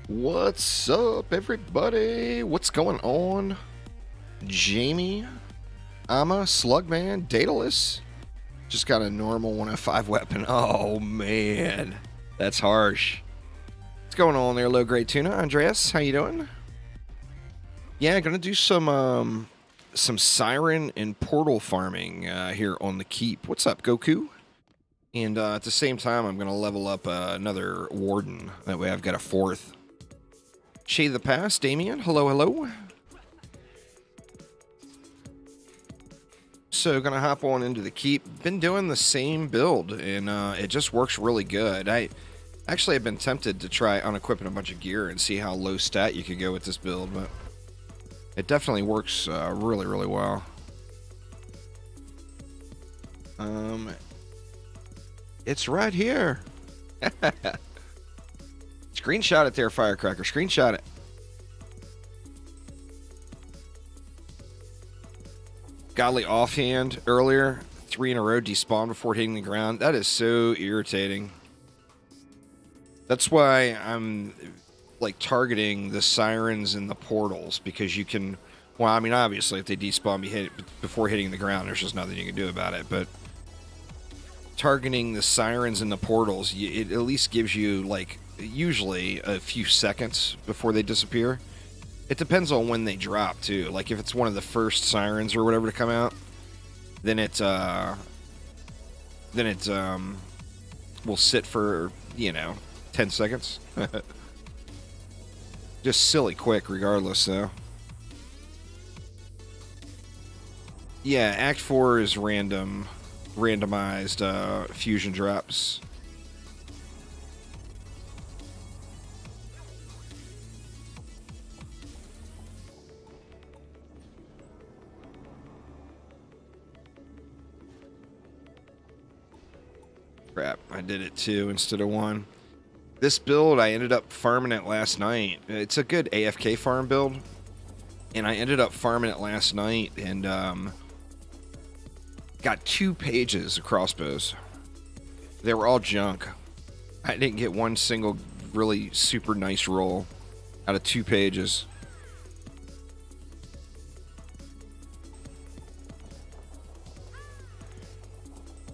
What's up, everybody? What's going on? Jamie, Amma, Slugman, Daedalus. Just got a normal 105 weapon. Oh, man. That's harsh. What's going on there, low-grade tuna? Andreas, how you doing? Yeah, gonna do some Siren and Portal farming here on the Keep. What's up, Goku? And at the same time, I'm gonna level up another Warden. That way I've got a fourth. Shade of the Past, Damien. Hello, hello. So, gonna hop on into the Keep. Been doing the same build, and it just works really good. I actually have been tempted to try unequipping a bunch of gear and see how low stat you could go with this build, but it definitely works really, really well. It's right here. Screenshot it there, Firecracker. Screenshot it. Godly Offhand earlier. 3 in a row despawned before hitting the ground. That is so irritating. That's why I'm like targeting the Sirens and the Portals, because you can, well, I mean, obviously if they despawn before hitting the ground, there's just nothing you can do about it, but targeting the Sirens and the Portals, it at least gives you like usually a few seconds before they disappear. It depends on when they drop too. Like if it's one of the first Sirens or whatever to come out, then it will sit for, 10 seconds. Just silly quick regardless though. Yeah, Act 4 is randomized fusion drops. Crap, I did it 2 instead of 1. This build, I ended up farming it last night. It's a good AFK farm build, and I ended up farming it last night and got 2 pages of crossbows. They were all junk. I didn't get one single really super nice roll out of 2 pages.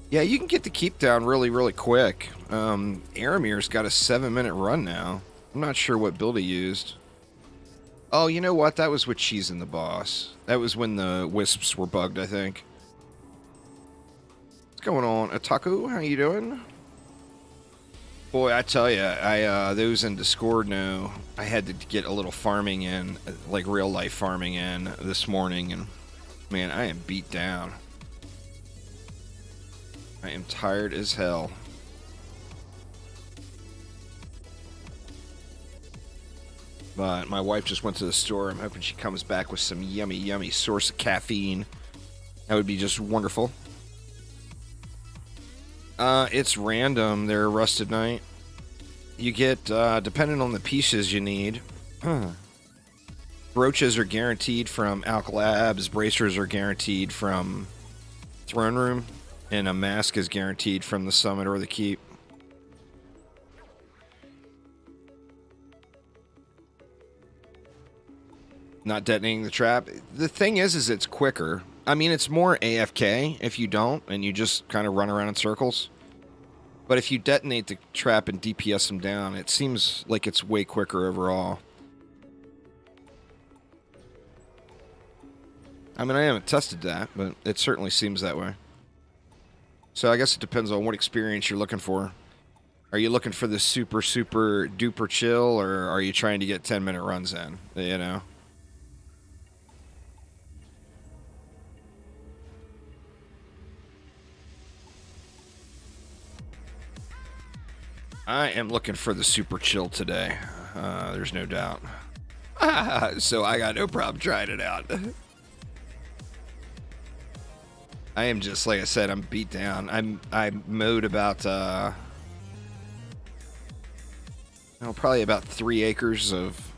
Yeah, you can get the Keep down really, really quick. Aramir's got a 7-minute run now. I'm not sure what build he used. Oh, you know what? That was with Cheese and the Boss. That was when the wisps were bugged, I think. What's going on? Otaku, how you doing? Boy, I tell you, those in Discord know I had to get a little farming in, like real life farming in this morning, and man, I am beat down. I am tired as hell. But my wife just went to the store. I'm hoping she comes back with some yummy, yummy source of caffeine. That would be just wonderful. It's random. They're Rusted Night. You get, depending on the pieces you need. Brooches are guaranteed from Alk Labs. Bracers are guaranteed from Throne Room. And a mask is guaranteed from the Summit or the Keep. Not detonating the trap. The thing is it's quicker. I mean, it's more AFK if you don't, and you just kind of run around in circles. But if you detonate the trap and DPS them down, it seems like it's way quicker overall. I mean, I haven't tested that, but it certainly seems that way. So I guess it depends on what experience you're looking for. Are you looking for the super, super duper chill, or are you trying to get 10-minute runs in? You know? I am looking for the super chill today. There's no doubt. So I got no problem trying it out. I am just, like I said, I'm beat down. I mowed about, probably about 3 acres of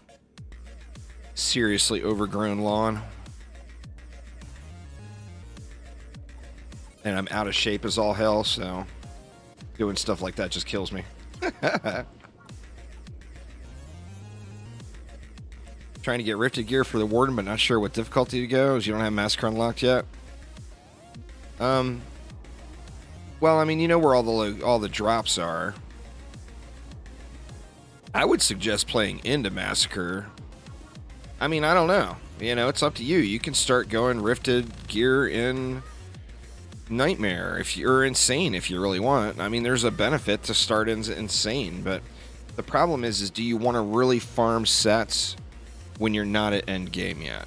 seriously overgrown lawn. And I'm out of shape as all hell, so doing stuff like that just kills me. Trying to get Rifted gear for the Warden, but not sure what difficulty to go, as you don't have Massacre unlocked yet. Well, I mean, you know where all the drops are. I would suggest playing into Massacre. I mean, I don't know. You know, it's up to you. You can start going Rifted gear in Nightmare if you're Insane if you really want. I mean, there's a benefit to start in Insane, but the problem is do you want to really farm sets when you're not at end game yet?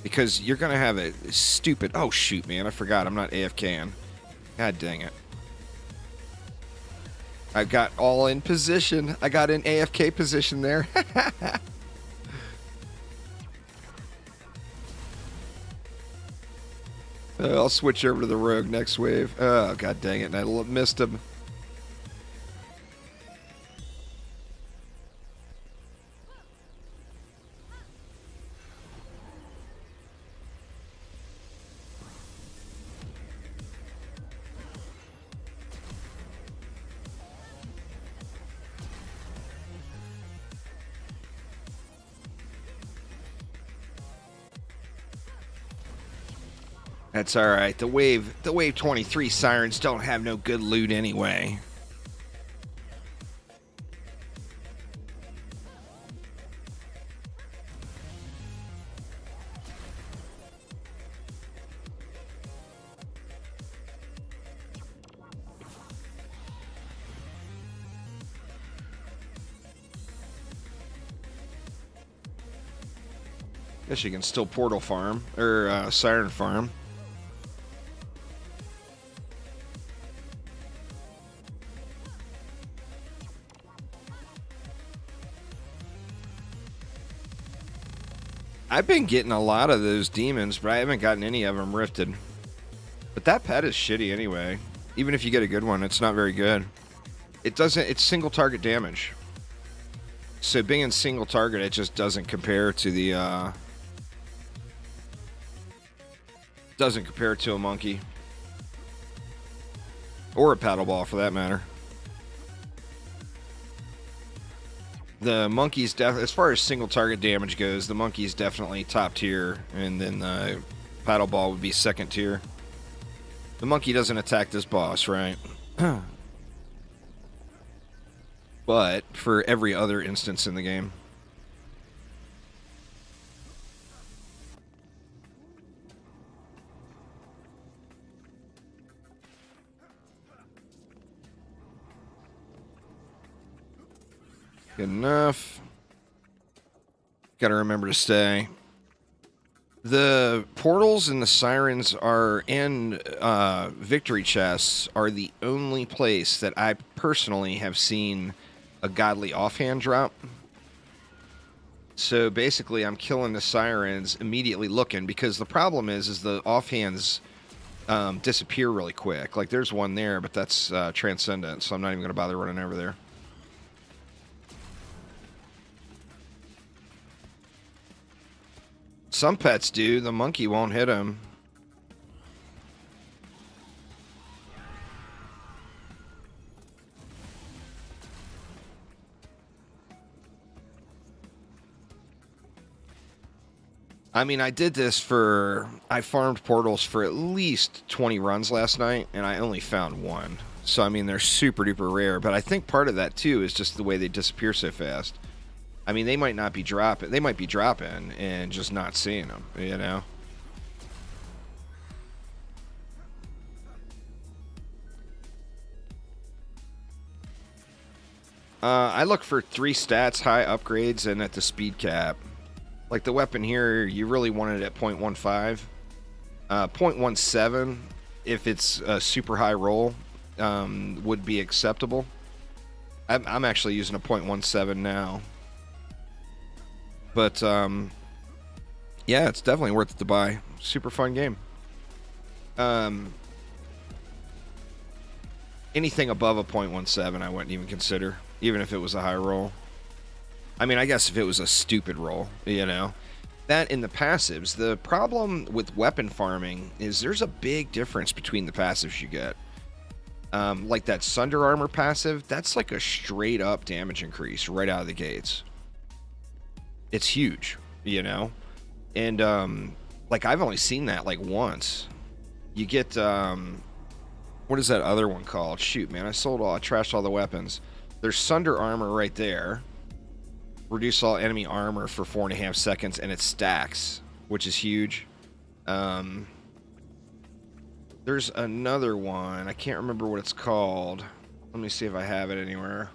Because you're going to have a stupid... Oh, shoot, man. I forgot. I'm not AFKing. God dang it. I got all in position. I got in AFK position there. I'll switch over to the Rogue next wave. Oh, god dang it. And I missed him. That's alright. The wave 23 Sirens don't have no good loot anyway. Guess you can still portal farm, or Siren farm. I've been getting a lot of those demons, but I haven't gotten any of them rifted. But that pet is shitty anyway. Even if you get a good one, it's not very good. It's single target damage. So being in single target, it just doesn't compare to the, doesn't compare to a monkey. Or a paddle ball, for that matter. The monkey's as far as single target damage goes, the monkey's definitely top tier, and then the paddle ball would be second tier. The monkey doesn't attack this boss, right? But for every other instance in the game. Good enough. Gotta remember to stay. The portals and the sirens are in victory chests are the only place that I personally have seen a godly offhand drop. So basically I'm killing the sirens immediately looking, because the problem is the offhands disappear really quick. Like there's one there, but that's transcendent, so I'm not even gonna bother running over there. Some pets do. The monkey won't hit him. I mean, I did this I farmed portals for at least 20 runs last night, and I only found one. So, I mean, they're super duper rare, but I think part of that, too, is just the way they disappear so fast. I mean, they might not be dropping. They might be dropping and just not seeing them, you know? I look for 3 stats, high upgrades, and at the speed cap. Like the weapon here, you really want it at 0.15. 0.17, if it's a super high roll, would be acceptable. I'm actually using a 0.17 now. But, yeah, it's definitely worth it to buy. Super fun game. Anything above a 0.17 I wouldn't even consider, even if it was a high roll. I mean, I guess if it was a stupid roll, you know. That in the passives, the problem with weapon farming is there's a big difference between the passives you get. Like that Sunder Armor passive, that's like a straight up damage increase right out of the gates. It's huge. you know? And, like, I've only seen that, like, once. You get, what is that other one called? Shoot, man, I trashed all the weapons. There's Sunder Armor right there. Reduce all enemy armor for 4.5 seconds, and it stacks, which is huge. There's another one. I can't remember what it's called. Let me see if I have it anywhere.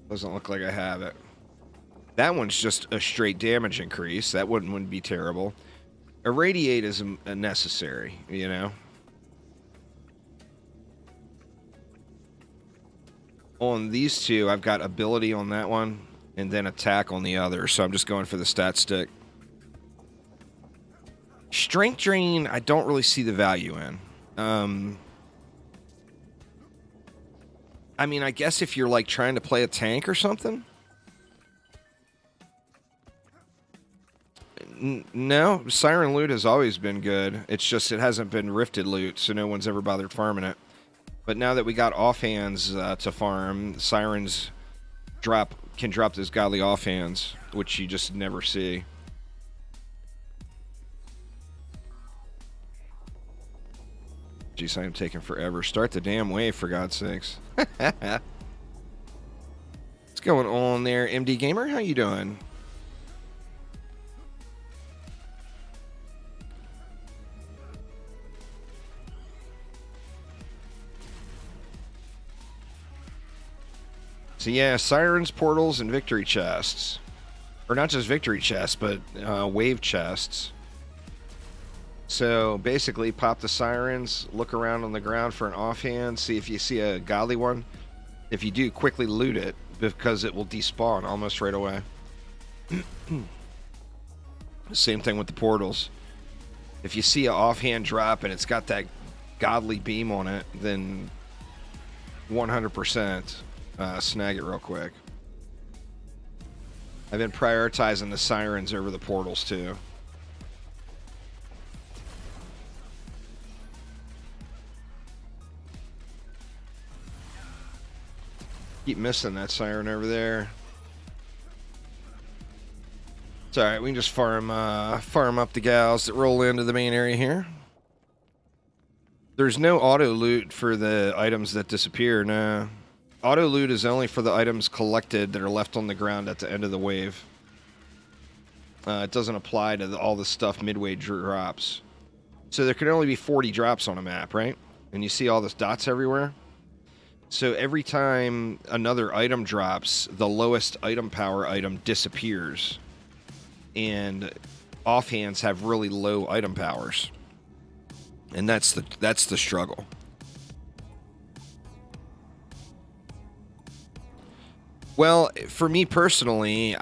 Doesn't look like I have it. That one's just a straight damage increase. That wouldn't be terrible. Irradiate is necessary, you know? On these two, I've got ability on that one, and then attack on the other, so I'm just going for the stat stick. Strength Drain, I don't really see the value in. I mean, I guess if you're, like, trying to play a tank or something? No, Siren loot has always been good. It's just it hasn't been rifted loot, so no one's ever bothered farming it. But now that we got offhands to farm, Sirens can drop those godly offhands, which you just never see. Jeez, I am taking forever. Start the damn wave, for God's sakes. What's going on there, MD Gamer? How you doing? So yeah, Sirens, Portals, and Victory Chests. Or not just Victory Chests, but Wave Chests. So basically, pop the Sirens, look around on the ground for an offhand, see if you see a godly one. If you do, quickly loot it, because it will despawn almost right away. Same thing with the Portals. If you see an offhand drop and it's got that godly beam on it, then 100% snag it real quick. I've been prioritizing the Sirens over the Portals too. Keep missing that Siren over there. It's alright, we can just farm up the gals that roll into the main area here. There's no auto loot for the items that disappear, no. Auto loot is only for the items collected that are left on the ground at the end of the wave. It doesn't apply to all the stuff midway drops. So there can only be 40 drops on a map, right? And you see all the dots everywhere? So every time another item drops, the lowest item power item disappears. And offhands have really low item powers. And that's the struggle. Well, for me personally,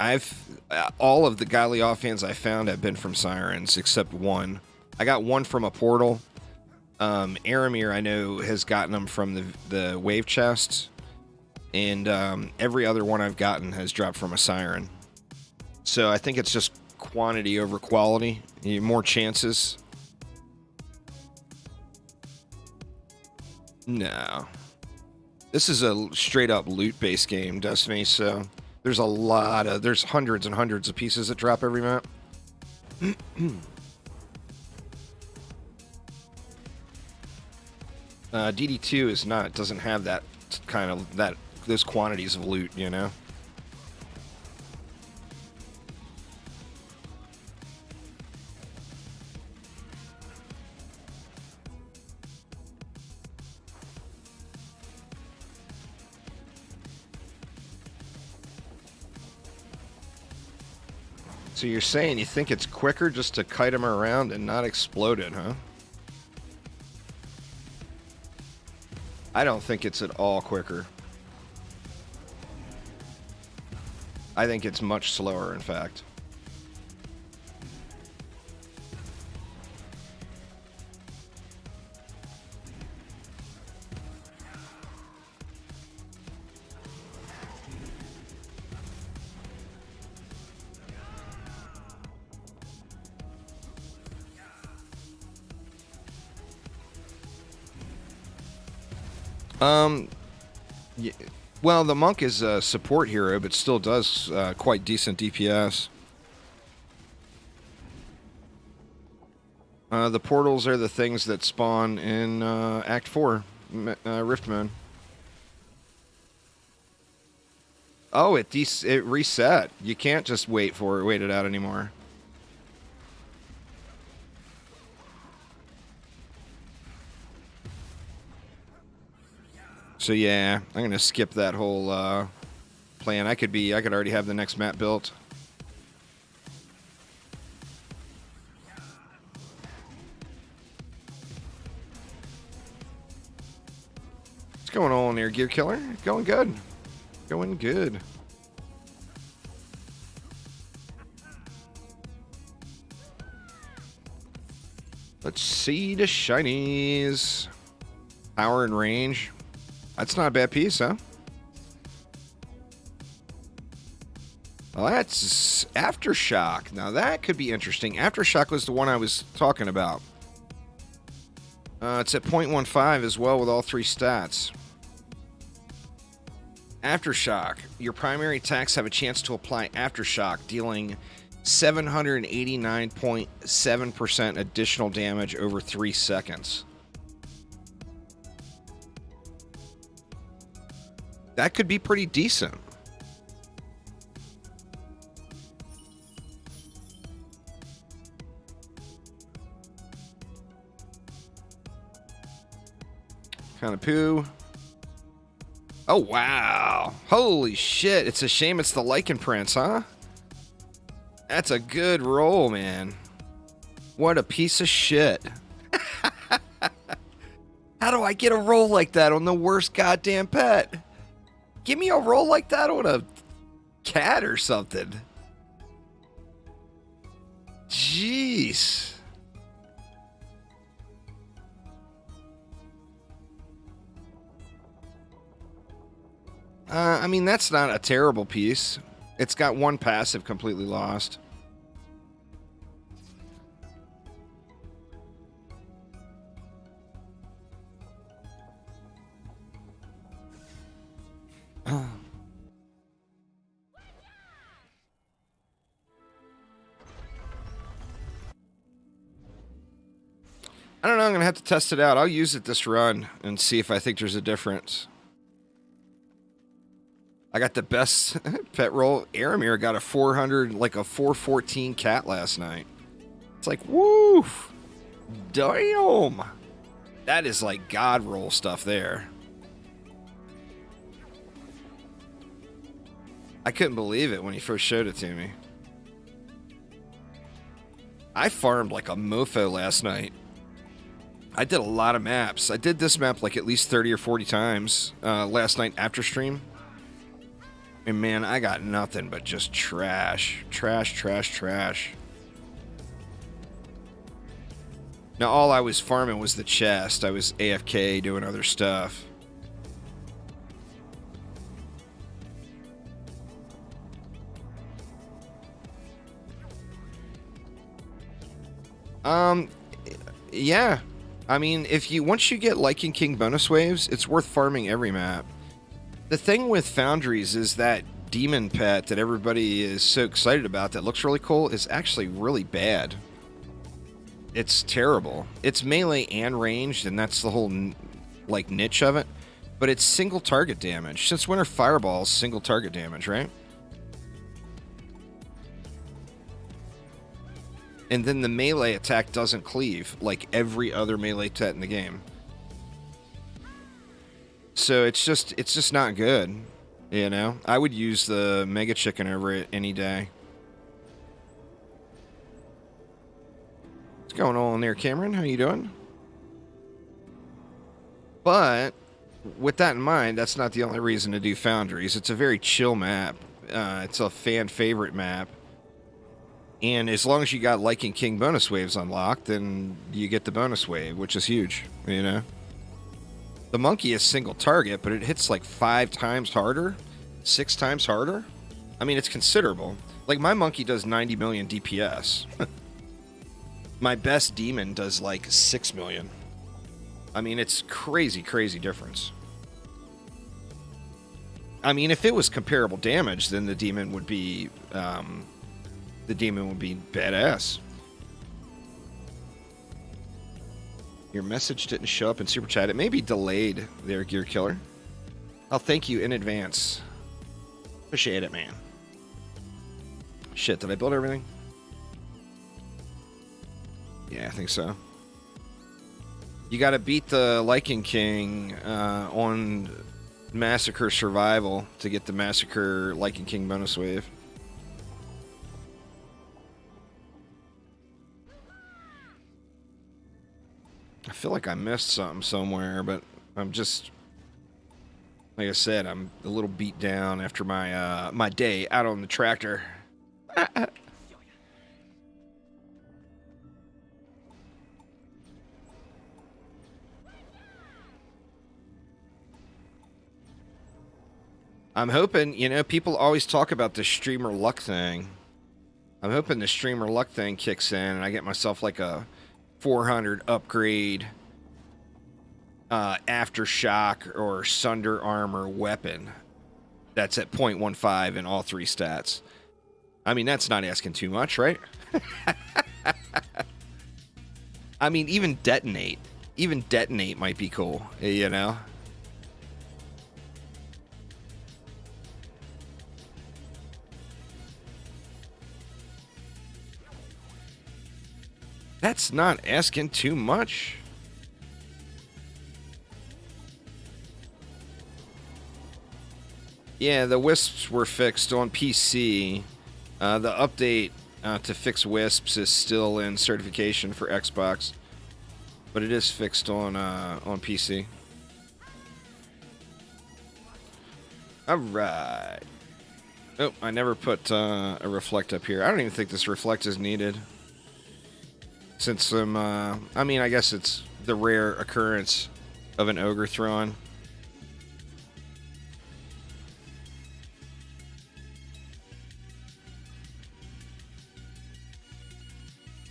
all of the godly offhands I found have been from Sirens, except one. I got one from a portal. Aramir, I know, has gotten them from the wave chests. And every other one I've gotten has dropped from a Siren. So I think it's just quantity over quality. You more chances. No. This is a straight-up loot-based game, Destiny, so there's there's hundreds and hundreds of pieces that drop every map. DD2 doesn't have that kind of, those quantities of loot, you know? So you're saying you think it's quicker just to kite them around and not explode it, huh? I don't think it's at all quicker. I think it's much slower, in fact. Yeah, well, the monk is a support hero, but still does quite decent DPS. The portals are the things that spawn in Act 4, Rift Moon. Oh, it reset. You can't just wait it out anymore. So yeah, I'm gonna skip that whole plan. I could already have the next map built. What's going on there, Gear Killer? Going good. Going good. Let's see the shinies. Power and range. That's not a bad piece, huh? Well, that's Aftershock. Now that could be interesting. Aftershock was the one I was talking about. It's at 0.15 as well with all three stats. Aftershock. Your primary attacks have a chance to apply Aftershock, dealing 789.7% additional damage over 3 seconds. That could be pretty decent. Kind of poo. Oh, wow. Holy shit. It's a shame it's the Lycan Prince, huh? That's a good roll, man. What a piece of shit. How do I get a roll like that on the worst goddamn pet? Give me a roll like that on a cat or something. Jeez. I mean, that's not a terrible piece. It's got one passive completely lost. I don't know, I'm going to have to test it out. I'll use it this run and see if I think there's a difference. I got the best pet roll. Aramir got a 400, like a 414 cat last night. It's like, woof. Damn. That is like God roll stuff there. I couldn't believe it when he first showed it to me. I farmed like a mofo last night. I did a lot of maps. I did this map like at least 30 or 40 times last night after stream. And man, I got nothing but just trash. Trash, trash, trash. Now all I was farming was the chest. I was AFK doing other stuff. Yeah. I mean, once you get Lycan King bonus waves, it's worth farming every map. The thing with Foundries is that demon pet that everybody is so excited about that looks really cool is actually really bad. It's terrible. It's melee and ranged, and that's the whole like niche of it. But it's single target damage. Since when are fireballs single target damage, right? And then the melee attack doesn't cleave like every other melee pet in the game. So it's just not good, you know? I would use the Mega Chicken over it any day. What's going on there, Cameron? How you doing? But with that in mind, that's not the only reason to do Foundries. It's a very chill map. It's a fan favorite map. And as long as you got Lycan King bonus waves unlocked, then you get the bonus wave, which is huge, you know? The monkey is single target, but it hits like 5 times harder, 6 times harder. I mean, it's considerable. Like, my monkey does 90 million DPS. My best demon does like 6 million. I mean, it's crazy, crazy difference. I mean, if it was comparable damage, then the demon would be badass. Your message didn't show up in Super Chat. It may be delayed there, Gear Killer. I'll thank you in advance. Appreciate it, man. Shit, did I build everything? Yeah, I think so. You gotta beat the Lycan King on Massacre Survival to get the Massacre Lycan King bonus wave. I feel like I missed something somewhere, but I'm just, like I said, I'm a little beat down after my my day out on the tractor. I'm hoping, you know, people always talk about the streamer luck thing. I'm hoping the streamer luck thing kicks in and I get myself like a 400 upgrade aftershock or sunder armor weapon that's at 0.15 in all 3 stats. I mean, that's not asking too much, right? I mean, even detonate might be cool, you know? That's not asking too much. Yeah, the wisps were fixed on PC. The update to fix wisps is still in certification for Xbox, but it is fixed on PC. All right. Oh, I never put a reflect up here. I don't even think this reflect is needed. Since I mean, I guess it's the rare occurrence of an ogre throwing.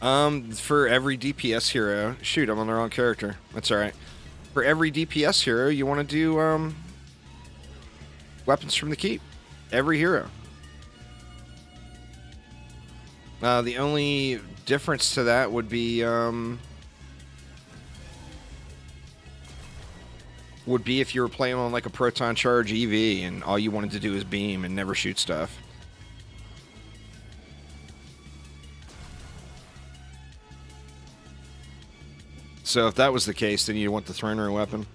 For every DPS hero, shoot, I'm on the wrong character. That's all right. For every DPS hero, you want to do weapons from the keep. Every hero. The only difference to that would be if you were playing on like a proton charge EV and all you wanted to do is beam and never shoot stuff. So if that was the case, then you want the throne room weapon.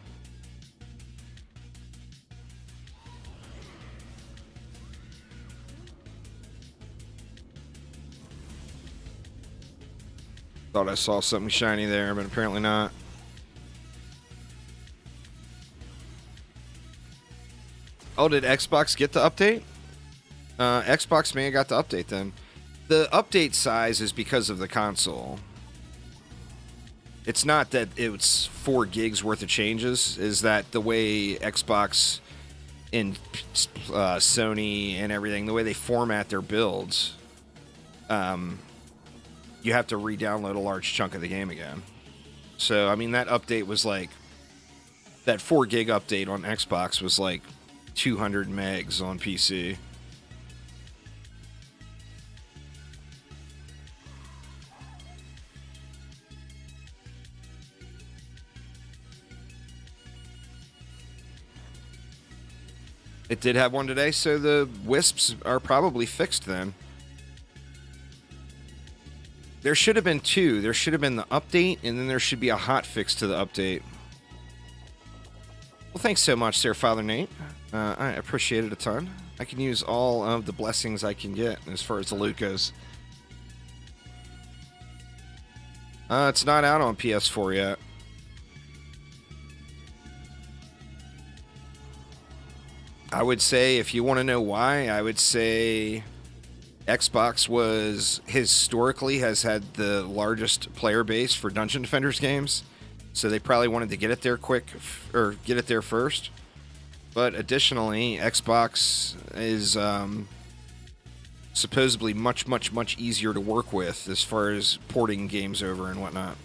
Thought I saw something shiny there, but apparently not. Oh, did Xbox get the update? Xbox may have got the update then. The update size is because of the console. It's not that it's 4 gigs worth of changes. Is that the way Xbox and Sony and everything, the way they format their builds, you have to re-download a large chunk of the game again. So, I mean, that update was like, that 4 gig update on Xbox was like 200 megs on PC. It did have one today, so the wisps are probably fixed then. There should have been 2. There should have been the update, and then there should be a hot fix to the update. Well, thanks so much, Sir Father Nate. I appreciate it a ton. I can use all of the blessings I can get as far as the loot goes. It's not out on PS4 yet. I would say, if you want to know why, I would say Xbox historically has had the largest player base for Dungeon Defenders games, so they probably wanted to get it there quick, or get it there first. But additionally, Xbox is supposedly much easier to work with as far as porting games over and whatnot.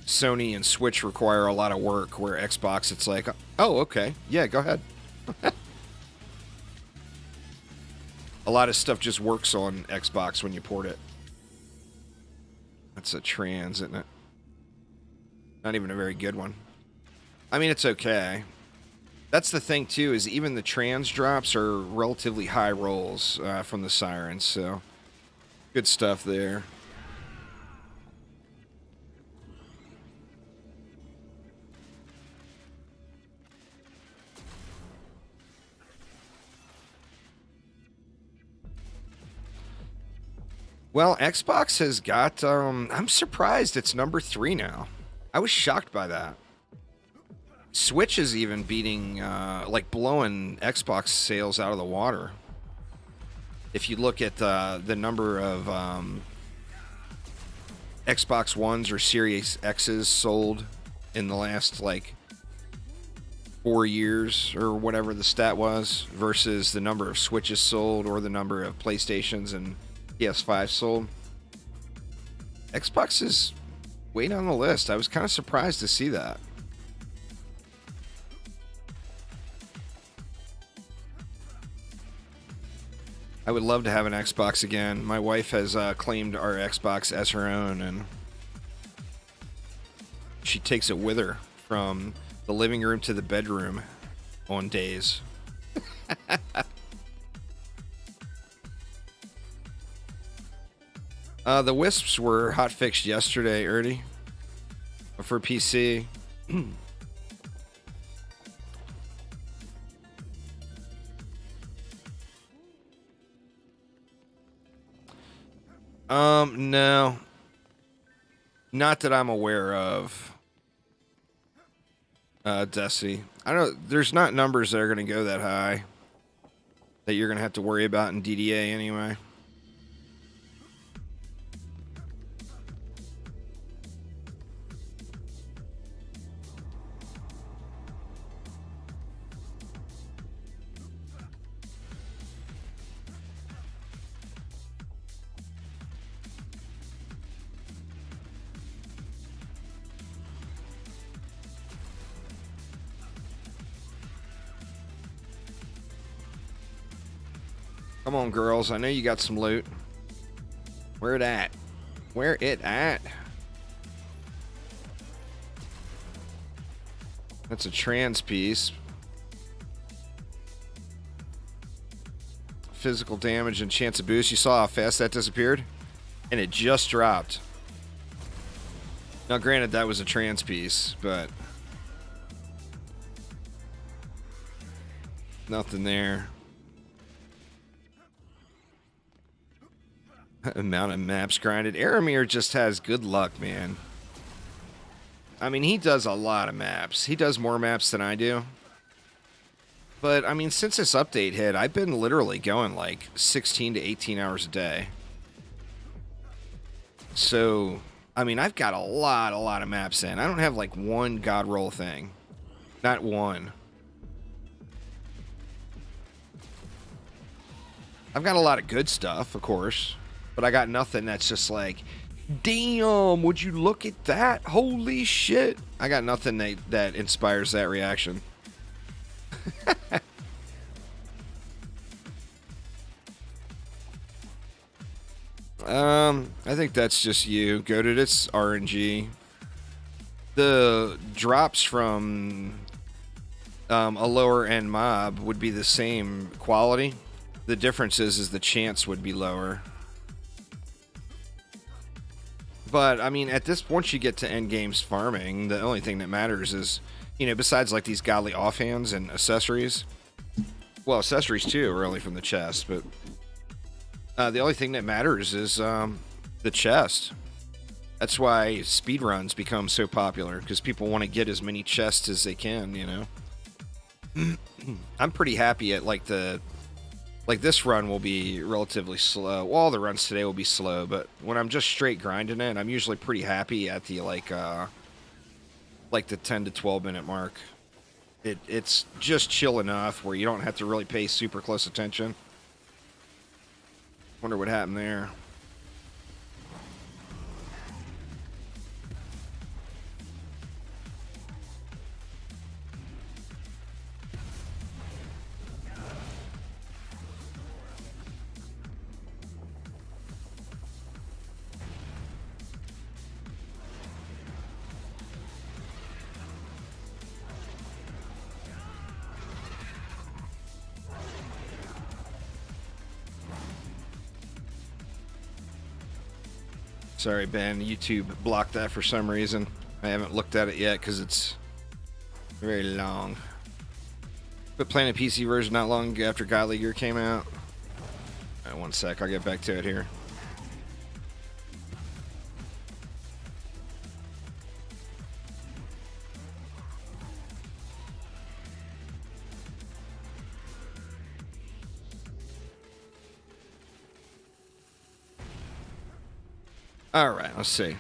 Sony and Switch require a lot of work, where Xbox, it's like, oh, okay, yeah, go ahead. A lot of stuff just works on Xbox when you port it. That's a trans, isn't it? Not even a very good one. I mean, it's okay. That's the thing, too, is even the trans drops are relatively high rolls from the Sirens, so good stuff there. Well, Xbox has got, I'm surprised it's number 3 now. I was shocked by that. Switch is even beating, like blowing Xbox sales out of the water. If you look at the number of Xbox Ones or Series X's sold in the last, like, 4 years or whatever the stat was versus the number of Switches sold or the number of PlayStations and PS5 sold, Xbox is way down the list. I was kind of surprised to see that. I would love to have an Xbox again. My wife has claimed our Xbox as her own, and she takes it with her from the living room to the bedroom on days. The Wisps were hotfixed yesterday, Erdy, for PC. No. Not that I'm aware of. Desi. I don't. There's not numbers that are going to go that high that you're going to have to worry about in DDA anyway. Come on, girls. I know you got some loot. Where it at? Where it at? That's a trans piece. Physical damage and chance of boost. You saw how fast that disappeared? And it just dropped. Now, granted, that was a trans piece, but nothing there. Amount of maps grinded. Aramir just has good luck, man. I mean, he does a lot of maps. He does more maps than I do. But, I mean, since this update hit, I've been literally going like 16 to 18 hours a day. So, I mean, I've got a lot of maps in. I don't have like one god roll thing. Not one. I've got a lot of good stuff, of course. But I got nothing that's just like, damn, would you look at that? Holy shit. I got nothing that inspires that reaction. I think that's just you. Goated, it's RNG. The drops from a lower end mob would be the same quality. The difference is the chance would be lower. But, I mean, at this point, once you get to end games farming, the only thing that matters is, you know, besides, like, these godly offhands and accessories. Well, accessories, too, really, from the chest. But the only thing that matters is the chest. That's why speedruns become so popular, because people want to get as many chests as they can, you know? I'm pretty happy at, like, Like, this run will be relatively slow. Well, all the runs today will be slow, but when I'm just straight grinding it, I'm usually pretty happy at the, like the 10 to 12 minute mark. It's just chill enough where you don't have to really pay super close attention. Wonder what happened there. Sorry, Ben. YouTube blocked that for some reason. I haven't looked at it yet because it's very long. But playing a PC version not long after God Leaguer came out. All right, one sec. I'll get back to it here. Alright, let's see.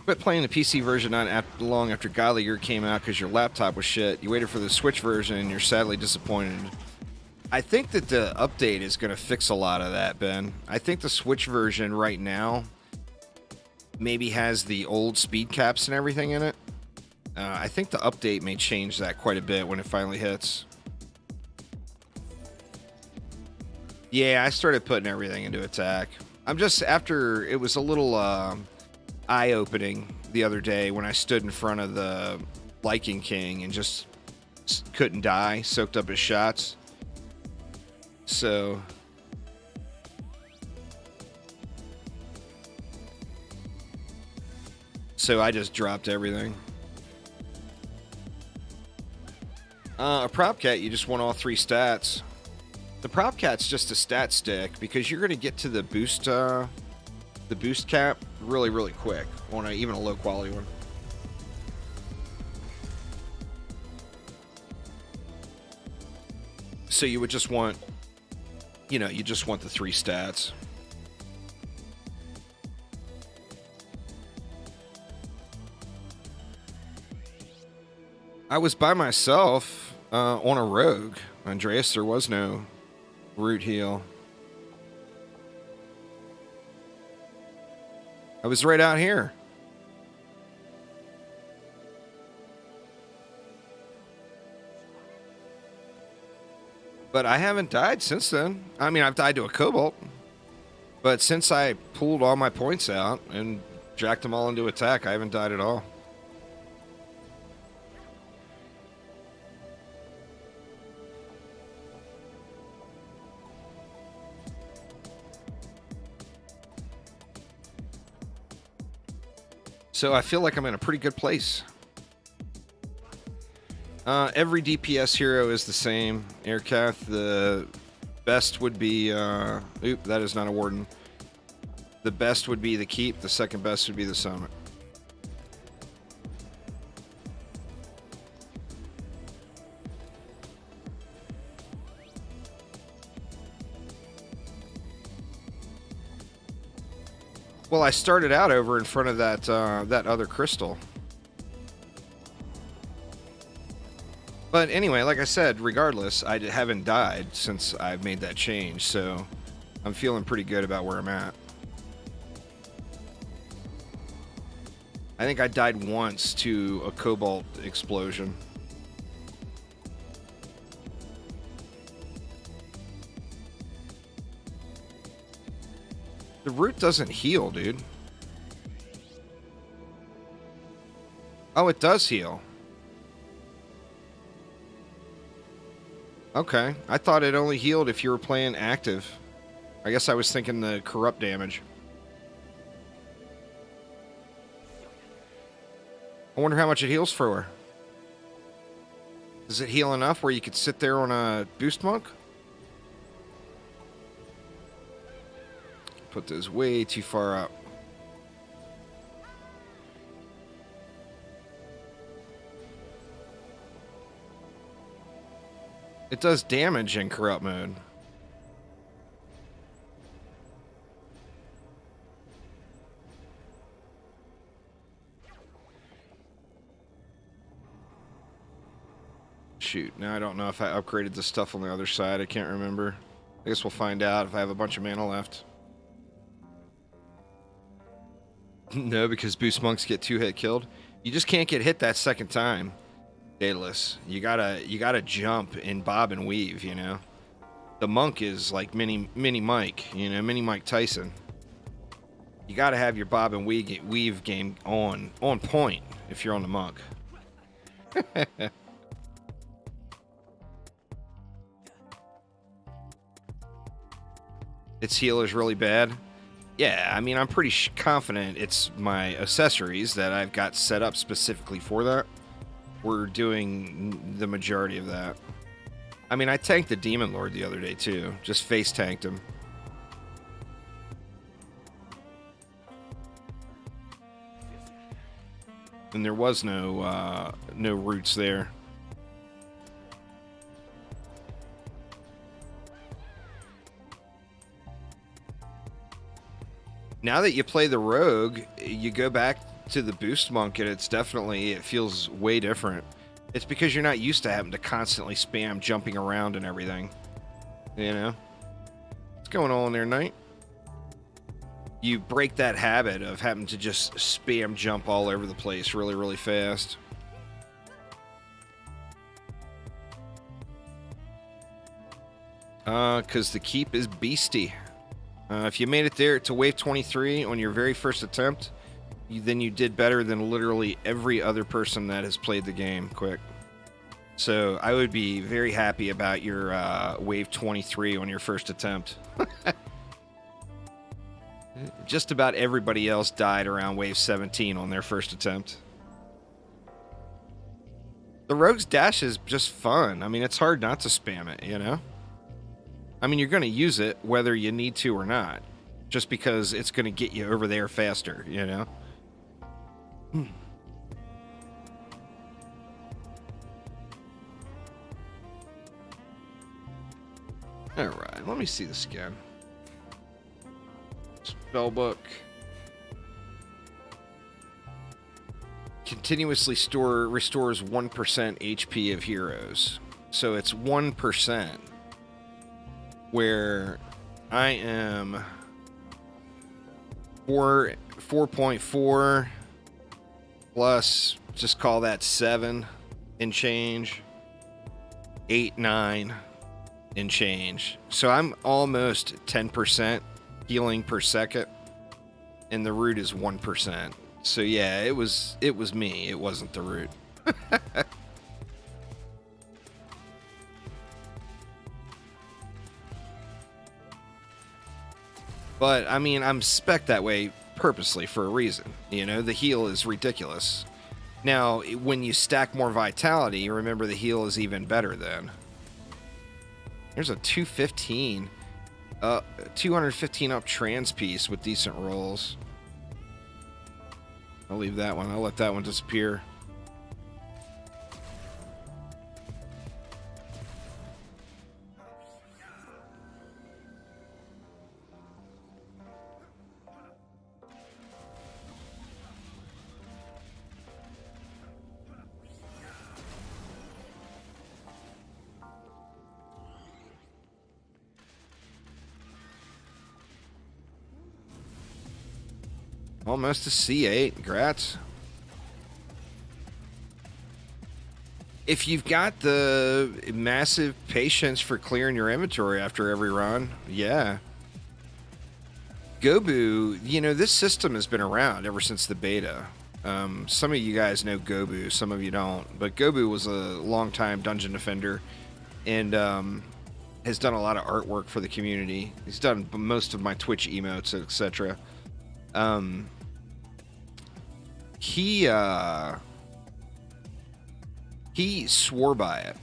Quit playing the PC version not long after God Leaguer came out because your laptop was shit. You waited for the Switch version and you're sadly disappointed. I think that the update is going to fix a lot of that, Ben. I think the Switch version right now maybe has the old speed caps and everything in it. I think the update may change that quite a bit when it finally hits. Yeah, I started putting everything into attack. I'm just, after, it was a little eye-opening the other day when I stood in front of the Lycan King and just couldn't die, soaked up his shots. So I just dropped everything. A prop cat, you just want all 3 stats. The prop cat's just a stat stick because you're going to get to the boost cap really, really quick on even a low quality one. So you would just want, you know, you just want the 3 stats. I was by myself on a rogue. Andreas, there was no root heal. I was right out here. But I haven't died since then. I mean, I've died to a Cobalt. But since I pulled all my points out and jacked them all into attack, I haven't died at all. So I feel like I'm in a pretty good place. Every DPS hero is the same. Aircath, the best would be... oop, that is not a Warden. The best would be the Keep. The second best would be the Summit. Well, I started out over in front of that that other crystal. But anyway, like I said, regardless, I haven't died since I've made that change, so I'm feeling pretty good about where I'm at. I think I died once to a Cobalt explosion. The root doesn't heal, dude. Oh, it does heal. Okay. I thought it only healed if you were playing active. I guess I was thinking the corrupt damage. I wonder how much it heals for. Does it heal enough where you could sit there on a boost monk? Put those way too far up. It does damage in corrupt mode. Shoot, now I don't know if I upgraded the stuff on the other side. I can't remember. I guess we'll find out if I have a bunch of mana left. No, because boost monks get 2-hit killed. You just can't get hit that second time. Daedalus. You gotta jump and bob and weave, you know. The monk is like mini Mike, you know, mini Mike Tyson. You gotta have your bob and weave game on point if you're on the monk. Its heal is really bad. Yeah, I mean, I'm pretty confident it's my accessories that I've got set up specifically for that. We're doing the majority of that. I mean, I tanked the Demon Lord the other day, too. Just face tanked him. And there was no roots there. Now that you play the rogue, you go back to the boost monk, and it feels way different. It's because you're not used to having to constantly spam jumping around and everything. You know? What's going on there, Knight? You break that habit of having to just spam jump all over the place really, really fast. Because the keep is beastie. If you made it there to wave 23 on your very first attempt, then you did better than literally every other person that has played the game quick. So I would be very happy about your wave 23 on your first attempt. Just about everybody else died around wave 17 on their first attempt. The rogue's dash is just fun. I mean, it's hard not to spam it, you know? I mean, you're going to use it whether you need to or not, just because it's going to get you over there faster, you know? Alright, let me see the skin. Spellbook. Continuously restores 1% HP of heroes. So it's 1%. Where I am 4.4 plus, just call that 7 and change, 8, 9 and change. So I'm almost 10% healing per second, and the root is 1%. So yeah, it was me. It wasn't the root. But, I mean, I'm spec'd that way purposely for a reason. You know, the heal is ridiculous. Now, when you stack more vitality, remember the heal is even better then. There's a 215 up trans piece with decent rolls. I'll leave that one. I'll let that one disappear. Almost a C8. Congrats. If you've got the massive patience for clearing your inventory after every run, yeah. Gobu, you know, this system has been around ever since the beta. Some of you guys know Gobu, some of you don't. But Gobu was a long-time dungeon defender and has done a lot of artwork for the community. He's done most of my Twitch emotes, etc. He swore by it.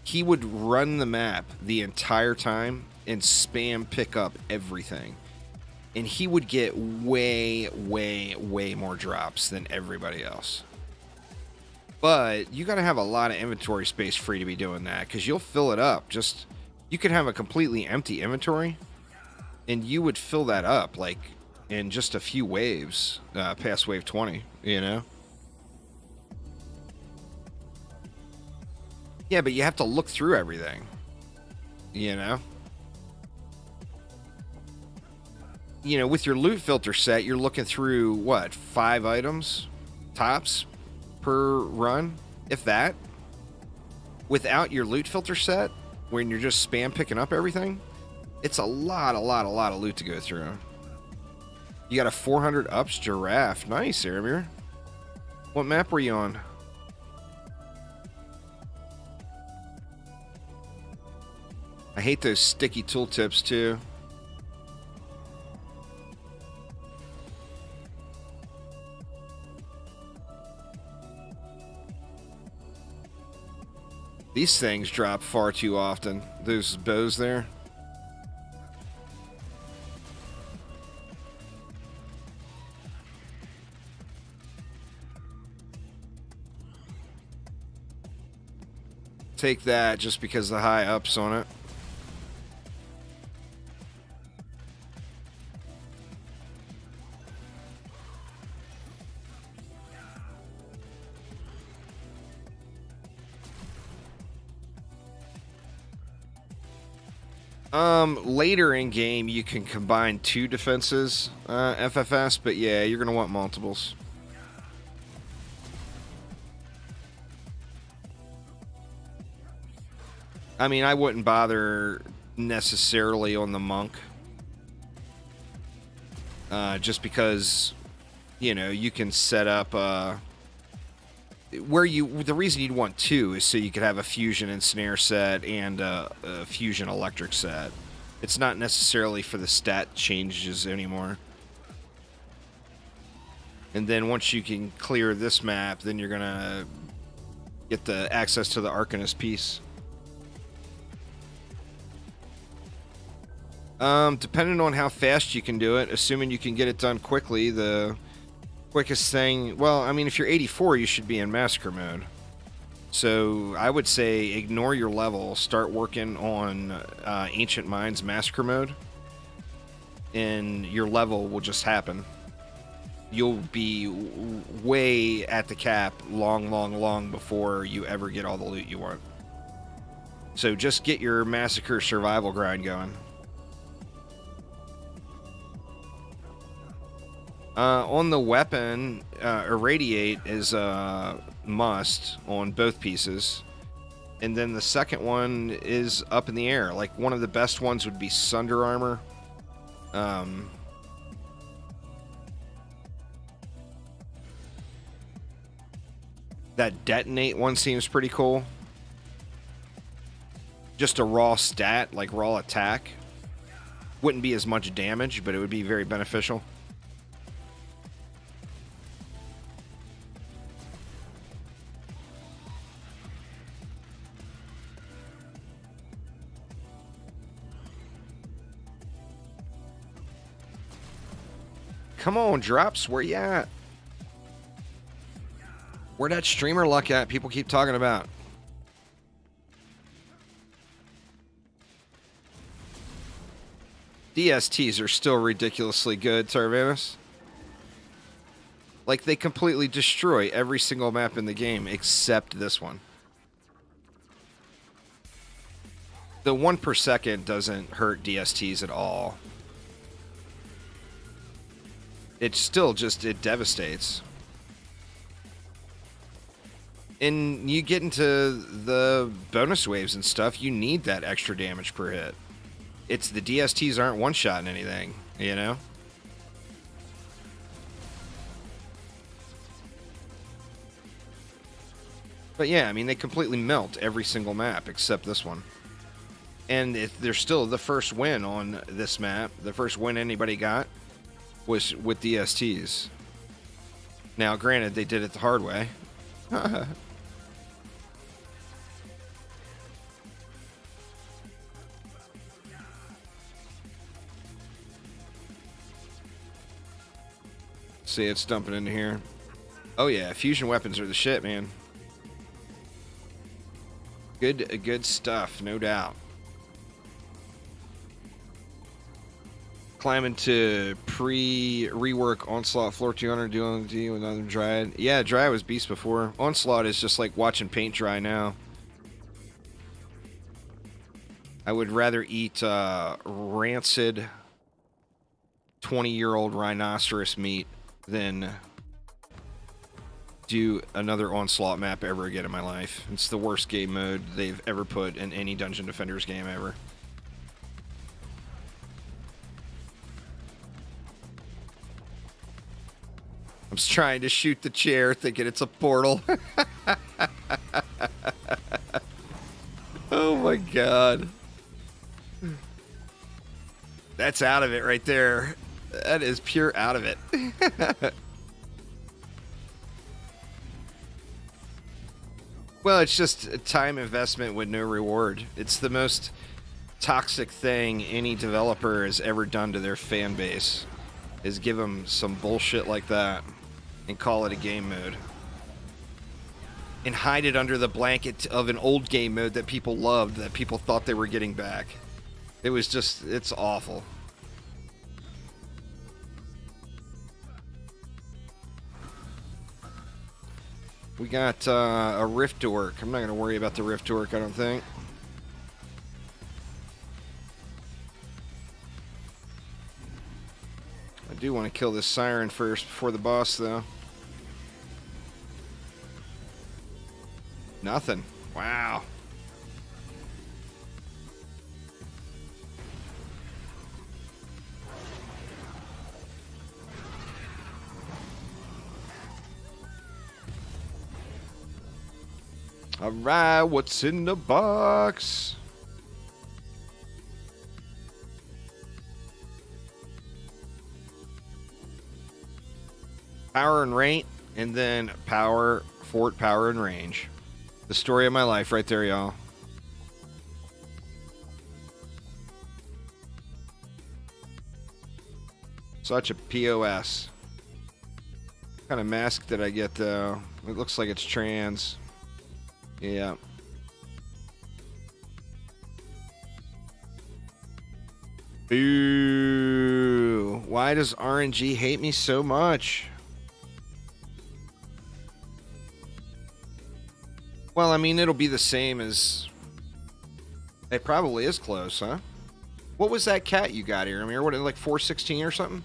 He would run the map the entire time and spam pick up everything. And he would get way, way, way more drops than everybody else. But you got to have a lot of inventory space free to be doing that, because you'll fill it up. Just, you could have a completely empty inventory, and you would fill that up, like, in just a few waves past wave 20, you know? Yeah, but you have to look through everything, you know? You know, with your loot filter set, you're looking through, what, 5 items tops per run, if that? Without your loot filter set, when you're just spam picking up everything, it's a lot of loot to go through. You got a 400 ups giraffe. Nice, Aramir. What map were you on? I hate those sticky tooltips, too. These things drop far too often. Those bows there. Take that just because of the high ups on it. Later in game, you can combine 2 defenses, FFS, but yeah, you're gonna want multiples. I mean, I wouldn't bother necessarily on the monk, just because, you know, you can set up where you. The reason you'd want 2 is so you could have a fusion and snare set and a fusion electric set. It's not necessarily for the stat changes anymore. And then once you can clear this map, then you're gonna get the access to the Arcanist piece. Depending on how fast you can do it, assuming you can get it done quickly, the quickest thing... Well, I mean, if you're 84, you should be in Massacre mode. So, I would say ignore your level, start working on Ancient Minds Massacre mode, and your level will just happen. You'll be way at the cap long before you ever get all the loot you want. So, just get your Massacre survival grind going. On the weapon, Irradiate is a must on both pieces. And then the second one is up in the air. Like, one of the best ones would be Sunder Armor. That Detonate one seems pretty cool. Just a raw stat, like raw attack. Wouldn't be as much damage, but it would be very beneficial. Come on, Drops, where you at? Where that streamer luck at people keep talking about? DSTs are still ridiculously good, Tarvanis. Like, they completely destroy every single map in the game except this one. The 1 per second doesn't hurt DSTs at all. It's still just, it devastates. And you get into the bonus waves and stuff, you need that extra damage per hit. It's the DSTs aren't one-shotting anything, you know? But yeah, I mean, they completely melt every single map except this one. And they're still the first win on this map. The first win anybody got was with DSTs. Now, granted, they did it the hard way. See, it's dumping into here. Oh yeah, fusion weapons are the shit, man. Good stuff, no doubt. Climbing to rework Onslaught floor 200 doing with another Dryad. Yeah, Dryad was beast before. Onslaught is just like watching paint dry now. I would rather eat rancid 20-year-old rhinoceros meat than do another Onslaught map ever again in my life. It's the worst game mode they've ever put in any Dungeon Defenders game ever. I'm just trying to shoot the chair thinking it's a portal. Oh my god. That's out of it right there. That is pure out of it. Well, it's just a time investment with no reward. It's the most toxic thing any developer has ever done to their fan base, is give them some bullshit like that and call it a game mode. And hide it under the blanket of an old game mode that people loved, that people thought they were getting back. It was just, it's awful. We got a Rift Orc. I'm not going to worry about the Rift Orc, I don't think. I do want to kill this Siren first before the boss, though. Nothing. Wow. All right, what's in the box? Power and rate, and then power, fort, power, and range. The story of my life right there, y'all. Such a POS. What kind of mask did I get, though? It looks like it's trans. Yeah. Boo. Why does RNG hate me so much? Well, I mean, it'll be the same as... It probably is close, huh? What was that cat you got here? I mean, what, like 416 or something?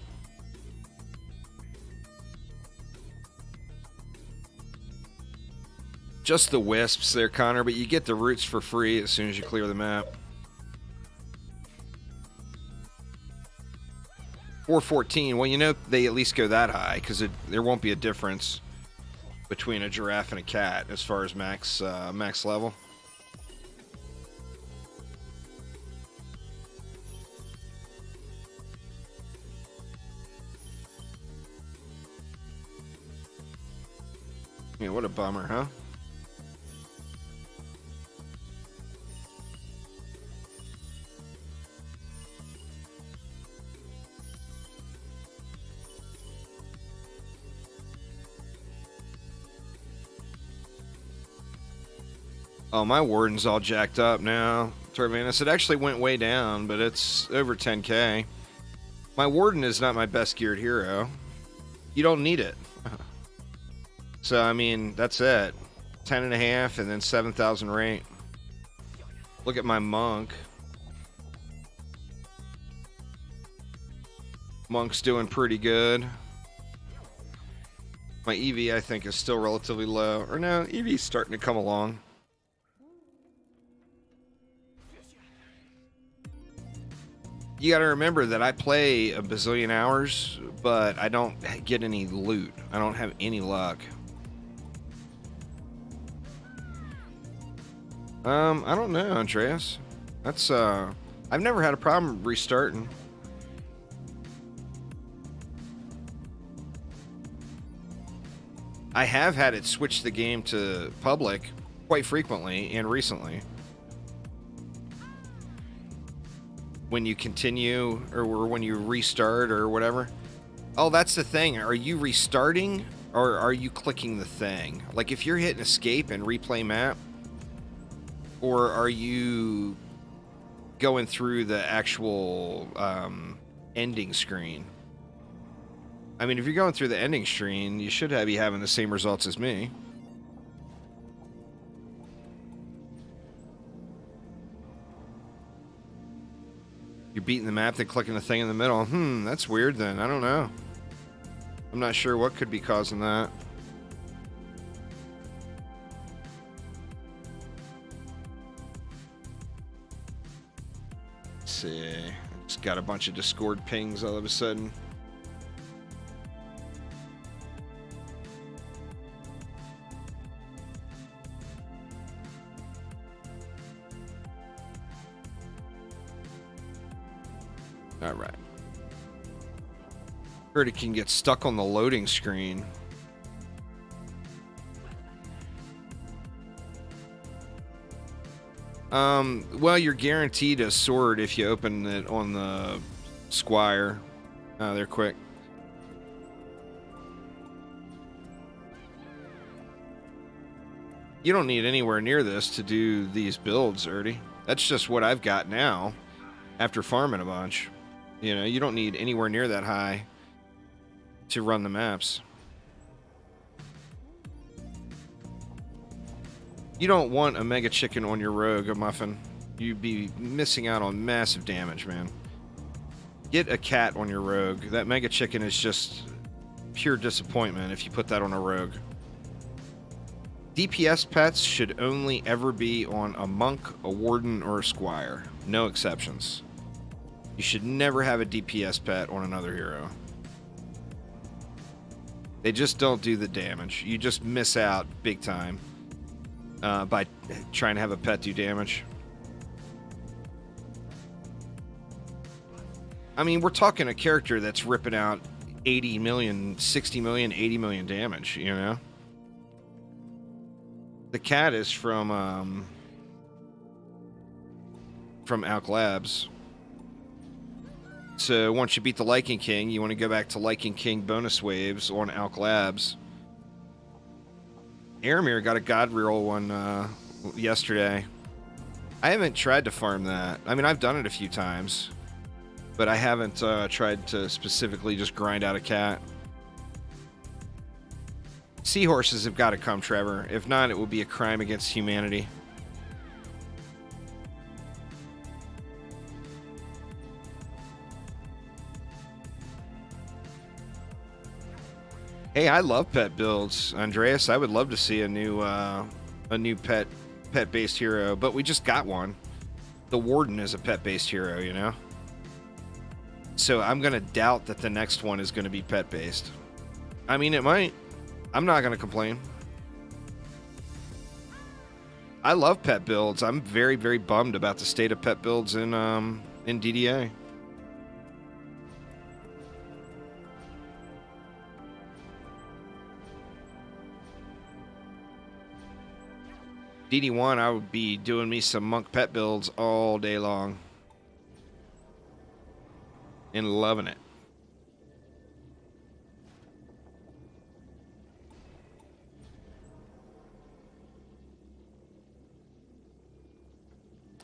Just the wisps there, Connor, but you get the roots for free as soon as you clear the map. 414, well, you know they at least go that high, because there won't be a difference between a giraffe and a cat as far as max level. Yeah, what a bummer, huh? Oh, my Warden's all jacked up now. Torvanus, it actually went way down, but it's over 10k. My Warden is not my best geared hero. You don't need it. So, I mean, that's it. 10.5 and then 7,000 rate. Look at my Monk. Monk's doing pretty good. My EV, I think, is still relatively low. Or no, EV's starting to come along. You gotta remember that I play a bazillion hours, but I don't get any loot. I don't have any luck. I don't know, Andreas. That's, I've never had a problem restarting. I have had it switch the game to public quite frequently and recently. When you continue or when you restart or whatever. Oh, that's the thing. Are you restarting or are you clicking the thing? Like if you're hitting escape and replay map, or are you going through the actual ending screen? I mean, if you're going through the ending screen, you should be having the same results as me. You're beating the map, then clicking the thing in the middle. That's weird then. I don't know. I'm not sure what could be causing that. Let's see. I just got a bunch of Discord pings all of a sudden. All right. Heard it can get stuck on the loading screen. Well, you're guaranteed a sword if you open it on the Squire. They're quick. You don't need anywhere near this to do these builds, Erdy. That's just what I've got now after farming a bunch. You know, you don't need anywhere near that high to run the maps. You don't want a Mega Chicken on your rogue, a Muffin. You'd be missing out on massive damage, man. Get a cat on your rogue. That Mega Chicken is just pure disappointment if you put that on a rogue. DPS pets should only ever be on a monk, a warden, or a squire. No exceptions. You should never have a DPS pet on another hero. They just don't do the damage. You just miss out big time by trying to have a pet do damage. I mean, we're talking a character that's ripping out 80 million, 60 million, 80 million damage, you know? The cat is from Alk Labs. So once you beat the Lycan King, you want to go back to Lycan King bonus waves on Alk Labs. Aramir got a God reroll one yesterday. I haven't tried to farm that. I mean, I've done it a few times, but I haven't tried to specifically just grind out a cat. Seahorses have got to come, Trevor. If not, it will be a crime against humanity. Hey, I love pet builds, Andreas. I would love to see a new pet-based hero, but we just got one. The Warden is a pet-based hero, you know? So I'm going to doubt that the next one is going to be pet-based. I mean, it might. I'm not going to complain. I love pet builds. I'm very, very bummed about the state of pet builds in DDA. DD1, I would be doing me some monk pet builds all day long. And loving it.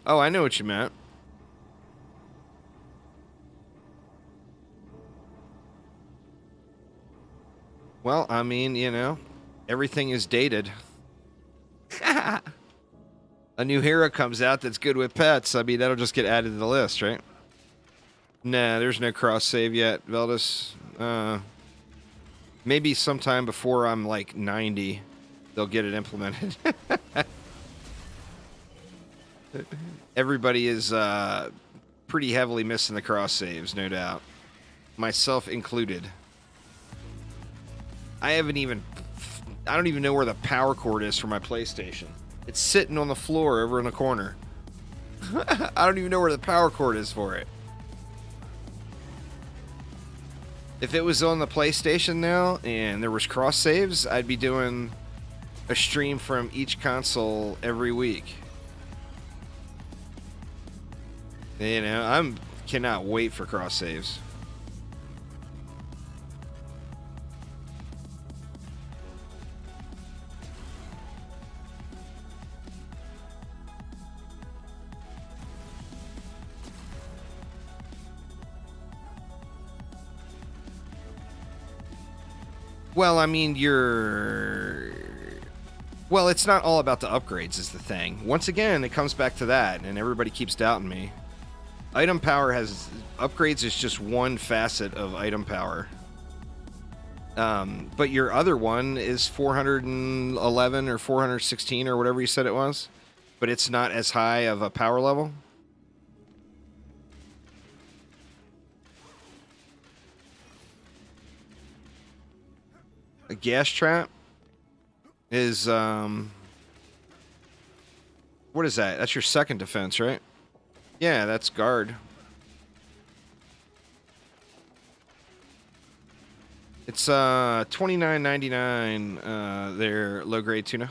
Oh, I know what you meant. Well, I mean, you know, everything is dated. A new hero comes out that's good with pets. I mean, that'll just get added to the list, right? Nah, there's no cross save yet, Veldus. Maybe sometime before I'm like 90, they'll get it implemented. Everybody is pretty heavily missing the cross saves, no doubt. Myself included. I don't even know where the power cord is for my PlayStation. It's sitting on the floor over in the corner. I don't even know where the power cord is for it. If it was on the PlayStation now and there was cross saves, I'd be doing a stream from each console every week. You know, I cannot wait for cross saves. Well, I mean, well, it's not all about the upgrades is the thing. Once again, it comes back to that, and everybody keeps doubting me. Item power upgrades is just one facet of item power. But your other one is 411 or 416 or whatever you said it was. But it's not as high of a power level. A gas trap is, what is that? That's your second defense, right? Yeah, that's guard. It's $29.99 there, low grade tuna.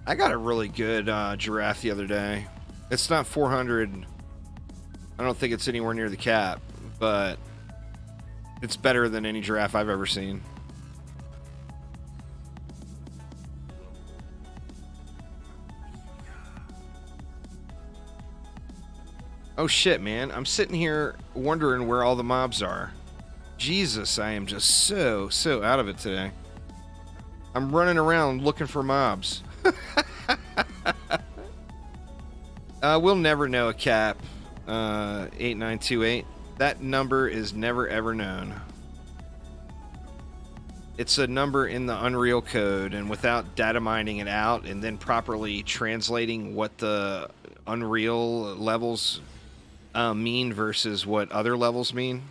I got a really good giraffe the other day. It's not 400. I don't think it's anywhere near the cap, but it's better than any giraffe I've ever seen. Oh shit, man. I'm sitting here wondering where all the mobs are. Jesus, I am just so out of it today. I'm running around looking for mobs. We'll never know a cap. 8928. That number is never ever known. It's a number in the Unreal code, and without data mining it out and then properly translating what the Unreal levels mean versus what other levels mean,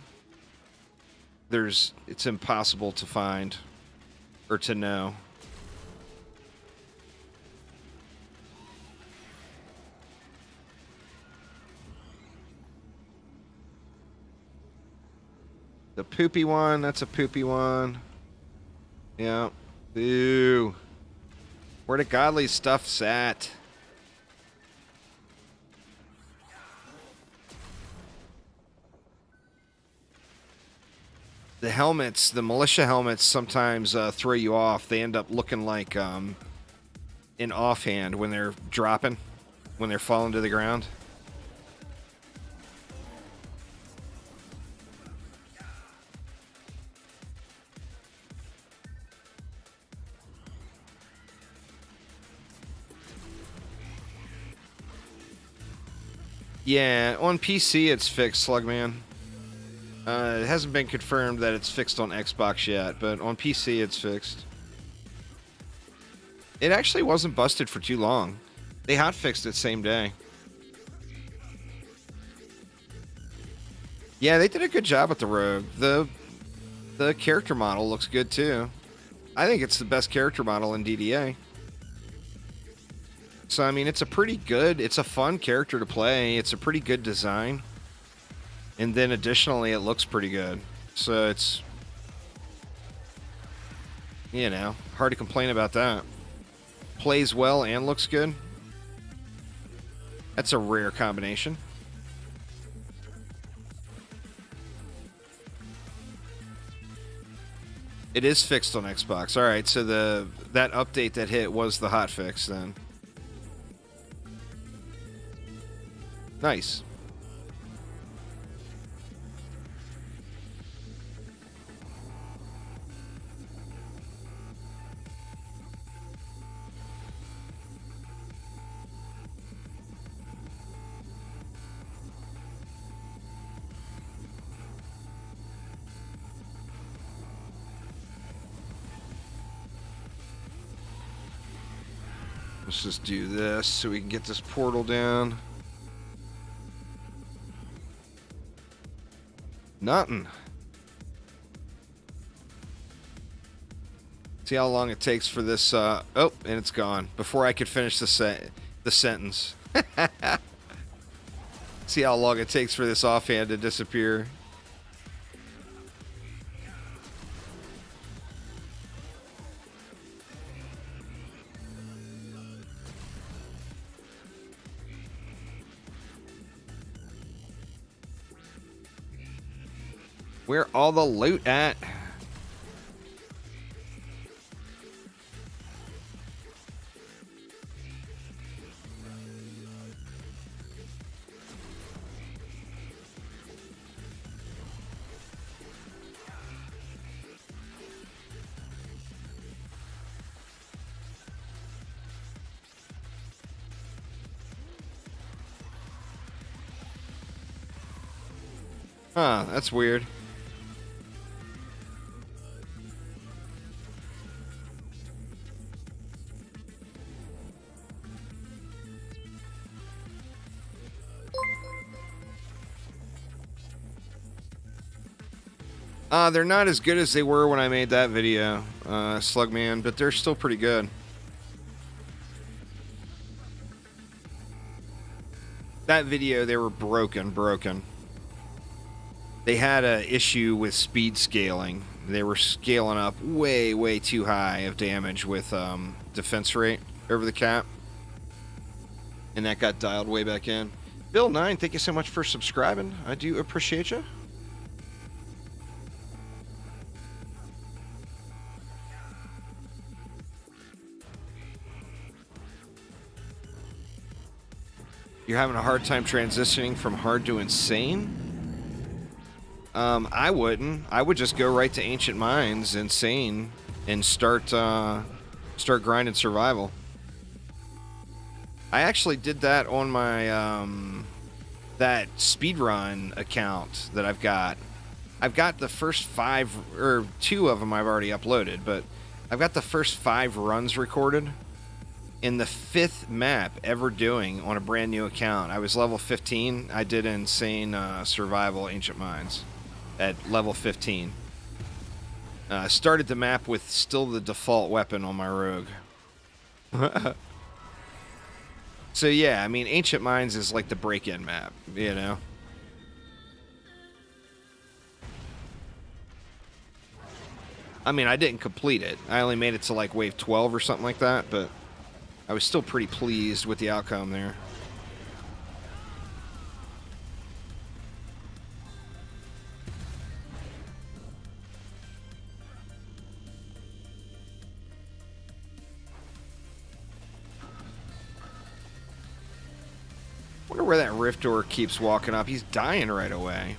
it's impossible to find or to know. The poopy one, that's a poopy one. Yeah. Boo. Where the godly stuff's at. The helmets, the militia helmets sometimes throw you off. They end up looking like in Offhand when they're dropping, when they're falling to the ground. Yeah, on PC it's fixed, Slugman. It hasn't been confirmed that it's fixed on Xbox yet, but on PC it's fixed. It actually wasn't busted for too long. They hotfixed it same day. Yeah, they did a good job with the rogue. The character model looks good too. I think it's the best character model in DDA. So, I mean, it's a fun character to play. It's a pretty good design. And then additionally, it looks pretty good. So it's, you know, hard to complain about that. Plays well and looks good. That's a rare combination. It is fixed on Xbox. All right, so that update that hit was the hotfix then. Nice. Let's just do this so we can get this portal down. Nothing. See how long it takes for this, oh, and it's gone. Before I could finish the sentence. See how long it takes for this offhand to disappear. Where all the loot at? Huh, that's weird. They're not as good as they were when I made that video, Slugman, but they're still pretty good. That video, they were broken. They had an issue with speed scaling. They were scaling up way too high of damage with defense rate. over the cap. And that got dialed way back in. Bill9, thank you so much for subscribing. I do appreciate you. You're having a hard time transitioning from hard to insane? I wouldn't. I would just go right to Ancient Mines, insane, and start grinding survival. I actually did that on my that speedrun account that I've got. I've got the first 5, or 2 of them I've already uploaded, but I've got the first 5 runs recorded. In the 5th map ever doing on a brand new account. I was level 15. I did insane survival Ancient Mines at level 15. Started the map with still the default weapon on my rogue. So yeah, I mean, Ancient Mines is like the break-in map, you know? I mean, I didn't complete it. I only made it to like wave 12 or something like that, but I was still pretty pleased with the outcome there. Wonder where that rift door keeps walking up. He's dying right away.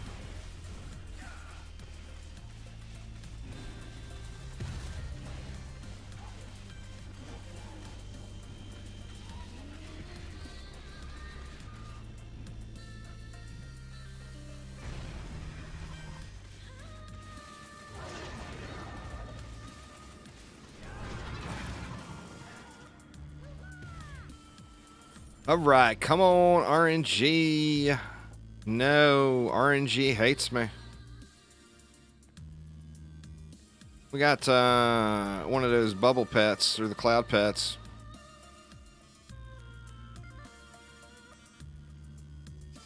All right, come on, RNG. No, RNG hates me. We got one of those bubble pets, or the cloud pets.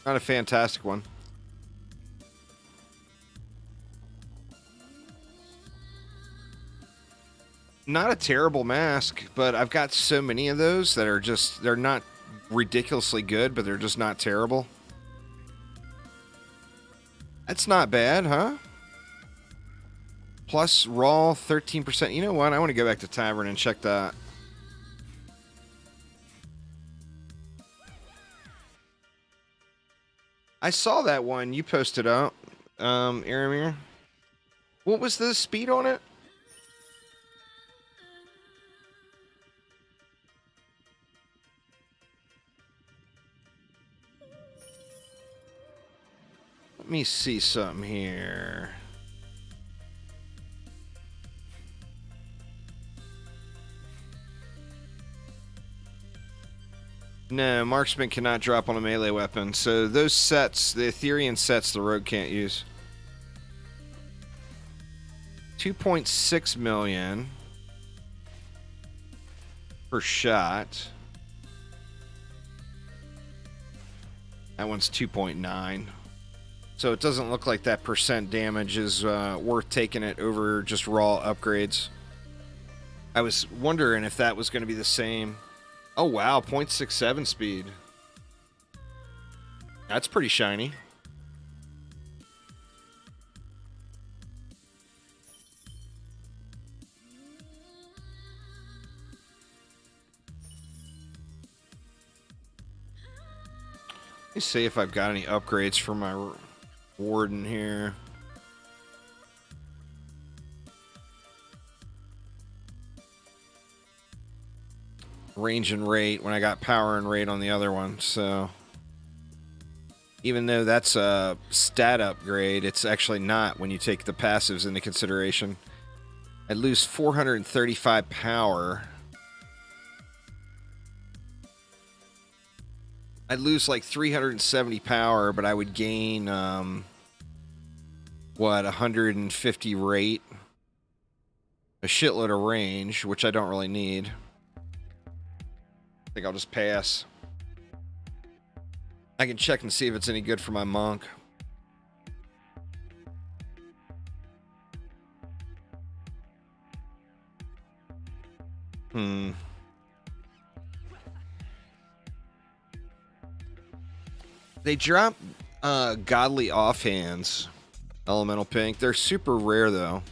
Not a fantastic one. Not a terrible mask, but I've got so many of those that are just, they're not ridiculously good, but they're just not terrible. That's not bad, huh? Plus raw 13%. You know what? I want to go back to Tavern and check that. I saw that one you posted up, Aramir. What was the speed on it? Let me see something here. No, marksman cannot drop on a melee weapon. So those sets, the Etherean sets, the rogue can't use. 2.6 million per shot. That one's 2.9. So it doesn't look like that percent damage is worth taking it over just raw upgrades. I was wondering if that was going to be the same. Oh wow, 0.67 speed. That's pretty shiny. Let me see if I've got any upgrades for my Warden here. Range and rate when I got power and rate on the other one, so even though that's a stat upgrade, it's actually not when you take the passives into consideration. I lose 435 power. I'd lose like 370 power, but I would gain, what, 150 rate? A shitload of range, which I don't really need. I think I'll just pass. I can check and see if it's any good for my monk. They drop godly offhands, elemental pink. They're super rare though.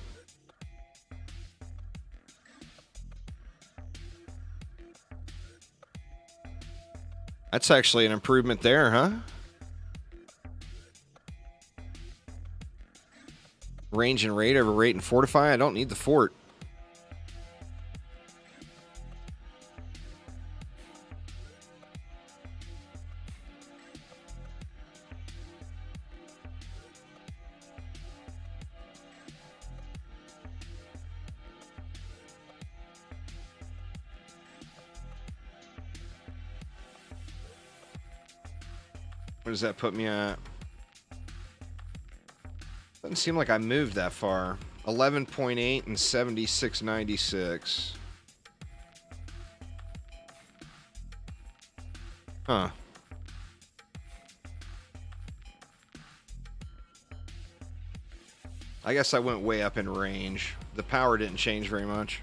That's actually an improvement there, huh? Range and rate over rate and fortify. I don't need the fort. What does that put me at? Doesn't seem like I moved that far. 11.8 and 76.96. Huh. I guess I went way up in range. The power didn't change very much.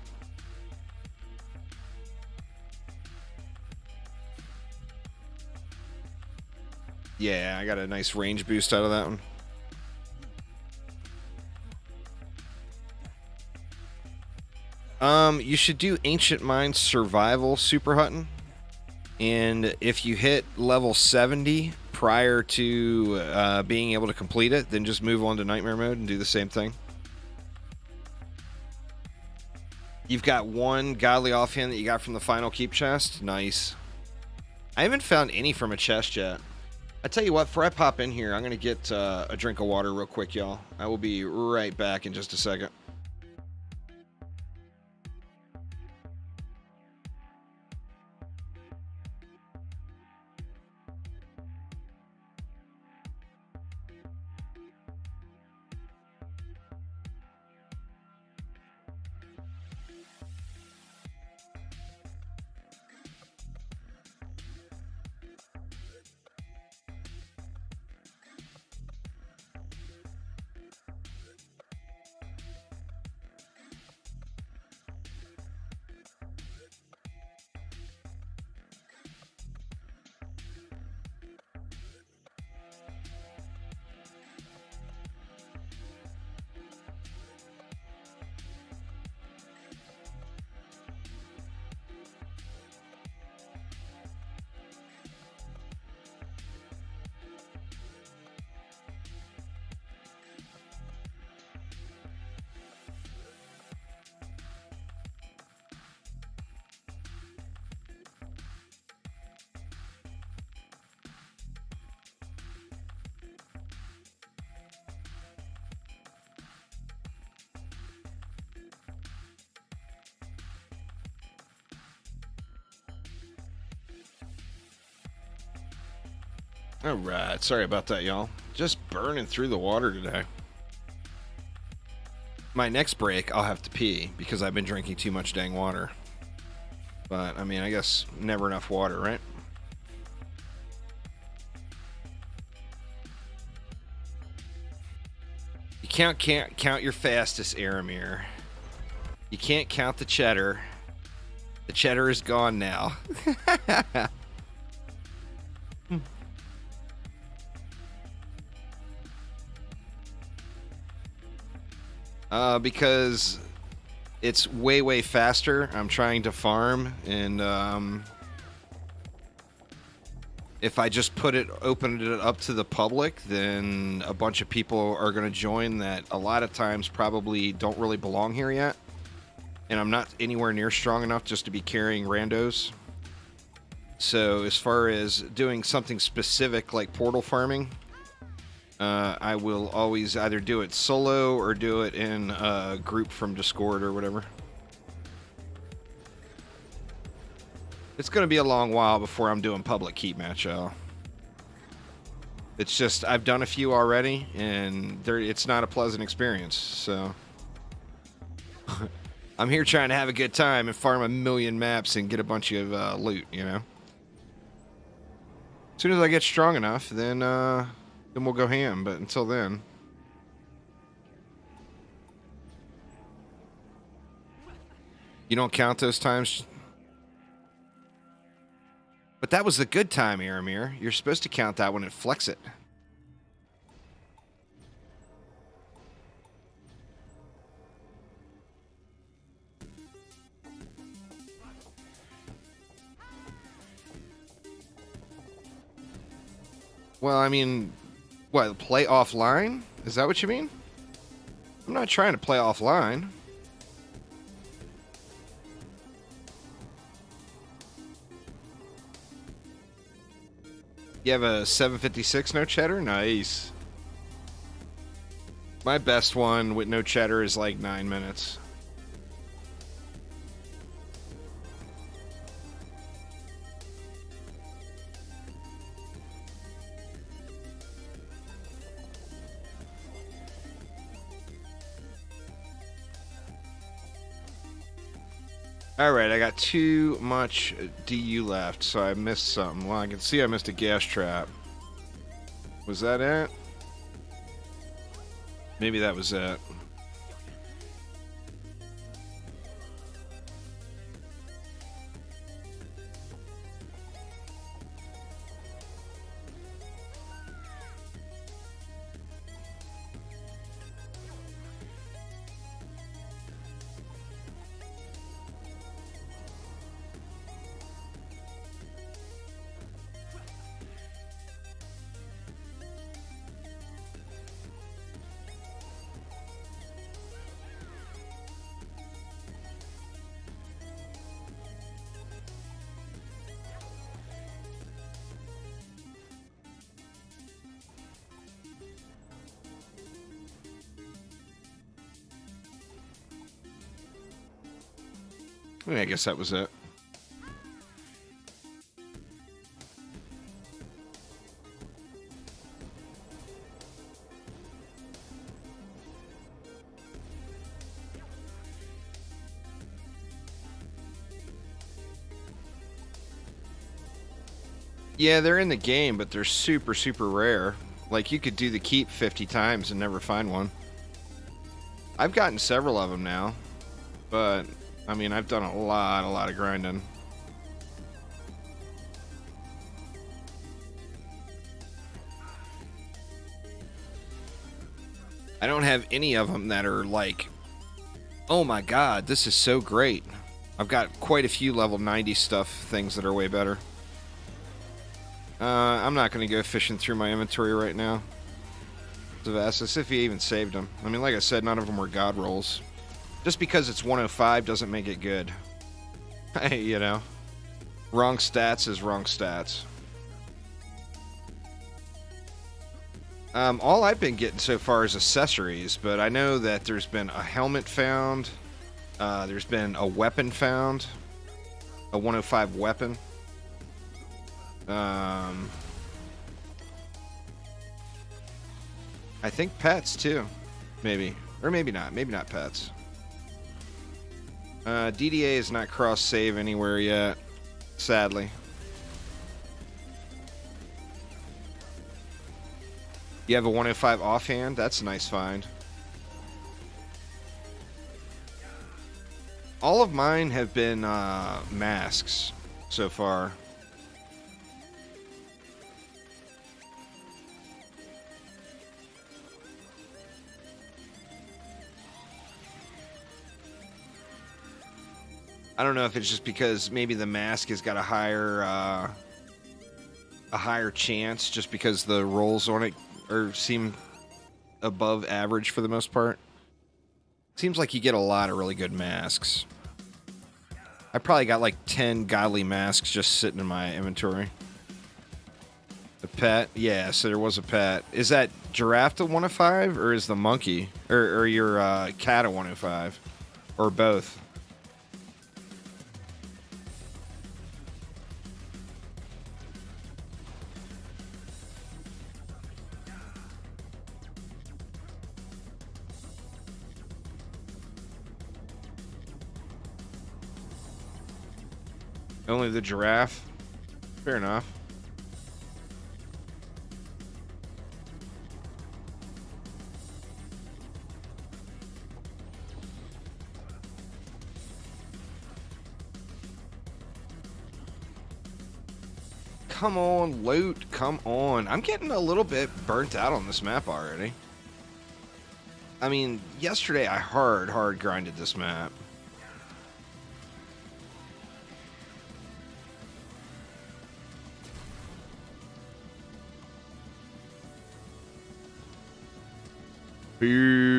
Yeah, I got a nice range boost out of that one. You should do Ancient Mind Survival Super Hutton. And if you hit level 70 prior to being able to complete it, then just move on to Nightmare Mode and do the same thing. You've got one Godly Offhand that you got from the final keep chest. Nice. I haven't found any from a chest yet. I tell you what, before I pop in here, I'm going to get a drink of water real quick, y'all. I will be right back in just a second. Alright, sorry about that, y'all. Just burning through the water today. My next break, I'll have to pee because I've been drinking too much dang water. But, I mean, I guess never enough water, right? You can't count your fastest, Aramir. You can't count the cheddar. The cheddar is gone now. Because it's way, way faster. I'm trying to farm, and if I just opened it up to the public, then a bunch of people are going to join that a lot of times probably don't really belong here yet. And I'm not anywhere near strong enough just to be carrying randos. So as far as doing something specific like portal farming, I will always either do it solo or do it in a group from Discord or whatever. It's going to be a long while before I'm doing public keep match, y'all. It's just, I've done a few already, and it's not a pleasant experience, so... I'm here trying to have a good time and farm 1,000,000 maps and get a bunch of loot, you know? As soon as I get strong enough, then we'll go ham, but until then... You don't count those times? But that was the good time, Aramir. You're supposed to count that one and flex it. Well, I mean, what, play offline? Is that what you mean? I'm not trying to play offline. You have a 756 no cheddar? Nice. My best one with no cheddar is like 9 minutes. Alright, I got too much DU left, so I missed something. Well, I can see I missed a gas trap. Was that it? Maybe that was it. I guess that was it. Yeah, they're in the game, but they're super, super rare. Like, you could do the keep 50 times and never find one. I've gotten several of them now, but I mean, I've done a lot of grinding. I don't have any of them that are like, oh my god, this is so great. I've got quite a few level 90 stuff things that are way better. I'm not going to go fishing through my inventory right now. Zavassus, if he even saved them. I mean, like I said, none of them were god rolls. Just because it's 105 doesn't make it good. Hey, you know. Wrong stats is wrong stats. All I've been getting so far is accessories, but I know that there's been a helmet found. There's been a weapon found. A 105 weapon. I think pets too, maybe, or maybe not. Maybe not pets. DDA is not cross save anywhere yet, sadly. You have a 105 offhand. That's a nice find. All of mine have been masks so far. I don't know if it's just because maybe the mask has got a higher chance just because the rolls on it seem above average for the most part. Seems like you get a lot of really good masks. I probably got like 10 godly masks just sitting in my inventory. The pet? Yeah, so there was a pet. Is that giraffe a 105 or is the monkey? Or your cat a 105? Or both? Only the giraffe? Fair enough. come on, loot. Come on. I'm getting a little bit burnt out on this map already. I mean, yesterday I hard grinded this map. Boo.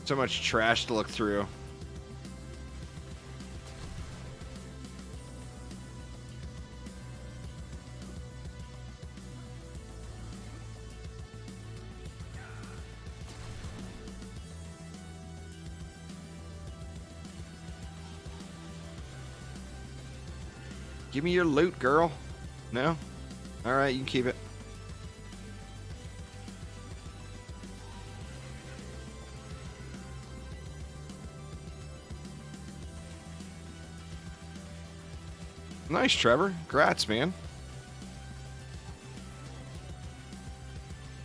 So much trash to look through. Give me your loot, girl. No? Alright, you can keep it. Nice, Trevor. Congrats, man.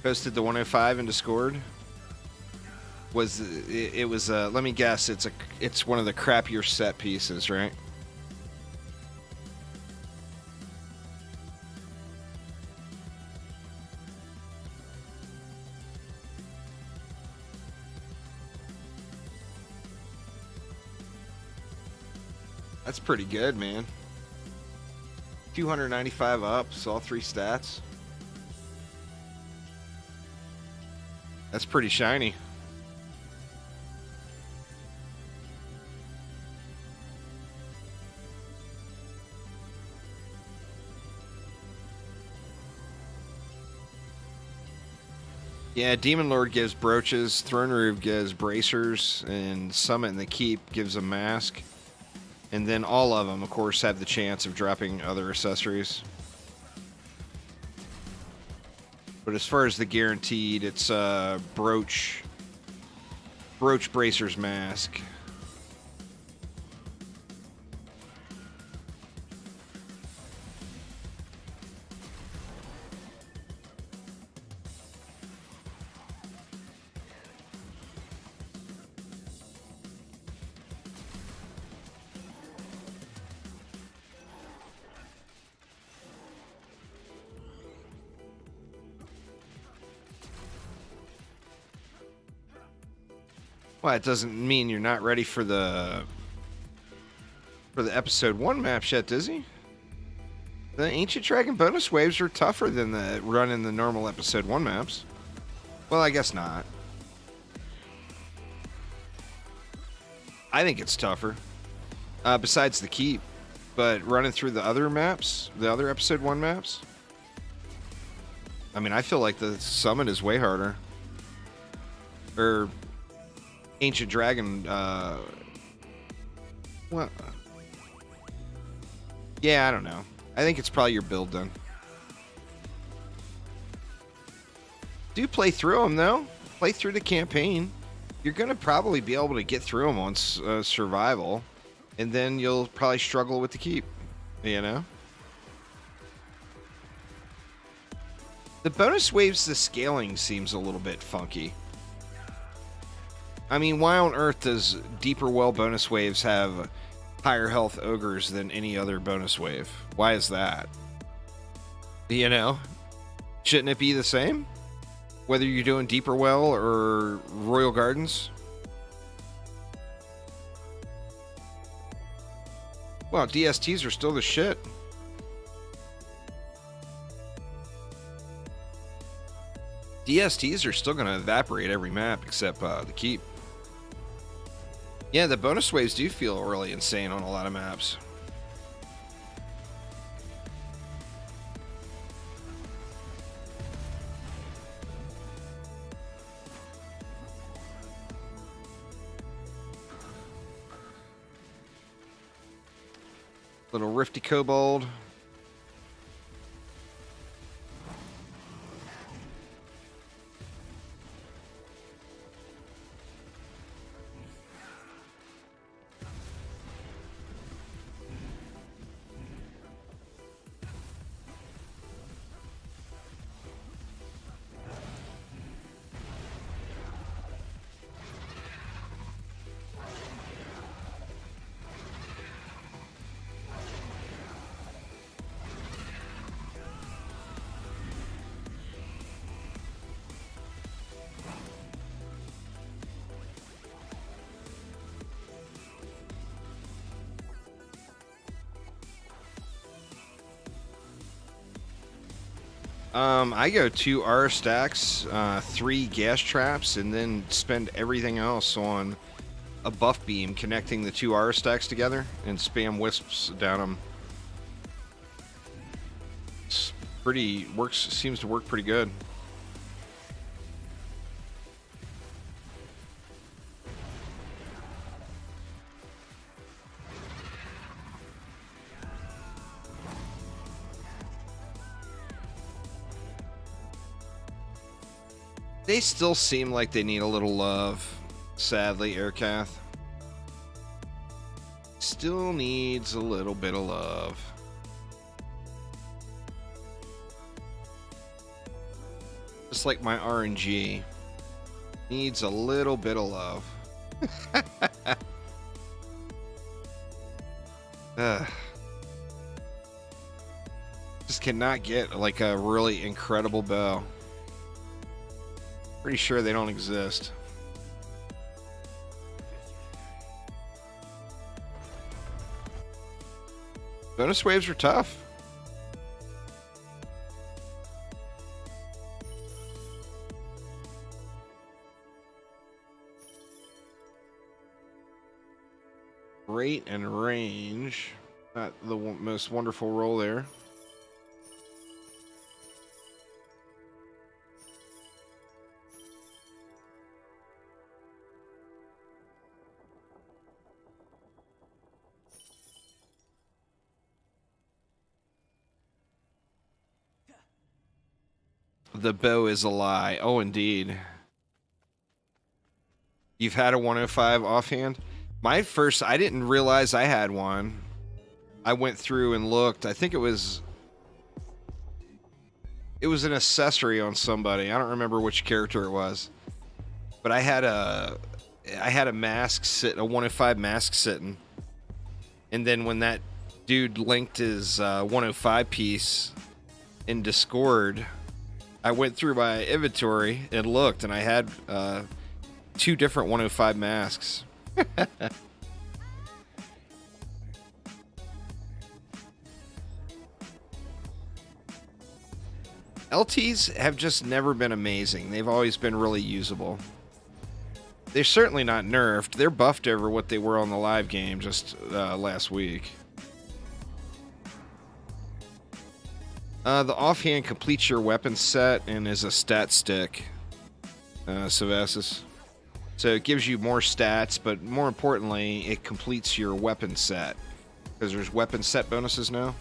Posted the 105 in Discord. It was let me guess, it's one of the crappier set pieces, right? That's pretty good, man. 295 ups, all 3 stats. That's pretty shiny. Yeah, Demon Lord gives brooches, Throne Room gives bracers, and Summit in the Keep gives a mask. And then all of them, of course, have the chance of dropping other accessories. But as far as the guaranteed, it's brooch, bracers, mask. Well, it doesn't mean you're not ready for the episode 1 maps yet, does he? The Ancient Dragon bonus waves are tougher than the run in the normal episode 1 maps. Well, I guess not. I think it's tougher. Besides the Keep. But running through the other maps, the other episode 1 maps, I mean, I feel like the Summit is way harder. Or Ancient Dragon, well, yeah, I don't know. I think it's probably your build then. Do play through them though. Play through the campaign. You're gonna probably be able to get through them on survival, and then you'll probably struggle with the Keep. You know. The bonus waves, the scaling seems a little bit funky. I mean, why on earth does Deeper Well bonus waves have higher health ogres than any other bonus wave? Why is that? You know? Shouldn't it be the same? Whether you're doing Deeper Well or Royal Gardens? Well, DSTs are still the shit. DSTs are still going to evaporate every map except the Keep. Yeah, the bonus waves do feel really insane on a lot of maps. Little Rifty Kobold. I go 2 R stacks, 3 gas traps, and then spend everything else on a buff beam connecting the 2 R stacks together and spam wisps down them. It's seems to work pretty good. They still seem like they need a little love. Sadly, Aircath still needs a little bit of love. Just like my RNG needs a little bit of love. Just cannot get like a really incredible bow. Pretty sure they don't exist. Bonus waves are tough. Rate and range. Not the most wonderful roll there. The bow is a lie. Oh, indeed. You've had a 105 offhand? I didn't realize I had one. I went through and looked. I think it was an accessory on somebody. I don't remember which character it was. But I had a mask a 105 mask sitting. And then when that dude linked his 105 piece in Discord, I went through my inventory and looked, and I had 2 different 105 masks. LTs have just never been amazing. They've always been really usable. They're certainly not nerfed. They're buffed over what they were on the live game just last week. The offhand completes your weapon set and is a stat stick, Savasis. So it gives you more stats, but more importantly, it completes your weapon set. Because there's weapon set bonuses now.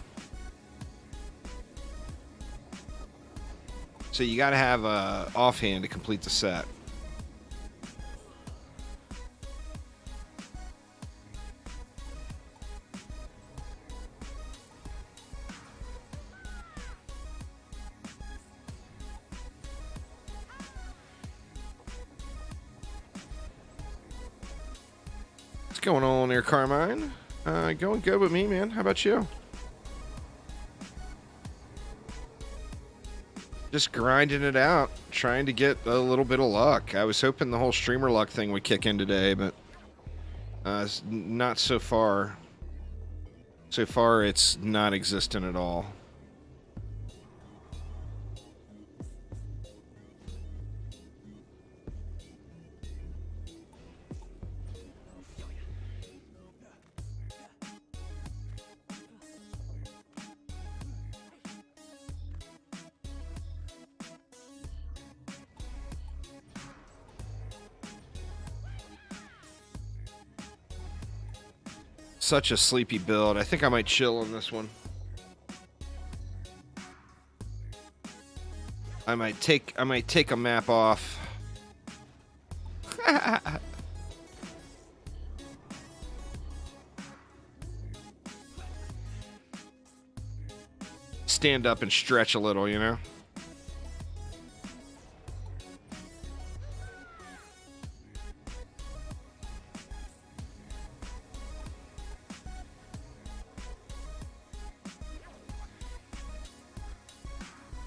So you gotta have a offhand to complete the set. What's going on there, Carmine? Going good with me, man. How about you? Just grinding it out, trying to get a little bit of luck. I was hoping the whole streamer luck thing would kick in today, but not so far. So far, it's not existent at all. Such a sleepy build. I think I might chill on this one. I might take a map off. Stand up and stretch a little, you know?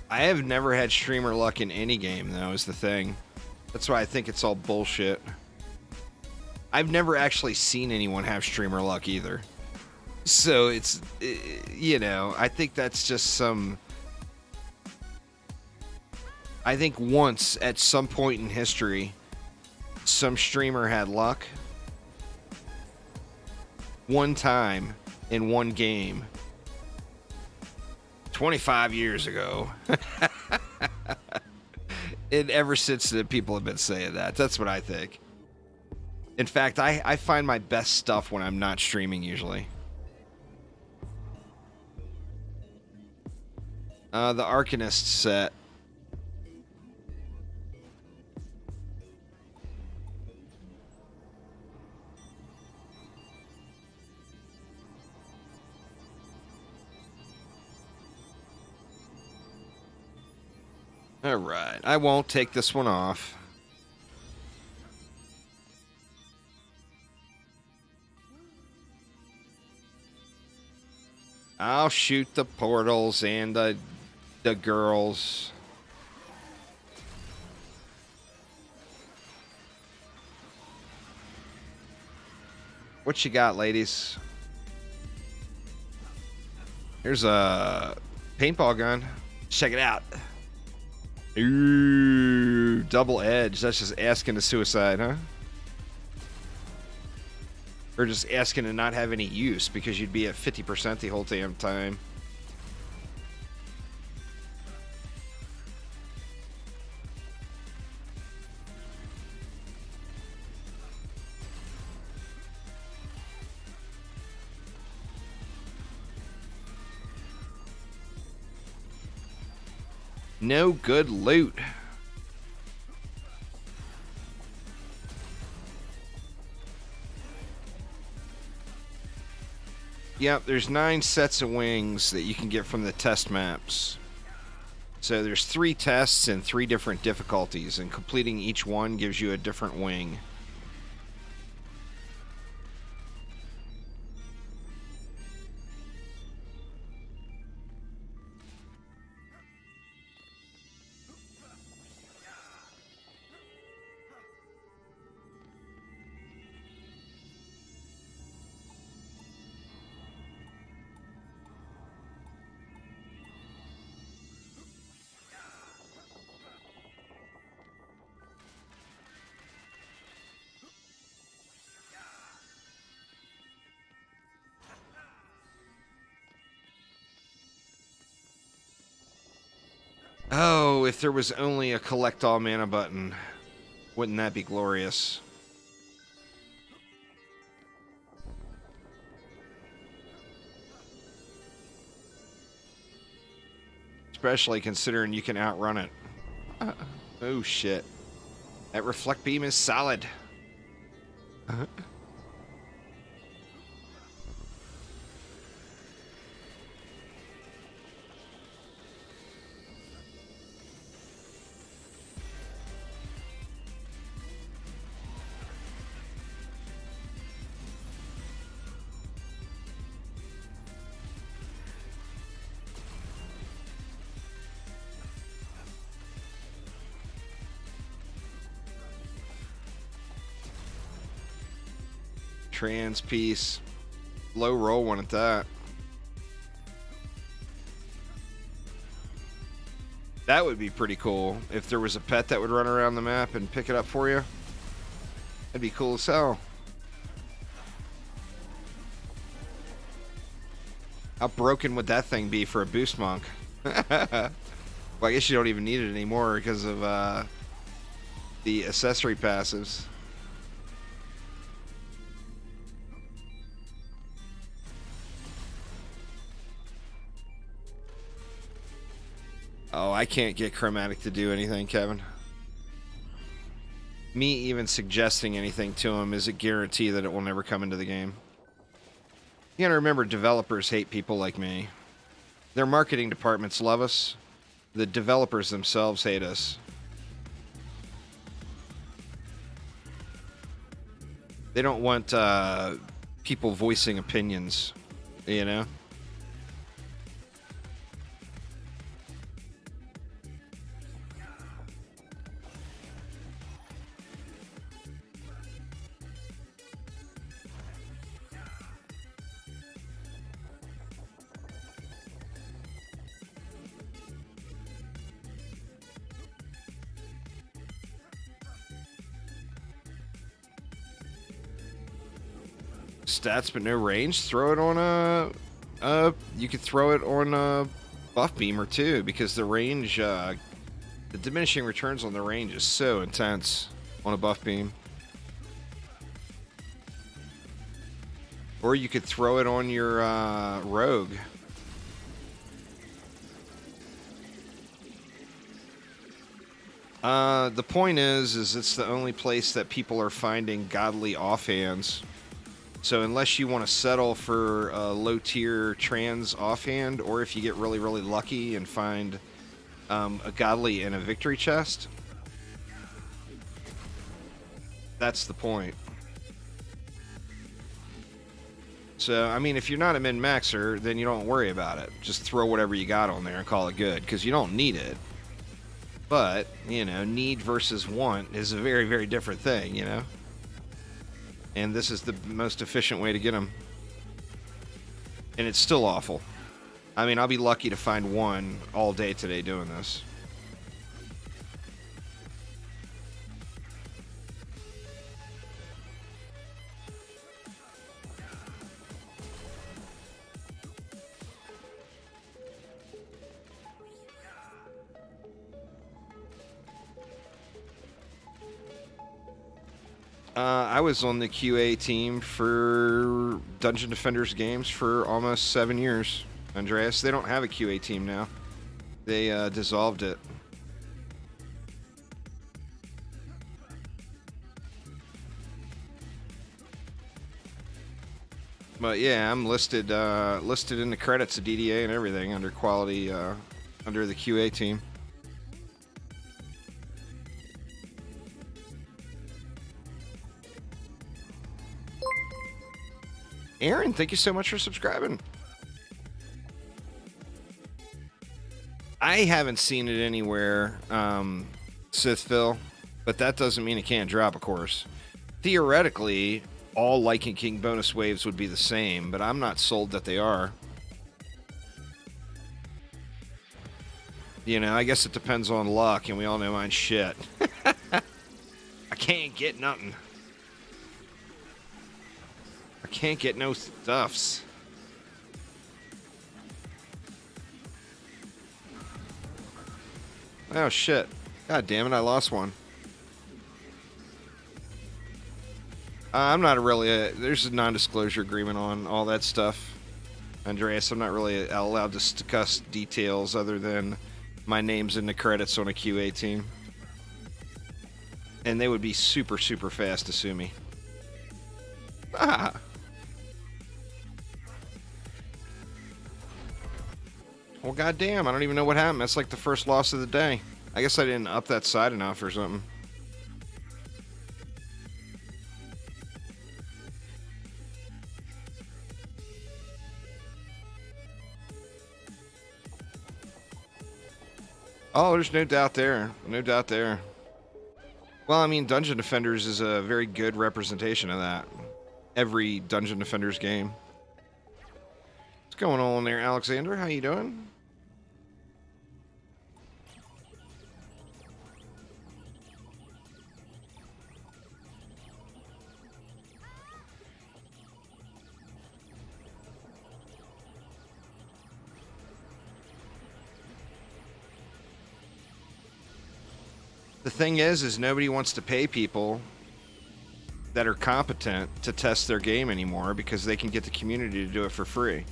I have never had streamer luck in any game, though, is the thing. That's why I think it's all bullshit. I've never actually seen anyone have streamer luck either. So it's, you know, I think that's just some I think once, at some point in history, some streamer had luck. One time in one game. 25 years ago. And ever since then, people have been saying that. That's what I think. In fact, I find my best stuff when I'm not streaming, usually. The Arcanist set. Alright, I won't take this one off. I'll shoot the portals and the girls. What you got, ladies? Here's a paintball gun. Check it out. Ooh, double edge. That's just asking to suicide, huh? Or just asking to not have any use because you'd be at 50% the whole damn time. No good loot. Yep, there's 9 sets of wings that you can get from the test maps. So there's 3 tests and 3 different difficulties, and completing each one gives you a different wing. Oh, if there was only a collect all mana button, wouldn't that be glorious? Especially considering you can outrun it. Oh shit. That reflect beam is solid. Trans piece. Low roll one at that. That would be pretty cool if there was a pet that would run around the map and pick it up for you. That'd be cool as hell. How broken would that thing be for a boost monk? Well, I guess you don't even need it anymore because of the accessory passives. Oh, I can't get Chromatic to do anything, Kevin. Me even suggesting anything to him is a guarantee that it will never come into the game. You gotta remember, developers hate people like me. Their marketing departments love us. The developers themselves hate us. They don't want people voicing opinions, you know? Stats but no range. Throw it on you could throw it on a buff beamer too, because the range, the diminishing returns on the range is so intense on a buff beam. Or you could throw it on your rogue. The point is it's the only place that people are finding godly offhands. So unless you want to settle for a low-tier trans offhand, or if you get really, really lucky and find a godly in a victory chest, that's the point. So, I mean, if you're not a min-maxer, then you don't worry about it. Just throw whatever you got on there and call it good, because you don't need it. But, you know, need versus want is a very, very different thing, you know? And this is the most efficient way to get them. And it's still awful. I mean, I'll be lucky to find one all day today doing this. I was on the QA team for Dungeon Defenders games for almost 7 years, Andreas. They don't have a QA team now. They dissolved it. But yeah, I'm listed in the credits of DDA and everything under quality, under the QA team. Aaron, thank you so much for subscribing. I haven't seen it anywhere, Sithville, but that doesn't mean it can't drop, of course. Theoretically, all Lycan King bonus waves would be the same, but I'm not sold that they are. You know, I guess it depends on luck, and we all know mine's shit. I can't get nothing. I can't get no stuffs. Oh shit. God damn it, I lost one. I'm not really there's a non-disclosure agreement on all that stuff, Andreas. I'm not really allowed to discuss details other than my name's in the credits on a QA team. And they would be super, super fast to sue me. Ah! Well, goddamn, I don't even know what happened. That's like the first loss of the day. I guess I didn't up that side enough or something. Oh, there's no doubt there. No doubt there. Well, I mean, Dungeon Defenders is a very good representation of that. Every Dungeon Defenders game. What's going on there, Alexander? How you doing? The thing is nobody wants to pay people that are competent to test their game anymore because they can get the community to do it for free.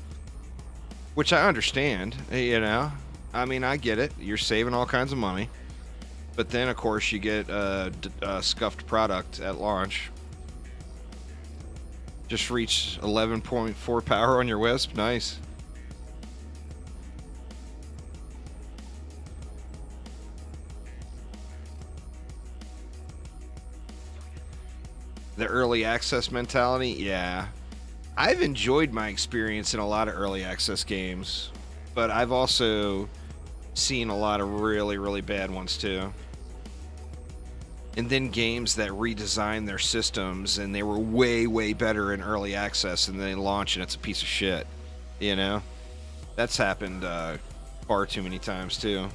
Which I understand, you know. I mean, I get it. You're saving all kinds of money. But then, of course, you get a scuffed product at launch. Just reach 11.4 power on your Wisp. Nice. The early access mentality, yeah. I've enjoyed my experience in a lot of early access games, but I've also seen a lot of really, really bad ones too. And then games that redesign their systems and they were way, way better in early access and then they launch and it's a piece of shit, you know? That's happened far too many times too.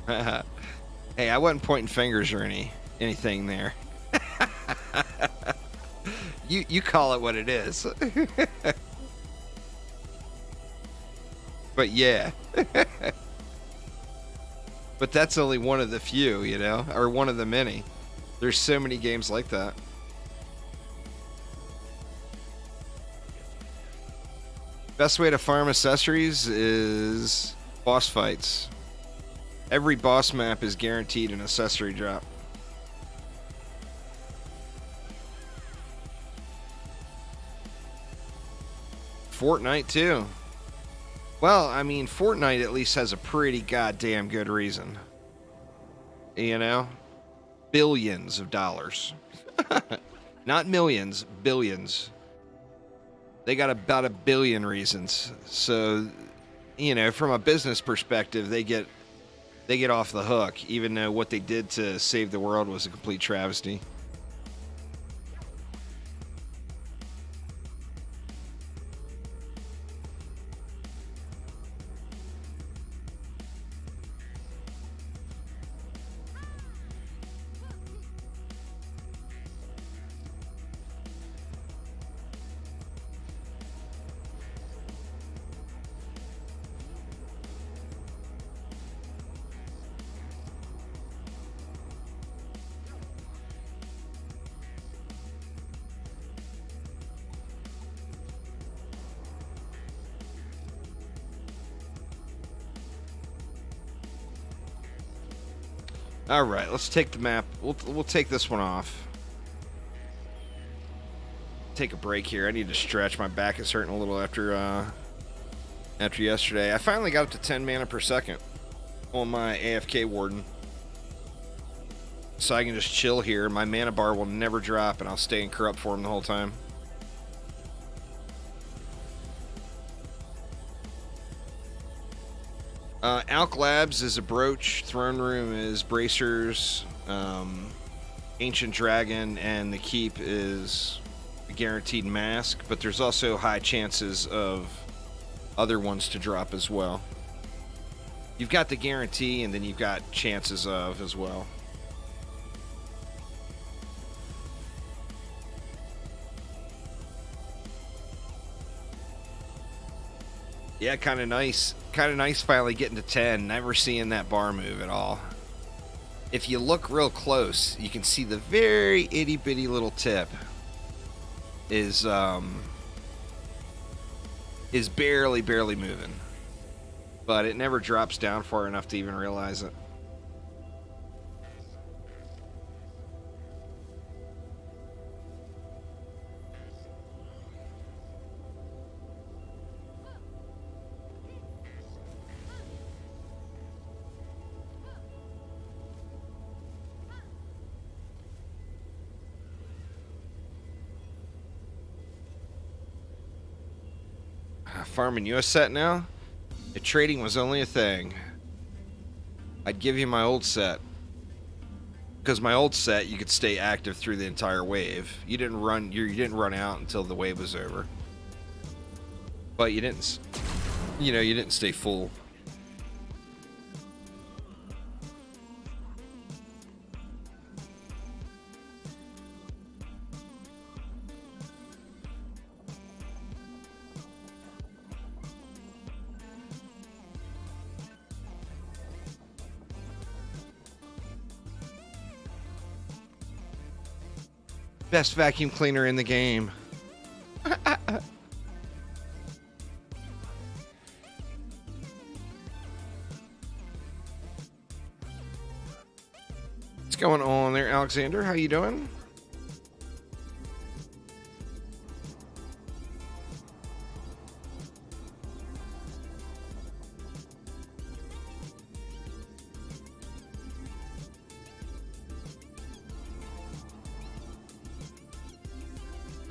Hey, I wasn't pointing fingers or anything there. You call it what it is. But yeah. But that's only one of the few, you know, or one of the many. There's so many games like that. Best way to farm accessories is boss fights. Every boss map is guaranteed an accessory drop. Fortnite too. Well, I mean, Fortnite at least has a pretty goddamn good reason. You know? Billions of dollars. Not millions, billions. They got about 1 billion reasons. So, you know, from a business perspective, they get off the hook, even though what they did to save the world was a complete travesty. All right, let's take the map. We'll take this one off. Take a break here. I need to stretch. My back is hurting a little after yesterday. I finally got up to 10 mana per second on my AFK Warden, so I can just chill here. My mana bar will never drop, and I'll stay in corrupt form the whole time. Alk Labs is a brooch, Throne Room is bracers, Ancient Dragon and the Keep is a guaranteed mask, but there's also high chances of other ones to drop as well. You've got the guarantee, and then you've got chances of as well. Yeah, kind of nice. Kind of nice finally getting to 10. Never seeing that bar move at all. If you look real close, you can see the very itty bitty little tip is barely moving. But it never drops down far enough to even realize it. Farming you a set now? If trading was only a thing, I'd give you my old set. Because my old set, you could stay active through the entire wave. You didn't run out until the wave was over. But you didn't, you didn't stay full. Best vacuum cleaner in the game. What's going on there, Alexander? How you doing?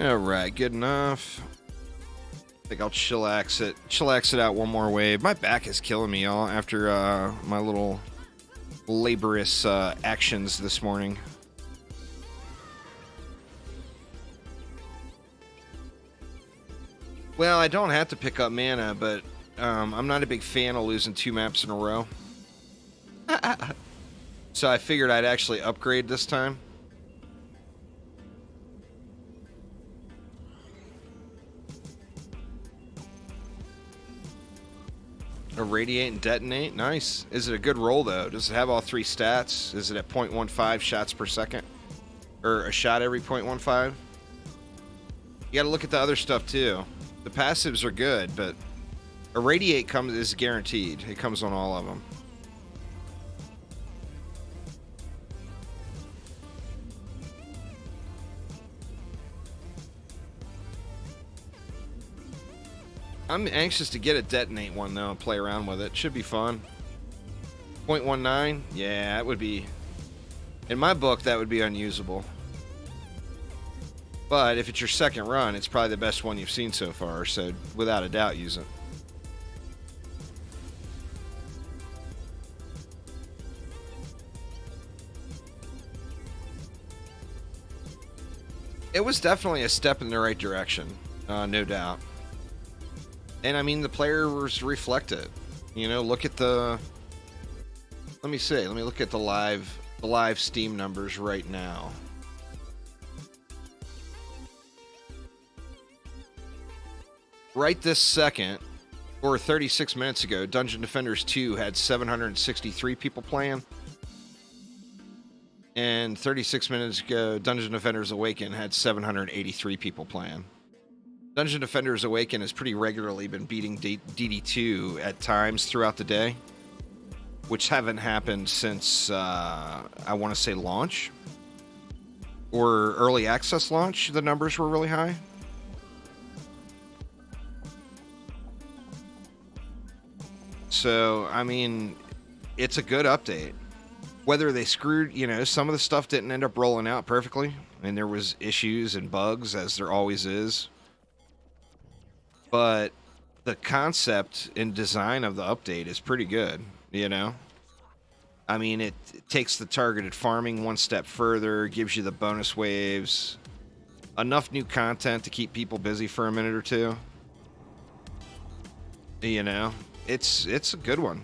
Alright, good enough. I think I'll chillax it out one more wave. My back is killing me, y'all, after my little laborious actions this morning. Well, I don't have to pick up mana, but I'm not a big fan of losing 2 maps in a row. So I figured I'd actually upgrade this time. Irradiate and detonate. Nice. Is it a good roll, though? Does it have all 3 stats? Is it at 0.15 shots per second? Or a shot every 0.15? You gotta look at the other stuff, too. The passives are good, but Irradiate is guaranteed. It comes on all of them. I'm anxious to get a detonate one, though, and play around with it. Should be fun. 0.19? Yeah, it would be... In my book, that would be unusable. But if it's your second run, it's probably the best one you've seen so far, so without a doubt, use it. It was definitely a step in the right direction, no doubt. And I mean, the players reflect it. You know, look at the... Let me look at the live Steam numbers right now. Right this second, or 36 minutes ago, Dungeon Defenders 2 had 763 people playing. And 36 minutes ago, Dungeon Defenders Awaken had 783 people playing. Dungeon Defenders Awaken has pretty regularly been beating DD2 at times throughout the day, which haven't happened since, I want to say launch, or early access launch. The numbers were really high. So, I mean, it's a good update. Whether they screwed, you know, some of the stuff didn't end up rolling out perfectly, and there was issues and bugs, as there always is. But the concept and design of the update is pretty good, you know? I mean, it takes the targeted farming one step further, gives you the bonus waves, enough new content to keep people busy for a minute or two. You know, it's a good one.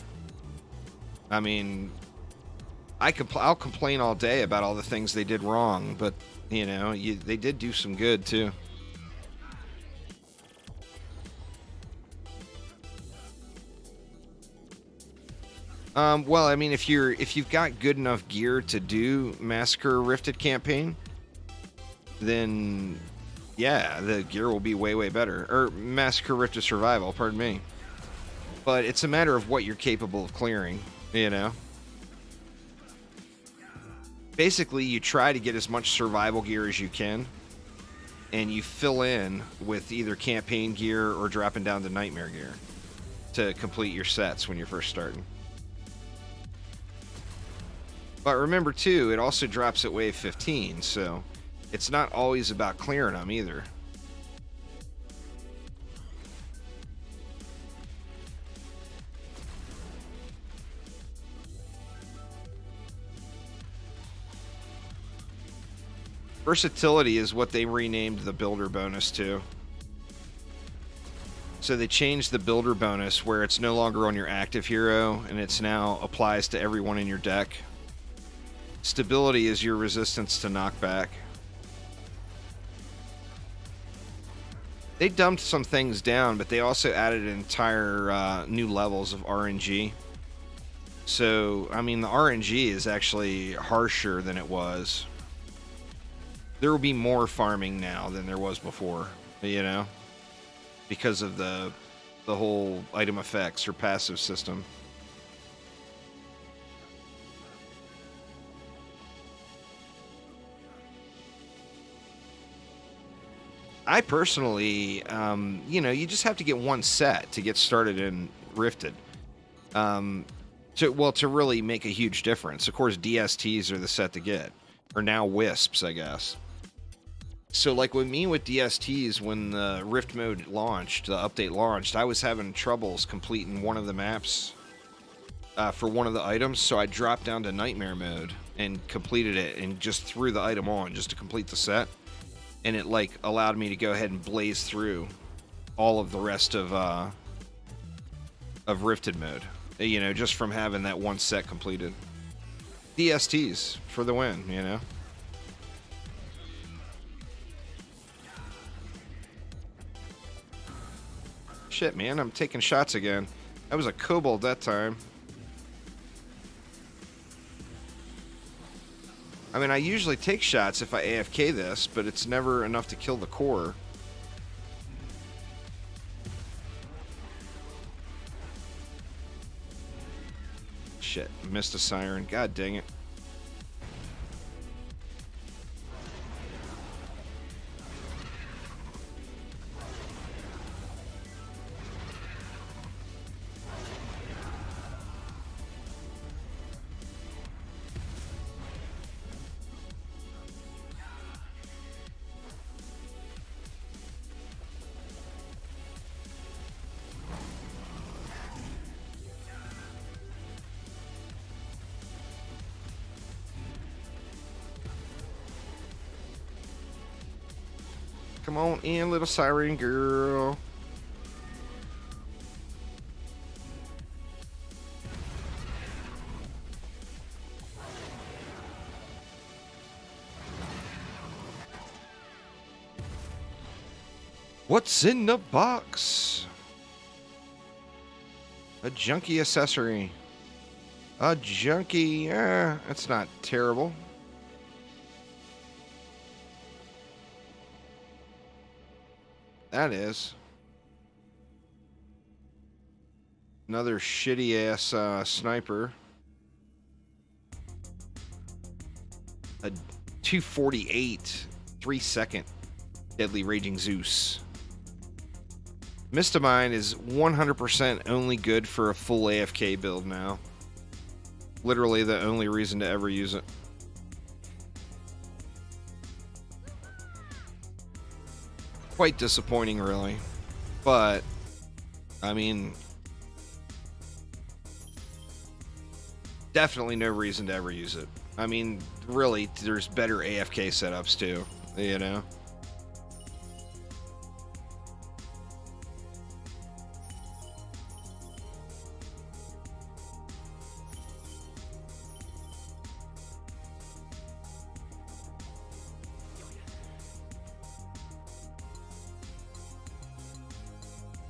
I mean, I'll complain all day about all the things they did wrong, but, you know, they did do some good, too. Well, I mean, if you've got good enough gear to do Massacre Rifted campaign, then yeah, the gear will be way, way better. Or Massacre Rifted Survival, pardon me. But it's a matter of what you're capable of clearing, you know? Basically, you try to get as much survival gear as you can, and you fill in with either campaign gear or dropping down to nightmare gear to complete your sets when you're first starting. But remember, too, it also drops at wave 15, so it's not always about clearing them either. Versatility is what they renamed the builder bonus to. So they changed the builder bonus where it's no longer on your active hero, and it's now applies to everyone in your deck. Stability is your resistance to knockback. They dumped some things down, but they also added entire new levels of RNG. So, I mean, the RNG is actually harsher than it was. There will be more farming now than there was before, you know, because of the whole item effects or passive system. I personally, you know, you just have to get one set to get started in Rifted. To really make a huge difference. Of course, DSTs are the set to get, or now Wisps, I guess. So, like with me with DSTs, when the Rift mode launched, the update launched, I was having troubles completing one of the maps for one of the items, so I dropped down to Nightmare mode and completed it and just threw the item on just to complete the set. And it, like, allowed me to go ahead and blaze through all of the rest of Rifted mode. You know, just from having that one set completed. DSTs for the win, you know? Shit, man, I'm taking shots again. I was a kobold that time. I mean, I usually take shots if I AFK this, but it's never enough to kill the core. Shit, missed a siren. God dang it. Come on in, little siren girl. What's in the box? A junkie accessory. A junkie, that's not terrible. That is. Another shitty ass sniper. A 248 3-second Deadly Raging Zeus. Mistamine is 100% only good for a full AFK build now. Literally the only reason to ever use it. Quite disappointing, really. But, I mean, definitely no reason to ever use it. I mean, really, there's better AFK setups too, you know?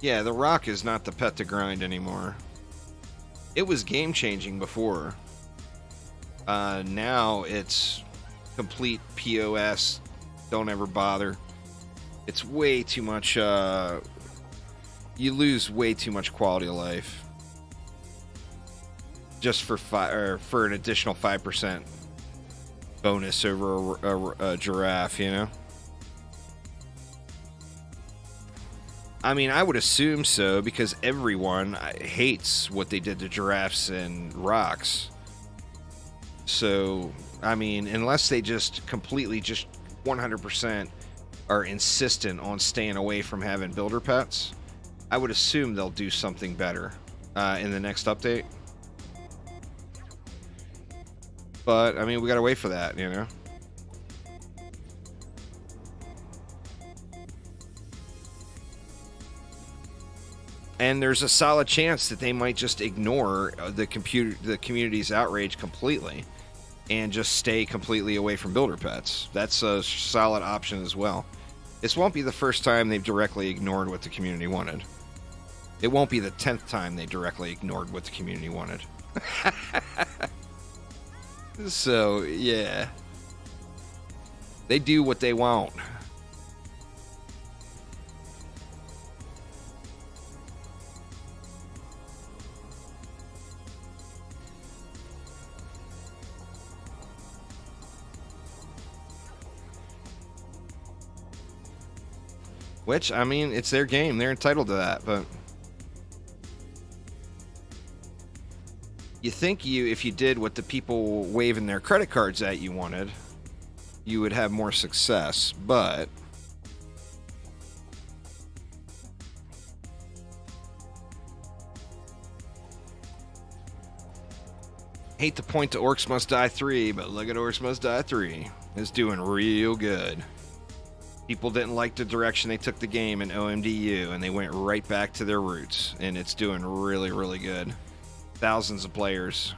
Yeah, the rock is not the pet to grind anymore. It was game-changing before. Now it's complete POS. Don't ever bother. It's way too much. You lose way too much quality of life just for an additional 5% bonus over a giraffe. You know. I mean, I would assume so, because everyone hates what they did to giraffes and rocks. So, I mean, unless they just completely, just 100% are insistent on staying away from having builder pets, I would assume they'll do something better in the next update. But, I mean, we gotta wait for that, you know? And there's a solid chance that they might just ignore the community's outrage completely and just stay completely away from builder pets. That's a solid option as well. This won't be the first time they've directly ignored what the community wanted. It won't be the 10th time they directly ignored what the community wanted. So, yeah. They do what they want. Which, I mean, it's their game. They're entitled to that, but... You think if you did what the people waving their credit cards at you wanted, you would have more success, but... Hate to point to Orcs Must Die 3, but look at Orcs Must Die 3. It's doing real good. People didn't like the direction they took the game in OMDU, and they went right back to their roots, and it's doing really, really good. thousands of players.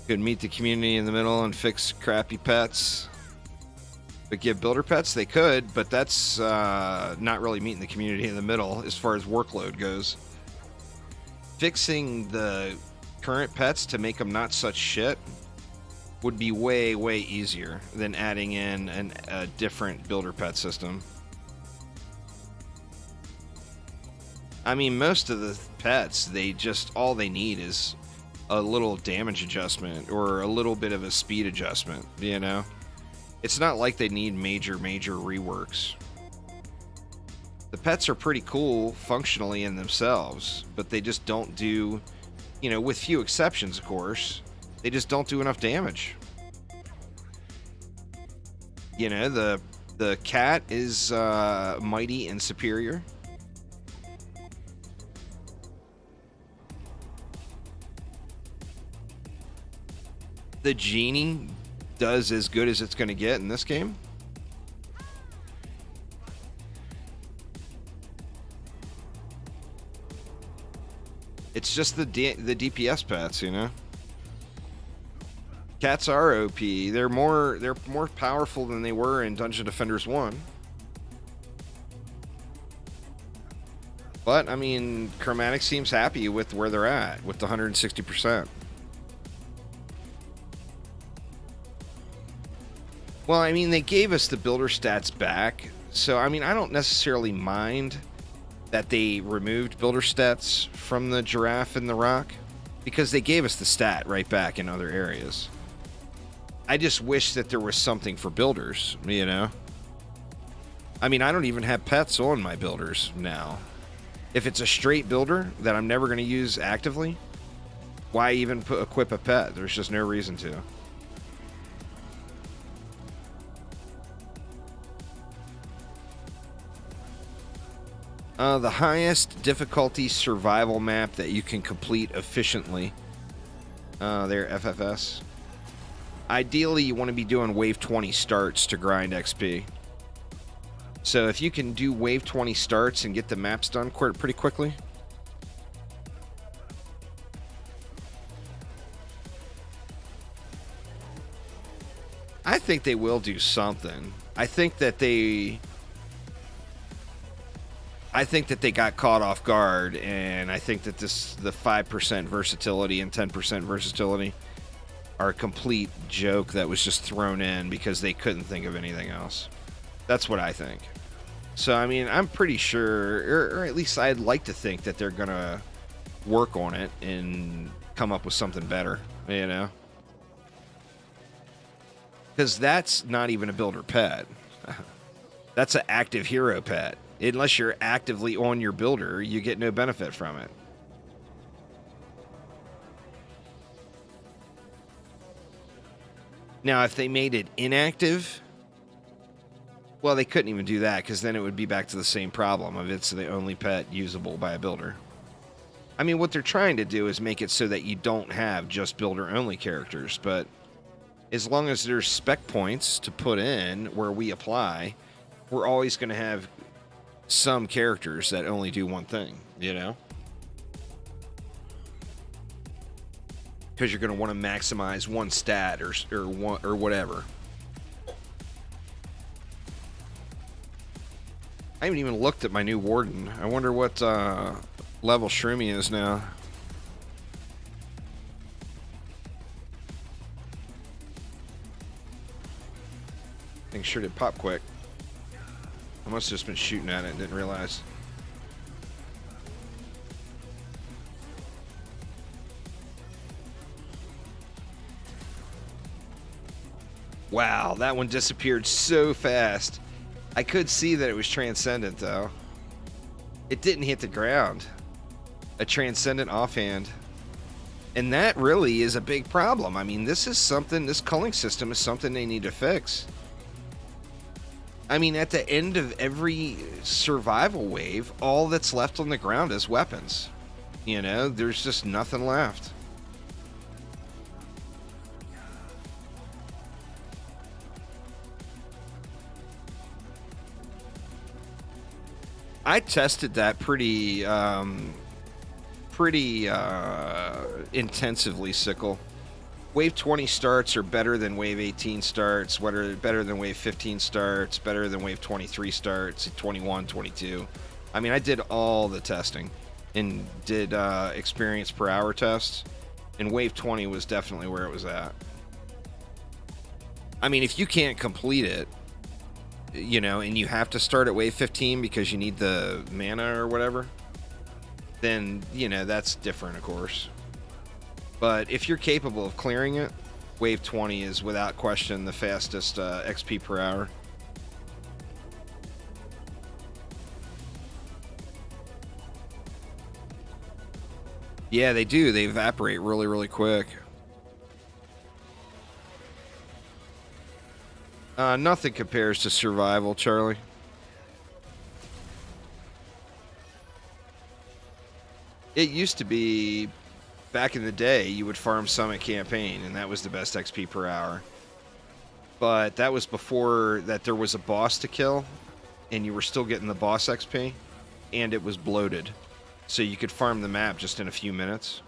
Could meet the community in the middle and fix crappy pets. But give builder pets? They could, but that's not really meeting the community in the middle as far as workload goes. Fixing the current pets to make them not such shit would be way, way easier than adding in a different builder pet system. I mean, most of the pets, all they need is a little damage adjustment or a little bit of a speed adjustment, you know? It's not like they need major reworks. The pets are pretty cool functionally in themselves, but they just don't do, you know, with few exceptions, of course, they just don't do enough damage. You know, the cat is mighty and superior. The genie does as good as it's going to get in this game. It's just the DPS pets, you know. Cats are OP. They're more powerful than they were in Dungeon Defenders 1. But I mean, Chromatic seems happy with where they're at with the 160%. Well, I mean, they gave us the builder stats back, so I mean, I don't necessarily mind that they removed builder stats from the giraffe and the rock, because they gave us the stat right back in other areas. I just wish that there was something for builders, you know? I mean, I don't even have pets on my builders now. If it's a straight builder that I'm never going to use actively, why even equip a pet? There's just no reason to. The highest difficulty survival map that you can complete efficiently. There, FFS. Ideally, you want to be doing wave 20 starts to grind XP. So if you can do wave 20 starts and get the maps done pretty quickly. I think they will do something. I think that they got caught off guard, and I think that the 5% versatility and 10% versatility are a complete joke that was just thrown in because they couldn't think of anything else. That's what I think. So, I mean, I'm pretty sure, or at least I'd like to think that they're going to work on it and come up with something better, you know? Because that's not even a builder pet. That's an active hero pet. Unless you're actively on your builder, you get no benefit from it. Now, if they made it inactive, well, they couldn't even do that, because then it would be back to the same problem of it's the only pet usable by a builder. I mean, what they're trying to do is make it so that you don't have just builder-only characters, but as long as there's spec points to put in where we apply, we're always going to have some characters that only do one thing, you know? Because you're going to want to maximize one stat or whatever. I haven't even looked at my new Warden. I wonder what level Shroomy is now. Thing sure did pop quick. I must have just been shooting at it and didn't realize. Wow, that one disappeared so fast. I could see that it was transcendent, though. It didn't hit the ground. A transcendent offhand. And that really is a big problem. I mean, this culling system is something they need to fix. I mean, at the end of every survival wave, all that's left on the ground is weapons. You know, there's just nothing left. I tested that pretty intensively, Sickle. Wave 20 starts are better than Wave 18 starts, better than Wave 15 starts, better than Wave 23 starts, 21, 22. I mean, I did all the testing and did experience per hour tests, and Wave 20 was definitely where it was at. I mean, if you can't complete it, you know, and you have to start at Wave 15 because you need the mana or whatever, then, you know, that's different, of course. But if you're capable of clearing it, Wave 20 is without question the fastest XP per hour. Yeah, they do. They evaporate really, really quick. Nothing compares to survival, Charlie. It used to be, back in the day, you would farm Summit Campaign, and that was the best XP per hour. But that was before that there was a boss to kill, and you were still getting the boss XP, and it was bloated. So you could farm the map just in a few minutes.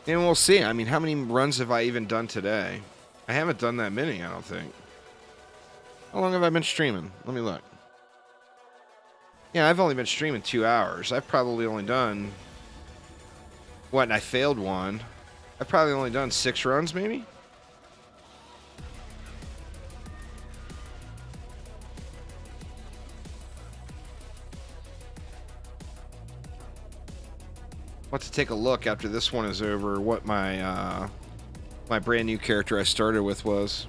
And we'll see. I mean, how many runs have I even done today? I haven't done that many, I don't think. How long have I been streaming? Let me look. Yeah, I've only been streaming 2 hours. I've probably only done... What, and I failed one. I've probably only done 6 runs, maybe? I'll have to take a look after this one is over what my my brand new character I started with was.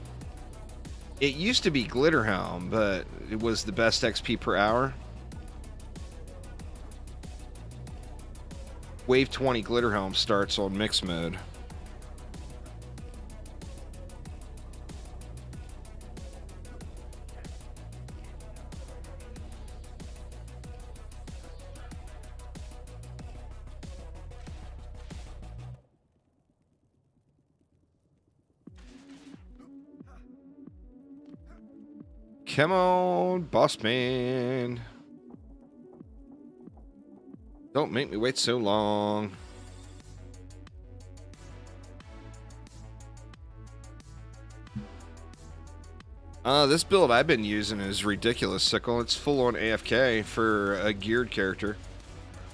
It used to be Glitterhelm, but it was the best XP per hour. Wave 20 Glitterhelm starts on mix mode. Come on, boss man. Don't make me wait so long. This build I've been using is ridiculous, Sickle. It's full on AFK for a geared character.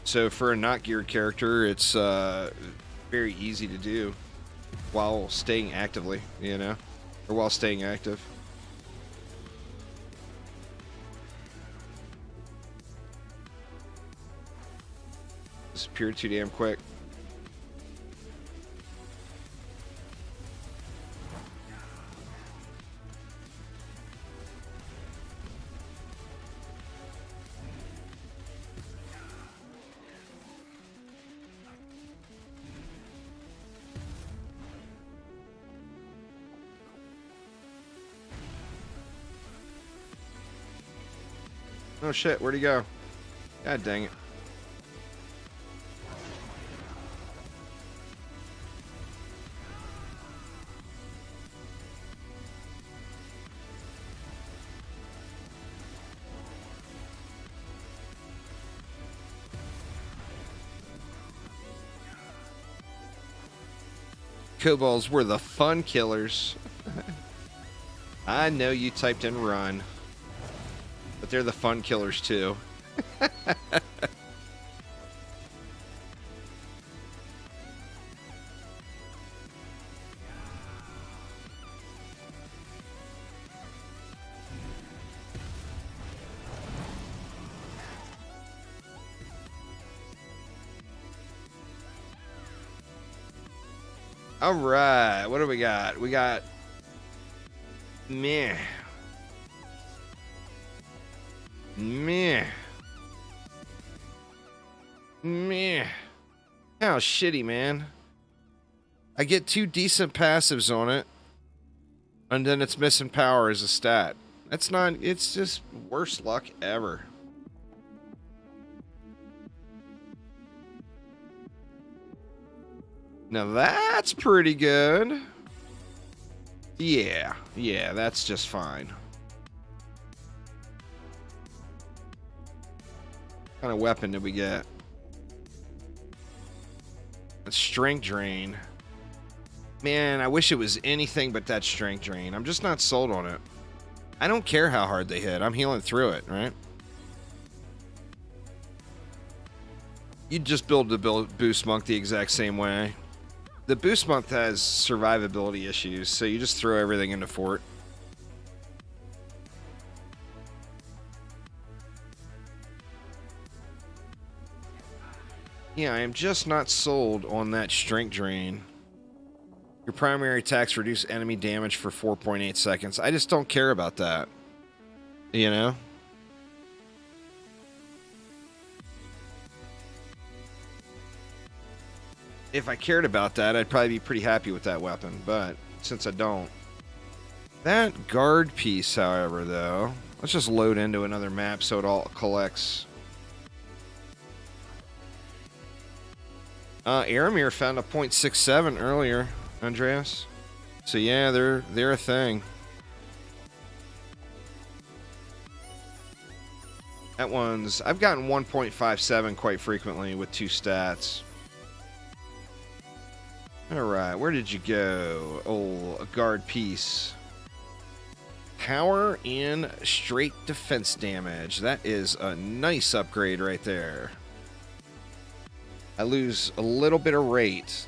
So for a not geared character, it's very easy to do while staying actively, you know? Or while staying active. Disappeared too damn quick. Oh shit, where'd he go? God dang it. Kobolds were the fun killers. I know you typed in run, but they're the fun killers too. All right, what do we got? We got meh. How shitty, man. I get 2 decent passives on it, and then it's missing power as a stat. That's not, it's just worst luck ever. Now that's pretty good. Yeah, that's just fine. What kind of weapon did we get? A strength drain. Man, I wish it was anything but that strength drain. I'm just not sold on it. I don't care how hard they hit. I'm healing through it, right? You'd just build the boost monk the exact same way. The boost monk has survivability issues, so you just throw everything into fort. Yeah, I am just not sold on that strength drain. Your primary attacks reduce enemy damage for 4.8 seconds. I just don't care about that. You know? If I cared about that, I'd probably be pretty happy with that weapon. But since I don't. That guard piece, however, though. Let's just load into another map so it all collects. Aramir found a .67 earlier, Andreas. So yeah, they're a thing. That one's... I've gotten 1.57 quite frequently with 2 stats. Alright, where did you go? Oh, a guard piece. Power and straight defense damage. That is a nice upgrade right there. I lose a little bit of rate.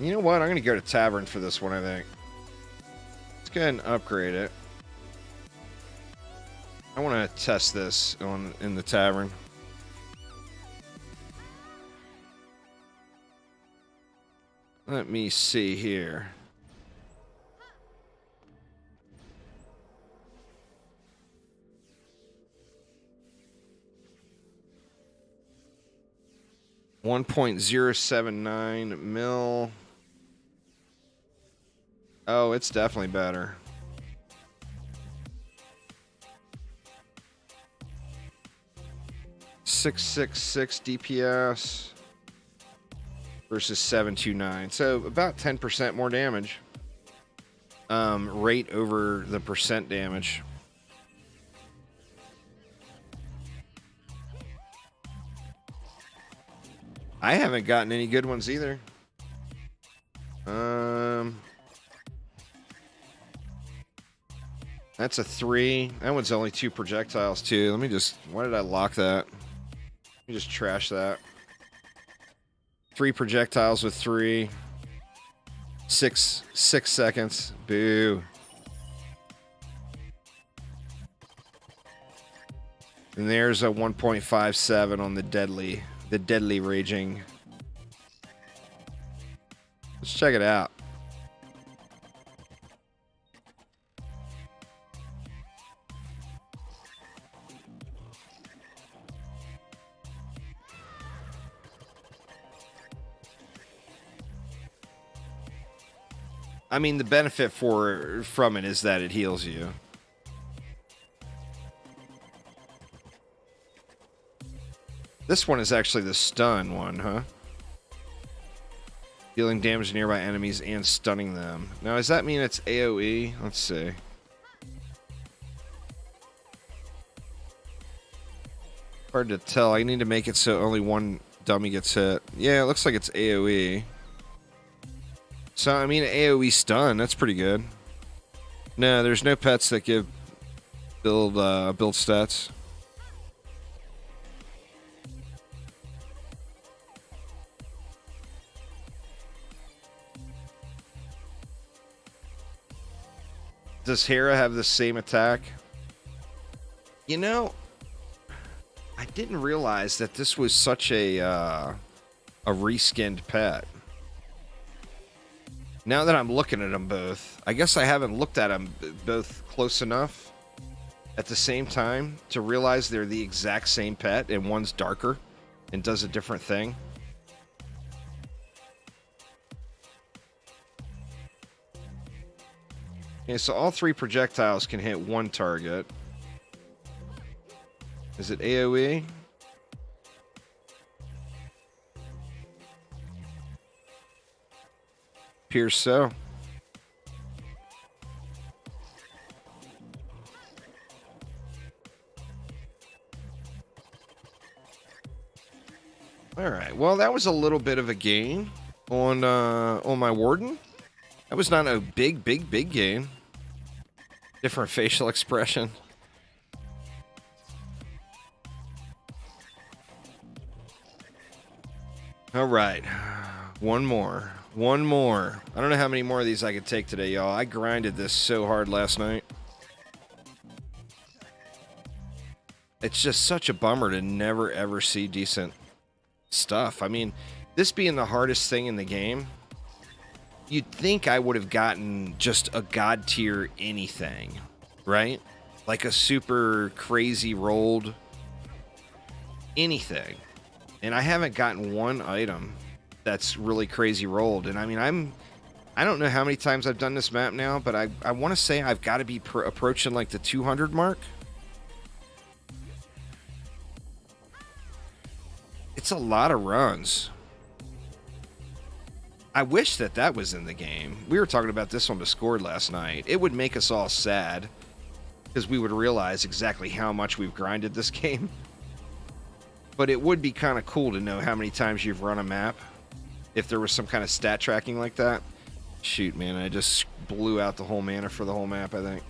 You know what? I'm going to go to Tavern for this one, I think. Let's go ahead and upgrade it. I want to test this in the Tavern. Let me see here. $1.079 mil. Oh, it's definitely better. .666 DPS versus 729. So about 10% more damage. Rate over the percent damage. I haven't gotten any good ones either. That's a 3. That one's only 2 projectiles too. Let me just... Why did I lock that? Let me just trash that. 3 projectiles with 3. 6 seconds. Boo. And there's a 1.57 on the deadly. The deadly raging. Let's check it out. I mean, the benefit from it is that it heals you. This one is actually the stun one, huh? Dealing damage to nearby enemies and stunning them. Now, does that mean it's AoE? Let's see. Hard to tell. I need to make it so only one dummy gets hit. Yeah, it looks like it's AoE. So, I mean, AoE stun. That's pretty good. No, there's no pets that give build stats. Does Hera have the same attack? You know, I didn't realize that this was such a reskinned pet. Now that I'm looking at them both, I guess I haven't looked at them both close enough at the same time to realize they're the exact same pet, and one's darker and does a different thing. Okay, so all 3 projectiles can hit 1 target. Is it AoE? Appears so. All right. Well, that was a little bit of a gain on my Warden. That was not a big gain. Different facial expression. All right. One more. One more. I don't know how many more of these I could take today, y'all. I grinded this so hard last night. It's just such a bummer to never, ever see decent stuff. I mean, this being the hardest thing in the game, you'd think I would have gotten just a god tier anything, right? Like a super crazy rolled anything. And I haven't gotten one item that's really crazy rolled. And I mean, I don't know how many times I've done this map now, but I want to say I've got to be approaching like the 200 mark. It's a lot of runs. I wish that was in the game. We were talking about this on Discord last night. It would make us all sad because we would realize exactly how much we've grinded this game. But it would be kind of cool to know how many times you've run a map. If there was some kind of stat tracking like that. Shoot, man, I just blew out the whole mana for the whole map, I think.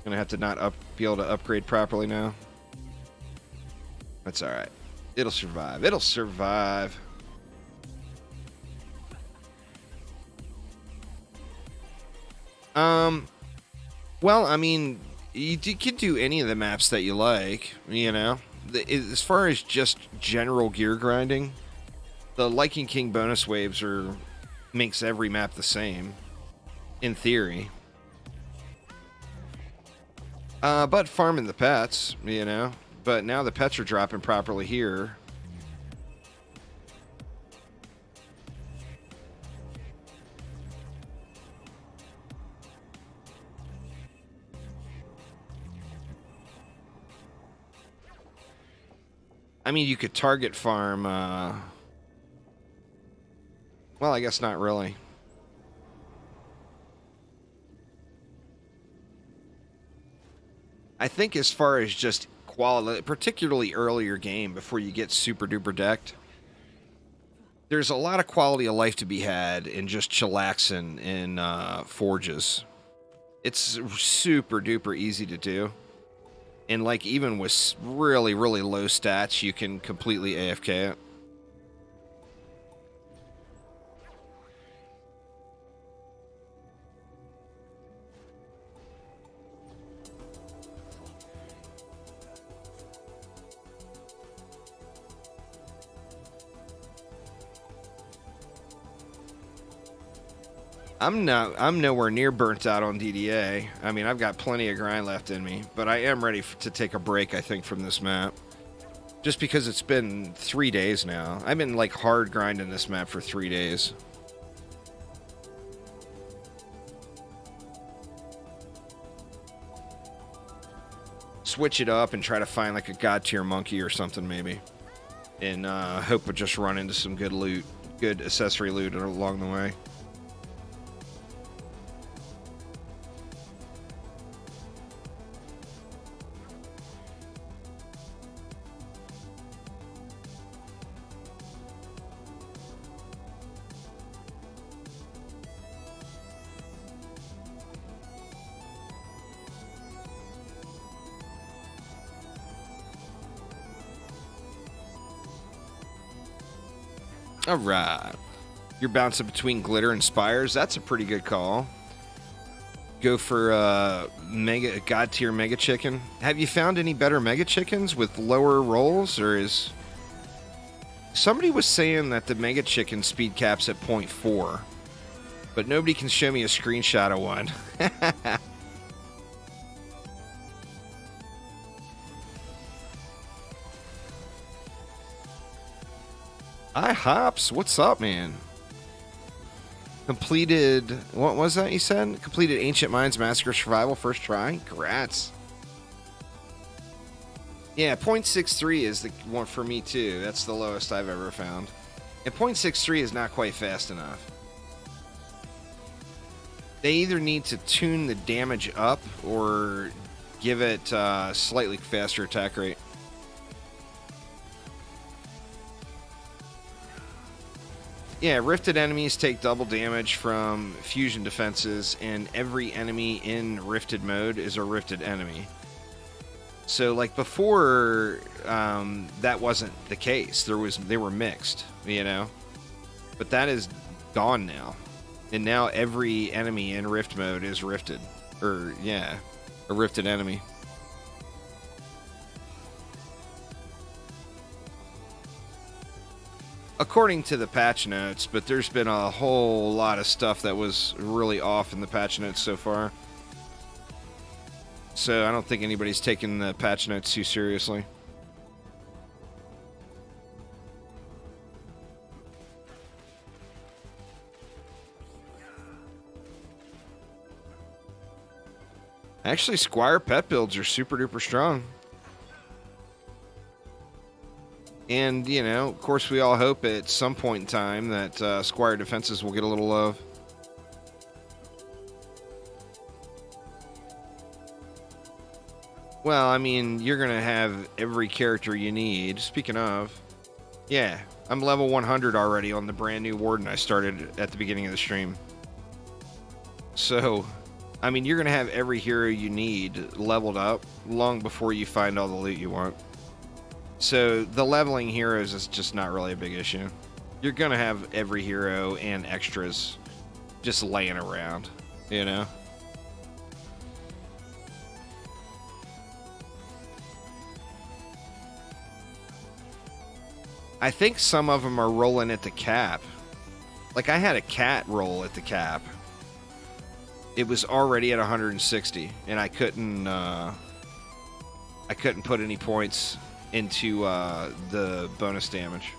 Gonna have to be able to upgrade properly now. That's alright. It'll survive. It'll survive. Well, I mean, you can do any of the maps that you like, you know. As far as just general gear grinding, the Lycan King bonus waves makes every map the same, in theory. But farming the pets, you know. But now the pets are dropping properly here. I mean, you could target farm, well, I guess not really. I think as far as just quality, particularly earlier game before you get super duper decked, there's a lot of quality of life to be had in just chillaxing in forges. It's super duper easy to do. And like even with really, really low stats, you can completely AFK it. I'm nowhere near burnt out on DDA. I mean, I've got plenty of grind left in me, but I am ready to take a break, I think, from this map. Just because it's been 3 days now. I've been, like, hard grinding this map for 3 days. Switch it up and try to find, like, a god tier monkey or something, maybe. And hope to just run into some good loot, good accessory loot along the way. All right. You're bouncing between glitter and spires. That's a pretty good call. Go for god tier mega chicken. Have you found any better mega chickens with lower rolls, or is somebody was saying that the mega chicken speed cap's at 0.4, but nobody can show me a screenshot of one. Hi, Hops. What's up, man? Completed... What was that you said? Completed Ancient Minds Massacre Survival first try? Congrats. Yeah, 0.63 is the one for me, too. That's the lowest I've ever found. And 0.63 is not quite fast enough. They either need to tune the damage up or give it slightly faster attack rate. Yeah, rifted enemies take double damage from fusion defenses, and every enemy in rifted mode is a rifted enemy. So, like before, that wasn't the case. They were mixed, you know. But that is gone now, and now every enemy in rift mode is rifted, or yeah, a rifted enemy. According to the patch notes, but there's been a whole lot of stuff that was really off in the patch notes so far. So I don't think anybody's taking the patch notes too seriously. Actually, Squire pet builds are super duper strong. And, you know, of course, we all hope at some point in time that Squire defenses will get a little love. Well, I mean, you're going to have every character you need. Speaking of, yeah, I'm level 100 already on the brand new Warden I started at the beginning of the stream. So, I mean, you're going to have every hero you need leveled up long before you find all the loot you want. So the leveling heroes is just not really a big issue. You're going to have every hero and extras just laying around, you know? I think some of them are rolling at the cap. Like, I had a cat roll at the cap. It was already at 160, and I couldn't put any points into the bonus damage.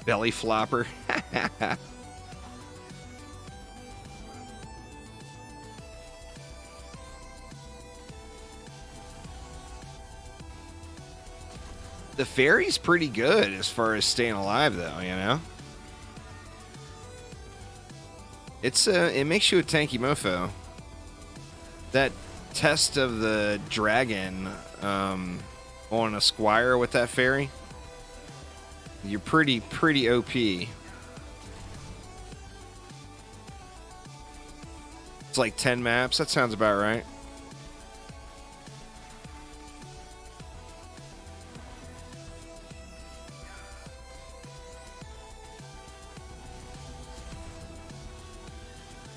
Belly flopper. The fairy's pretty good as far as staying alive, though, you know? It makes you a tanky mofo. That test of the dragon on a squire with that fairy, you're pretty OP. It's like 10 maps. That sounds about right.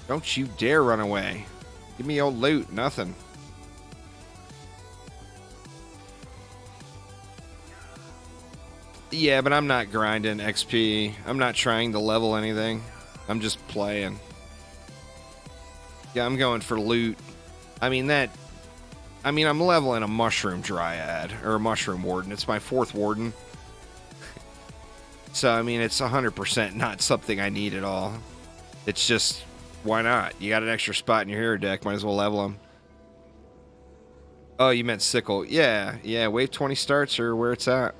Don't you dare run away. Give me old loot. Nothing. Yeah, but I'm not grinding XP. I'm not trying to level anything. I'm just playing. Yeah, I'm going for loot. I'm leveling a mushroom dryad, or a mushroom warden. It's my 4th warden. So, I mean, it's 100% not something I need at all. It's just, why not? You got an extra spot in your hero deck, might as well level them. Oh, you meant sickle. Yeah, wave 20 starts or where it's at.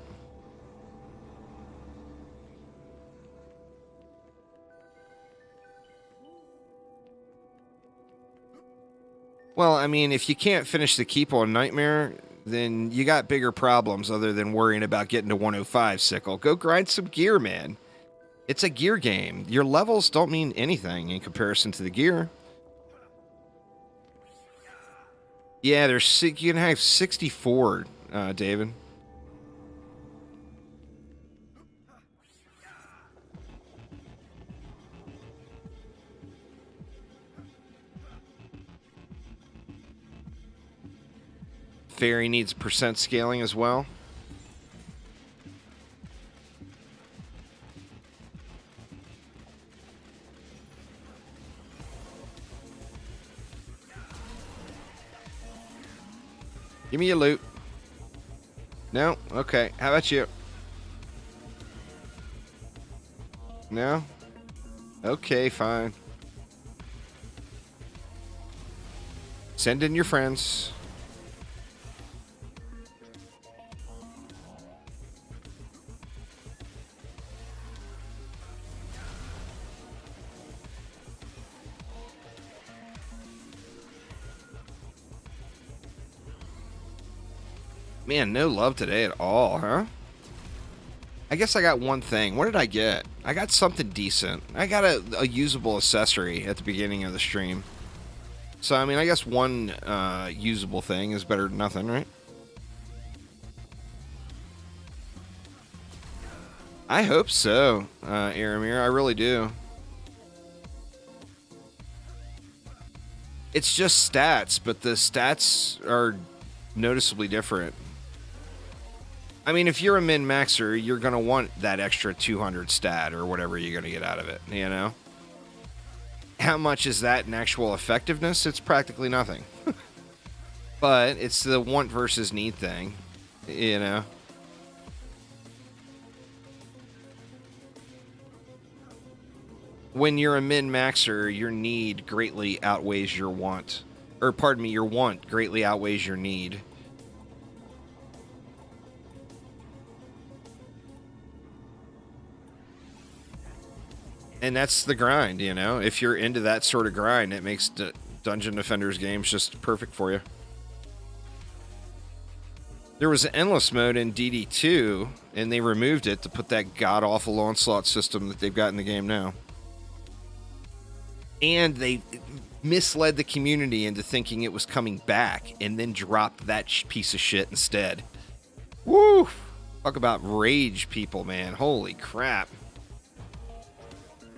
Well, I mean, if you can't finish the keep on Nightmare, then you got bigger problems other than worrying about getting to 105, Sickle. Go grind some gear, man. It's a gear game. Your levels don't mean anything in comparison to the gear. Yeah, you can have 64, David. Fairy needs percent scaling as well. Give me your loot. No? Okay. How about you? No? Okay, fine. Send in your friends. Man, no love today at all, huh? I guess I got one thing. What did I get? I got something decent. I got a usable accessory at the beginning of the stream. So, I mean, I guess one usable thing is better than nothing, right? I hope so, Aramir. I really do. It's just stats, but the stats are noticeably different. I mean, if you're a min-maxer, you're going to want that extra 200 stat or whatever you're going to get out of it, you know? How much is that in actual effectiveness? It's practically nothing. But it's the want versus need thing, you know? When you're a min-maxer, your need greatly outweighs your want. Or, pardon me, your want greatly outweighs your need. And that's the grind, you know? If you're into that sort of grind, it makes Dungeon Defenders games just perfect for you. There was an endless mode in DD2, and they removed it to put that god-awful Onslaught system that they've got in the game now. And they misled the community into thinking it was coming back, and then dropped that piece of shit instead. Woo! Talk about rage, people, man. Holy crap.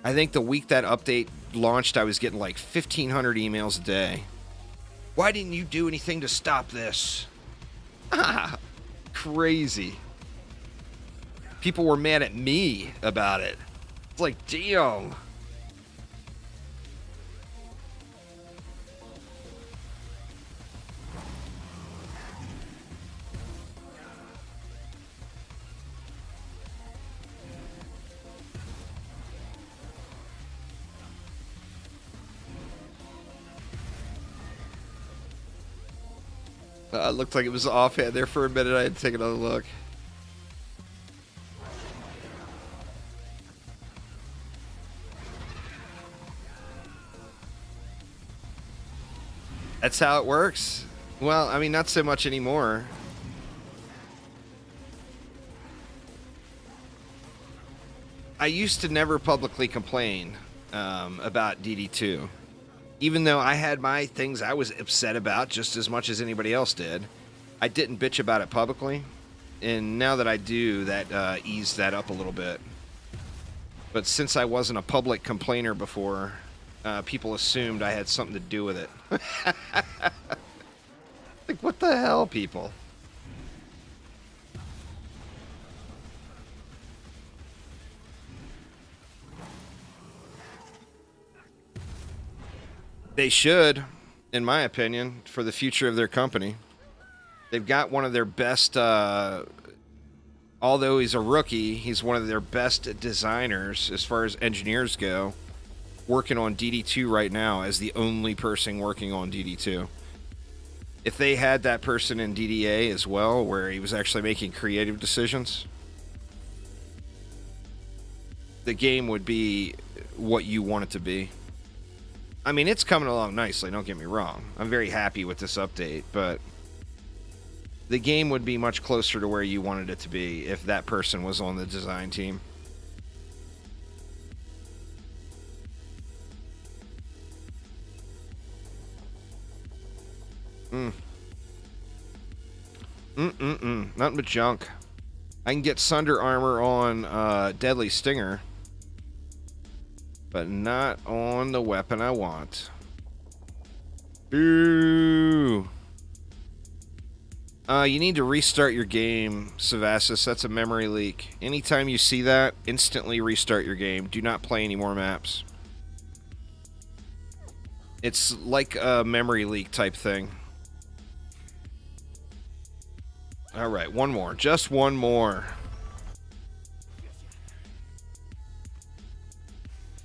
I think the week that update launched, I was getting like 1,500 emails a day. Why didn't you do anything to stop this? Crazy. People were mad at me about it. It's like, damn. It looked like it was offhand there for a minute. I had to take another look. That's how it works. Well, I mean, not so much anymore. I used to never publicly complain about DD2. Even though I had my things I was upset about just as much as anybody else did, I didn't bitch about it publicly. And now that I do, that eased that up a little bit. But since I wasn't a public complainer before, people assumed I had something to do with it. Like, what the hell, people? They should, in my opinion, for the future of their company. They've got one of their best, although he's a rookie, he's one of their best designers as far as engineers go, working on DD2 right now as the only person working on DD2. If they had that person in DDA as well, where he was actually making creative decisions, the game would be what you want it to be. I mean, it's coming along nicely, don't get me wrong. I'm very happy with this update, but the game would be much closer to where you wanted it to be if that person was on the design team. Nothing but junk. I can get Sunder armor on Deadly Stinger, but not on the weapon I want. Ooh. You need to restart your game, Savassus. That's a memory leak. Anytime you see that, instantly restart your game. Do not play any more maps. It's like a memory leak type thing. Alright, one more. Just one more.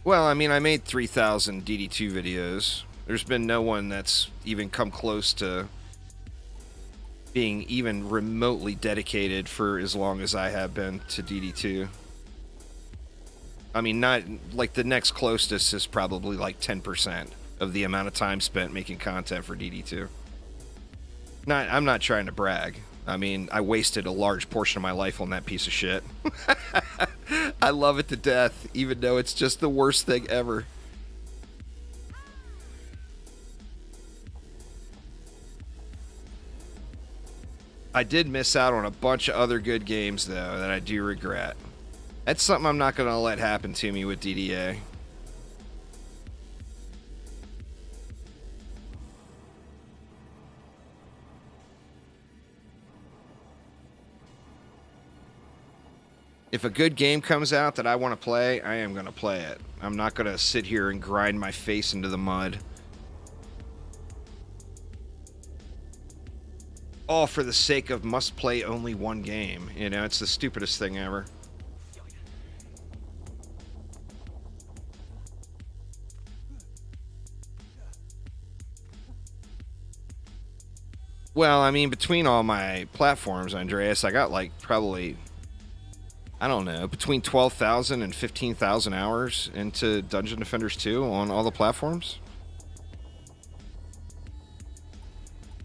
Well, I mean, I made 3,000 DD2 videos. There's been no one that's even come close to being even remotely dedicated for as long as I have been to DD2. I mean, not like the next closest is probably like 10% of the amount of time spent making content for DD2. I'm not trying to brag. I mean, I wasted a large portion of my life on that piece of shit. I love it to death, even though it's just the worst thing ever. I did miss out on a bunch of other good games, though, that I do regret. That's something I'm not going to let happen to me with DDA. If a good game comes out that I want to play, I am going to play it. I'm not going to sit here and grind my face into the mud. All for the sake of must play only one game. You know, it's the stupidest thing ever. Well, I mean, between all my platforms, Andreas, I got like probably, I don't know, between 12,000 and 15,000 hours into Dungeon Defenders 2 on all the platforms.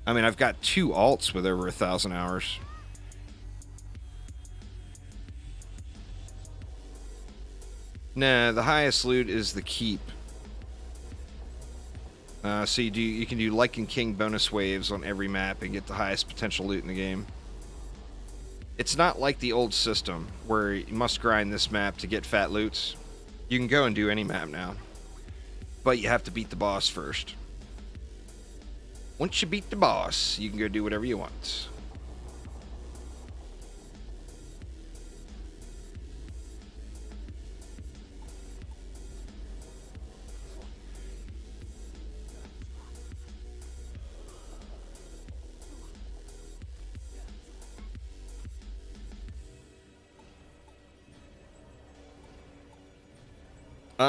I mean, I've got 2 alts with over 1,000 hours. Nah, the highest loot is the keep. So you can do Lycan King bonus waves on every map and get the highest potential loot in the game. It's not like the old system where you must grind this map to get fat loots. You can go and do any map now, but you have to beat the boss first. Once you beat the boss, you can go do whatever you want.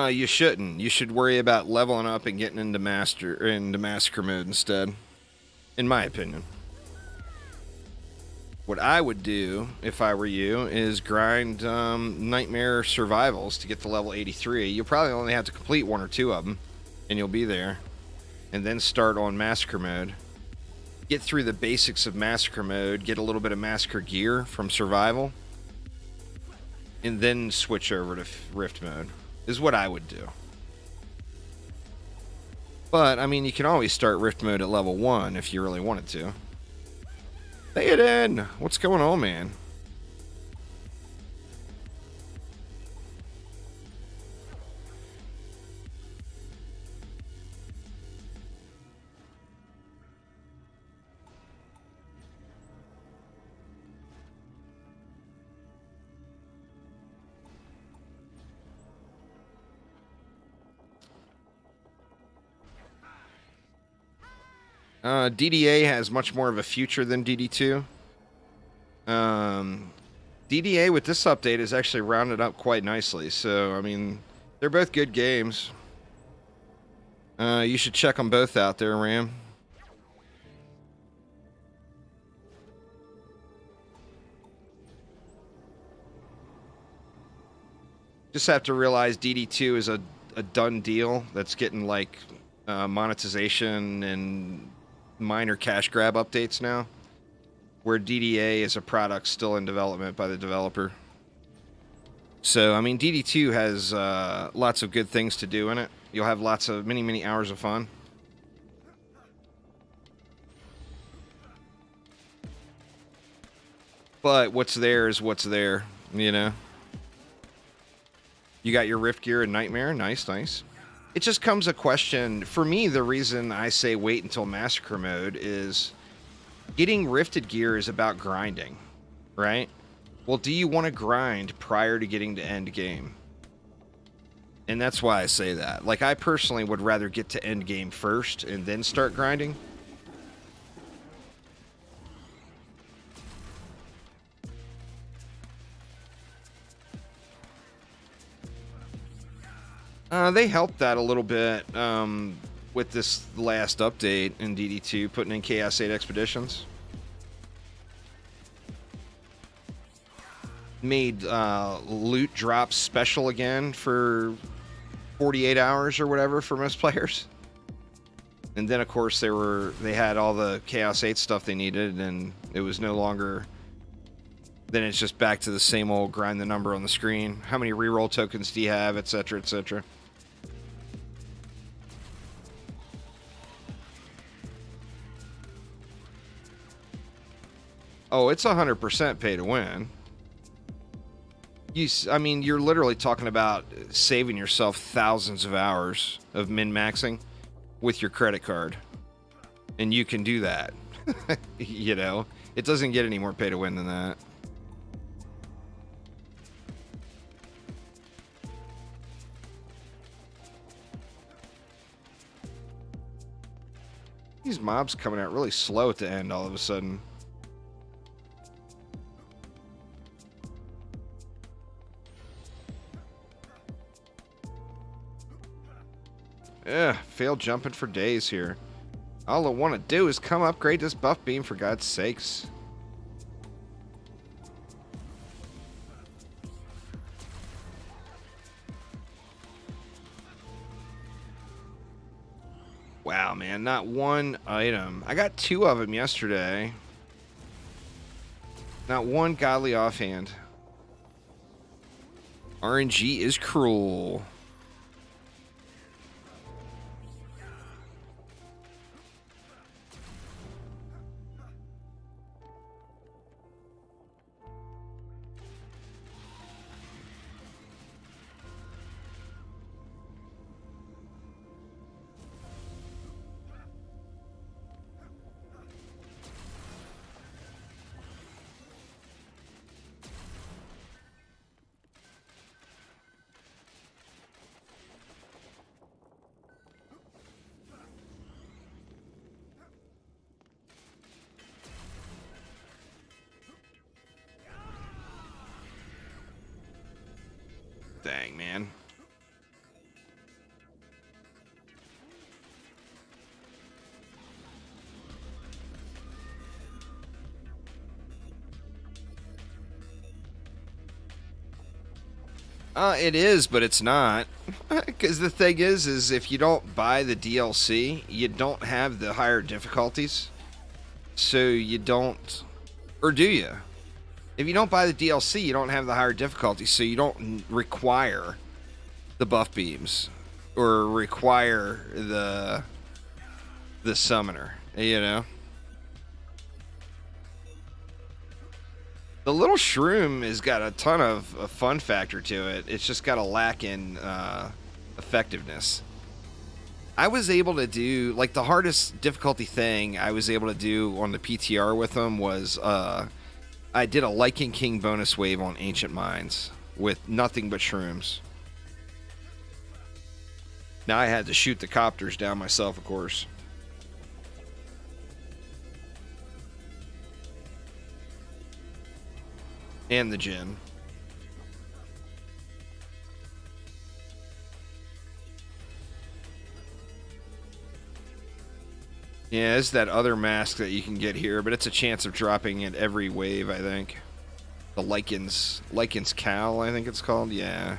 You shouldn't. You should worry about leveling up and getting into massacre mode instead, in my opinion. What I would do, if I were you, is grind Nightmare Survivals to get to level 83. You'll probably only have to complete 1 or 2 of them, and you'll be there. And then start on Massacre mode. Get through the basics of Massacre mode, get a little bit of Massacre gear from Survival, and then switch over to Rift mode, is what I would do. But, I mean, you can always start Rift mode at level 1 if you really wanted to. Say it in! What's going on, man? DDA has much more of a future than DD2. DDA with this update is actually rounded up quite nicely. So, I mean, they're both good games. You should check them both out there, Ram. Just have to realize DD2 is a done deal that's getting like monetization and minor cash grab updates now, where DDA is a product still in development by the developer. So, I mean, DD2 has lots of good things to do in it. You'll have lots of many hours of fun. But what's there is what's there, you know? You got your Rift gear and Nightmare. Nice, nice. It just comes a question. For me, the reason I say wait until Massacre mode is getting Rifted gear is about grinding, right? Well, do you want to grind prior to getting to end game? And that's why I say that. Like, I personally would rather get to end game first and then start grinding. They helped that a little bit with this last update in DD2, putting in Chaos 8 Expeditions. Made loot drops special again for 48 hours or whatever for most players. And then of course they had all the Chaos 8 stuff they needed, and it was no longer. Then it's just back to the same old grind the number on the screen. How many reroll tokens do you have, etc., etc. Oh, it's 100% pay to win. I mean, you're literally talking about saving yourself thousands of hours of min-maxing with your credit card. And you can do that. You know? It doesn't get any more pay to win than that. These mobs coming out really slow at the end all of a sudden. Failed jumping for days here. All I want to do is come upgrade this buff beam for God's sakes. Wow, man, not one item. I got 2 of them yesterday. Not one godly offhand. RNG is cruel. Dang, man. It is, but it's not. Because the thing is if you don't buy the DLC, you don't have the higher difficulties. So you don't... Or do you? If you don't buy the DLC, you don't have the higher difficulty, so you don't require the buff beams or require the summoner, you know? The little shroom has got a ton of fun factor to it. It's just got a lack in effectiveness. I was able to do, like, the hardest difficulty thing I was able to do on the PTR with them was... I did a Lycan King bonus wave on Ancient Mines with nothing but shrooms. Now I had to shoot the copters down myself, of course. And the Jinn. Yeah, it's that other mask that you can get here, but it's a chance of dropping it every wave, I think. The Lycan's Cowl, I think it's called, yeah.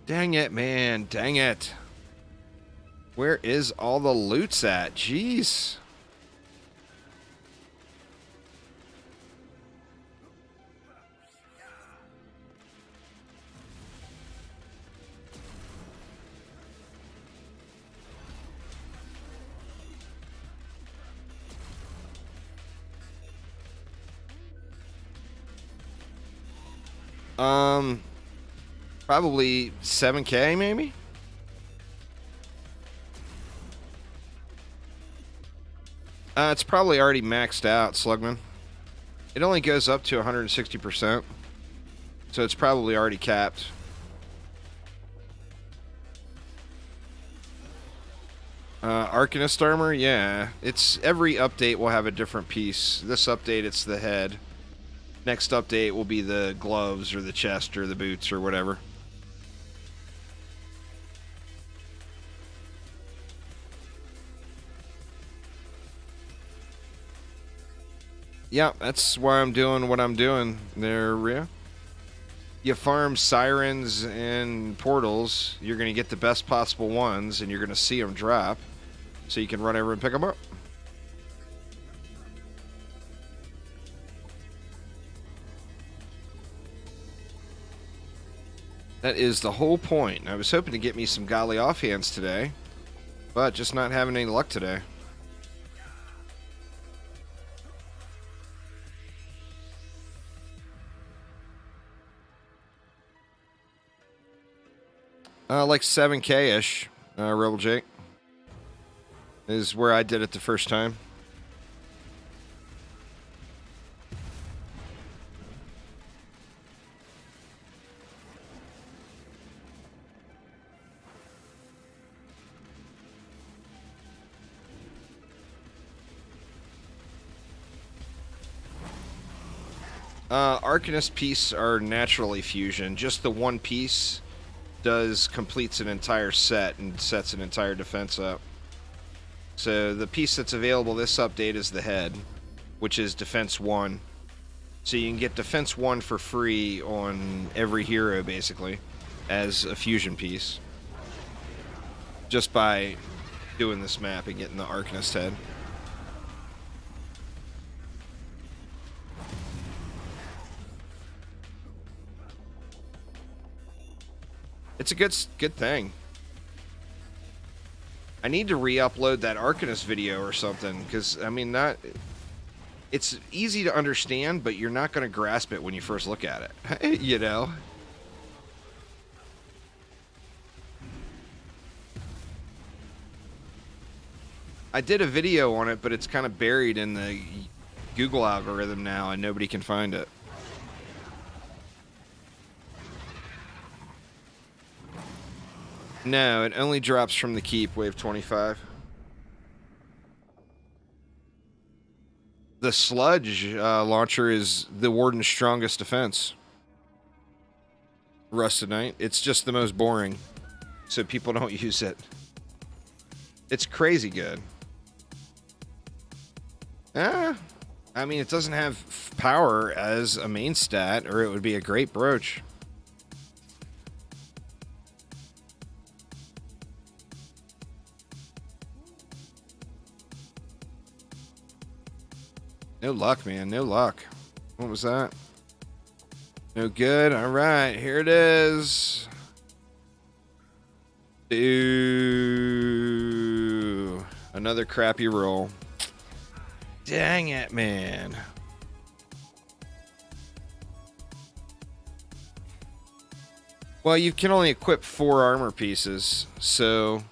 Dang it, man, dang it. Where is all the loots at? Jeez. Probably 7K, maybe? It's probably already maxed out, Slugman. It only goes up to 160%. So it's probably already capped. Arcanist armor, yeah. It's every update will have a different piece. This update, it's the head. Next update will be the gloves or the chest or the boots or whatever. Yeah, that's why I'm doing what I'm doing there, Rhea. you farm Sirens and Portals, you're going to get the best possible ones, and you're going to see them drop, so you can run over and pick them up. That is the whole point. I was hoping to get me some golly offhands today, but just not having any luck today. Like 7K-ish, Rebel Jake. Is where I did it the first time. Arcanist piece are naturally fusion. Just the one piece completes an entire set and sets an entire defense up. So the piece that's available this update is the head, which is defense 1. So you can get defense 1 for free on every hero basically as a fusion piece, just by doing this map and getting the Arcanist head. It's a good thing. I need to re-upload that Arcanist video or something, because, I mean, it's easy to understand, but you're not going to grasp it when you first look at it, you know? I did a video on it, but it's kind of buried in the Google algorithm now, and nobody can find it. No, it only drops from the keep, wave 25. The sludge launcher is the Warden's strongest defense. Rusted Knight. It's just the most boring, so people don't use it. It's crazy good. I mean, it doesn't have power as a main stat, or it would be a great brooch. No luck, man. No luck. What was that? No good. All right. Here it is. Ooh. Another crappy roll. Dang it, man. Well, you can only equip 4 armor pieces, so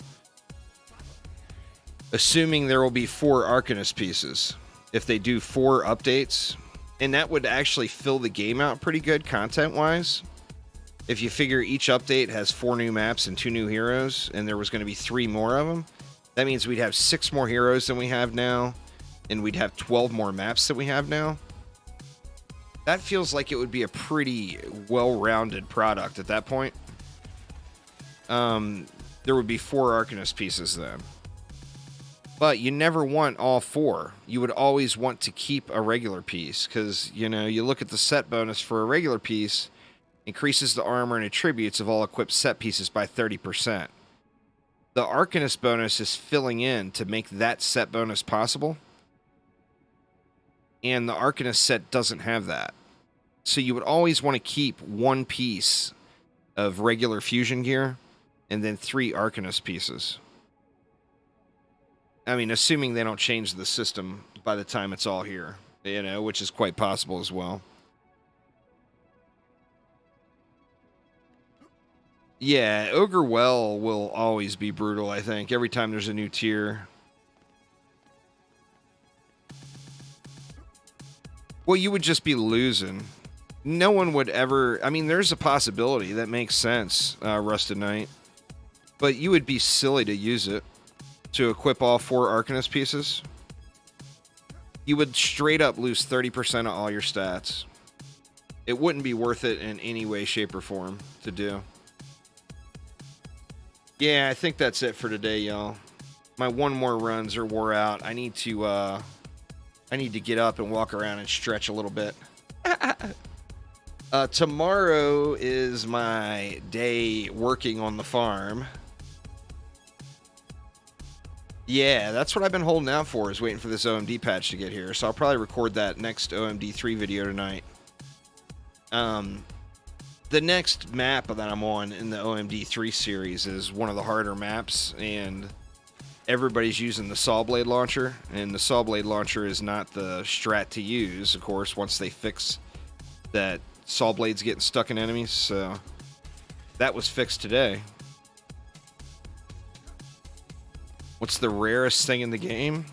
assuming there will be 4 Arcanist pieces if they do 4 updates, and that would actually fill the game out pretty good content-wise. If you figure each update has 4 new maps and 2 new heroes, and there was going to be 3 more of them, that means we'd have 6 more heroes than we have now, and we'd have 12 more maps than we have now. That feels like it would be a pretty well-rounded product at that point. There would be 4 Arcanist pieces then. But you never want all 4. You would always want to keep a regular piece, because, you know, you look at the set bonus for a regular piece, increases the armor and attributes of all equipped set pieces by 30%. The Arcanist bonus is filling in to make that set bonus possible, and the Arcanist set doesn't have that. So you would always want to keep 1 piece of regular fusion gear, and then 3 Arcanist pieces. I mean, assuming they don't change the system by the time it's all here, you know, which is quite possible as well. Yeah, Ogre Well will always be brutal, I think, every time there's a new tier. Well, you would just be losing. No one would ever... I mean, there's a possibility that makes sense, Rusted Knight. But you would be silly to use it to equip all 4 Arcanist pieces. You would straight up lose 30% of all your stats. It wouldn't be worth it in any way, shape, or form to do. Yeah, I think that's it for today, y'all. My 1 more runs are wore out. I need to get up and walk around and stretch a little bit. Tomorrow is my day working on the farm. Yeah, that's what I've been holding out for, is waiting for this OMD patch to get here. So I'll probably record that next OMD 3 video tonight. The next map that I'm on in the OMD 3 series is one of the harder maps, and everybody's using the saw blade launcher, and the saw blade launcher is not the strat to use, of course, once they fix that saw blades getting stuck in enemies. So that was fixed today. What's the rarest thing in the game?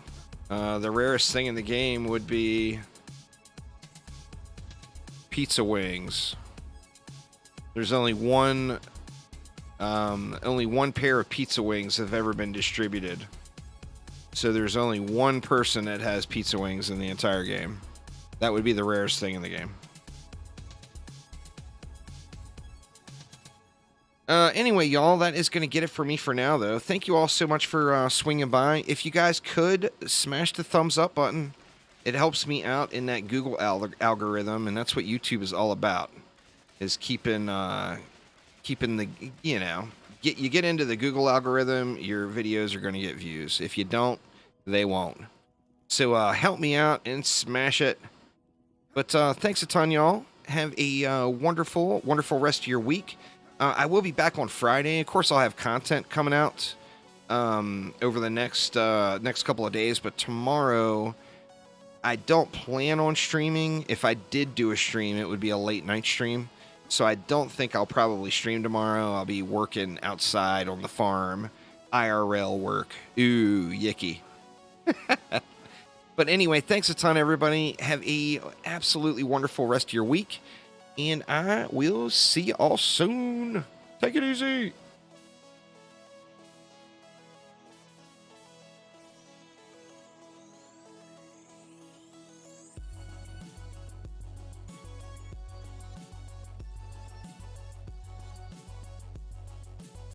The rarest thing in the game would be pizza wings. There's only one pair of pizza wings have ever been distributed. So there's only one person that has pizza wings in the entire game. That would be the rarest thing in the game. Anyway, y'all, that is going to get it for me for now, though. Thank you all so much for swinging by. If you guys could, smash the thumbs up button. It helps me out in that Google algorithm, and that's what YouTube is all about, is keeping the, you know, you get into the Google algorithm, your videos are going to get views. If you don't, they won't. So help me out and smash it. But thanks a ton, y'all. Have a wonderful, wonderful rest of your week. I will be back on Friday. Of course, I'll have content coming out over the next couple of days. But tomorrow, I don't plan on streaming. If I did do a stream, it would be a late night stream. So I don't think I'll probably stream tomorrow. I'll be working outside on the farm. IRL work. Ooh, yicky. But anyway, thanks a ton, everybody. Have a absolutely wonderful rest of your week. And I will see you all soon. Take it easy.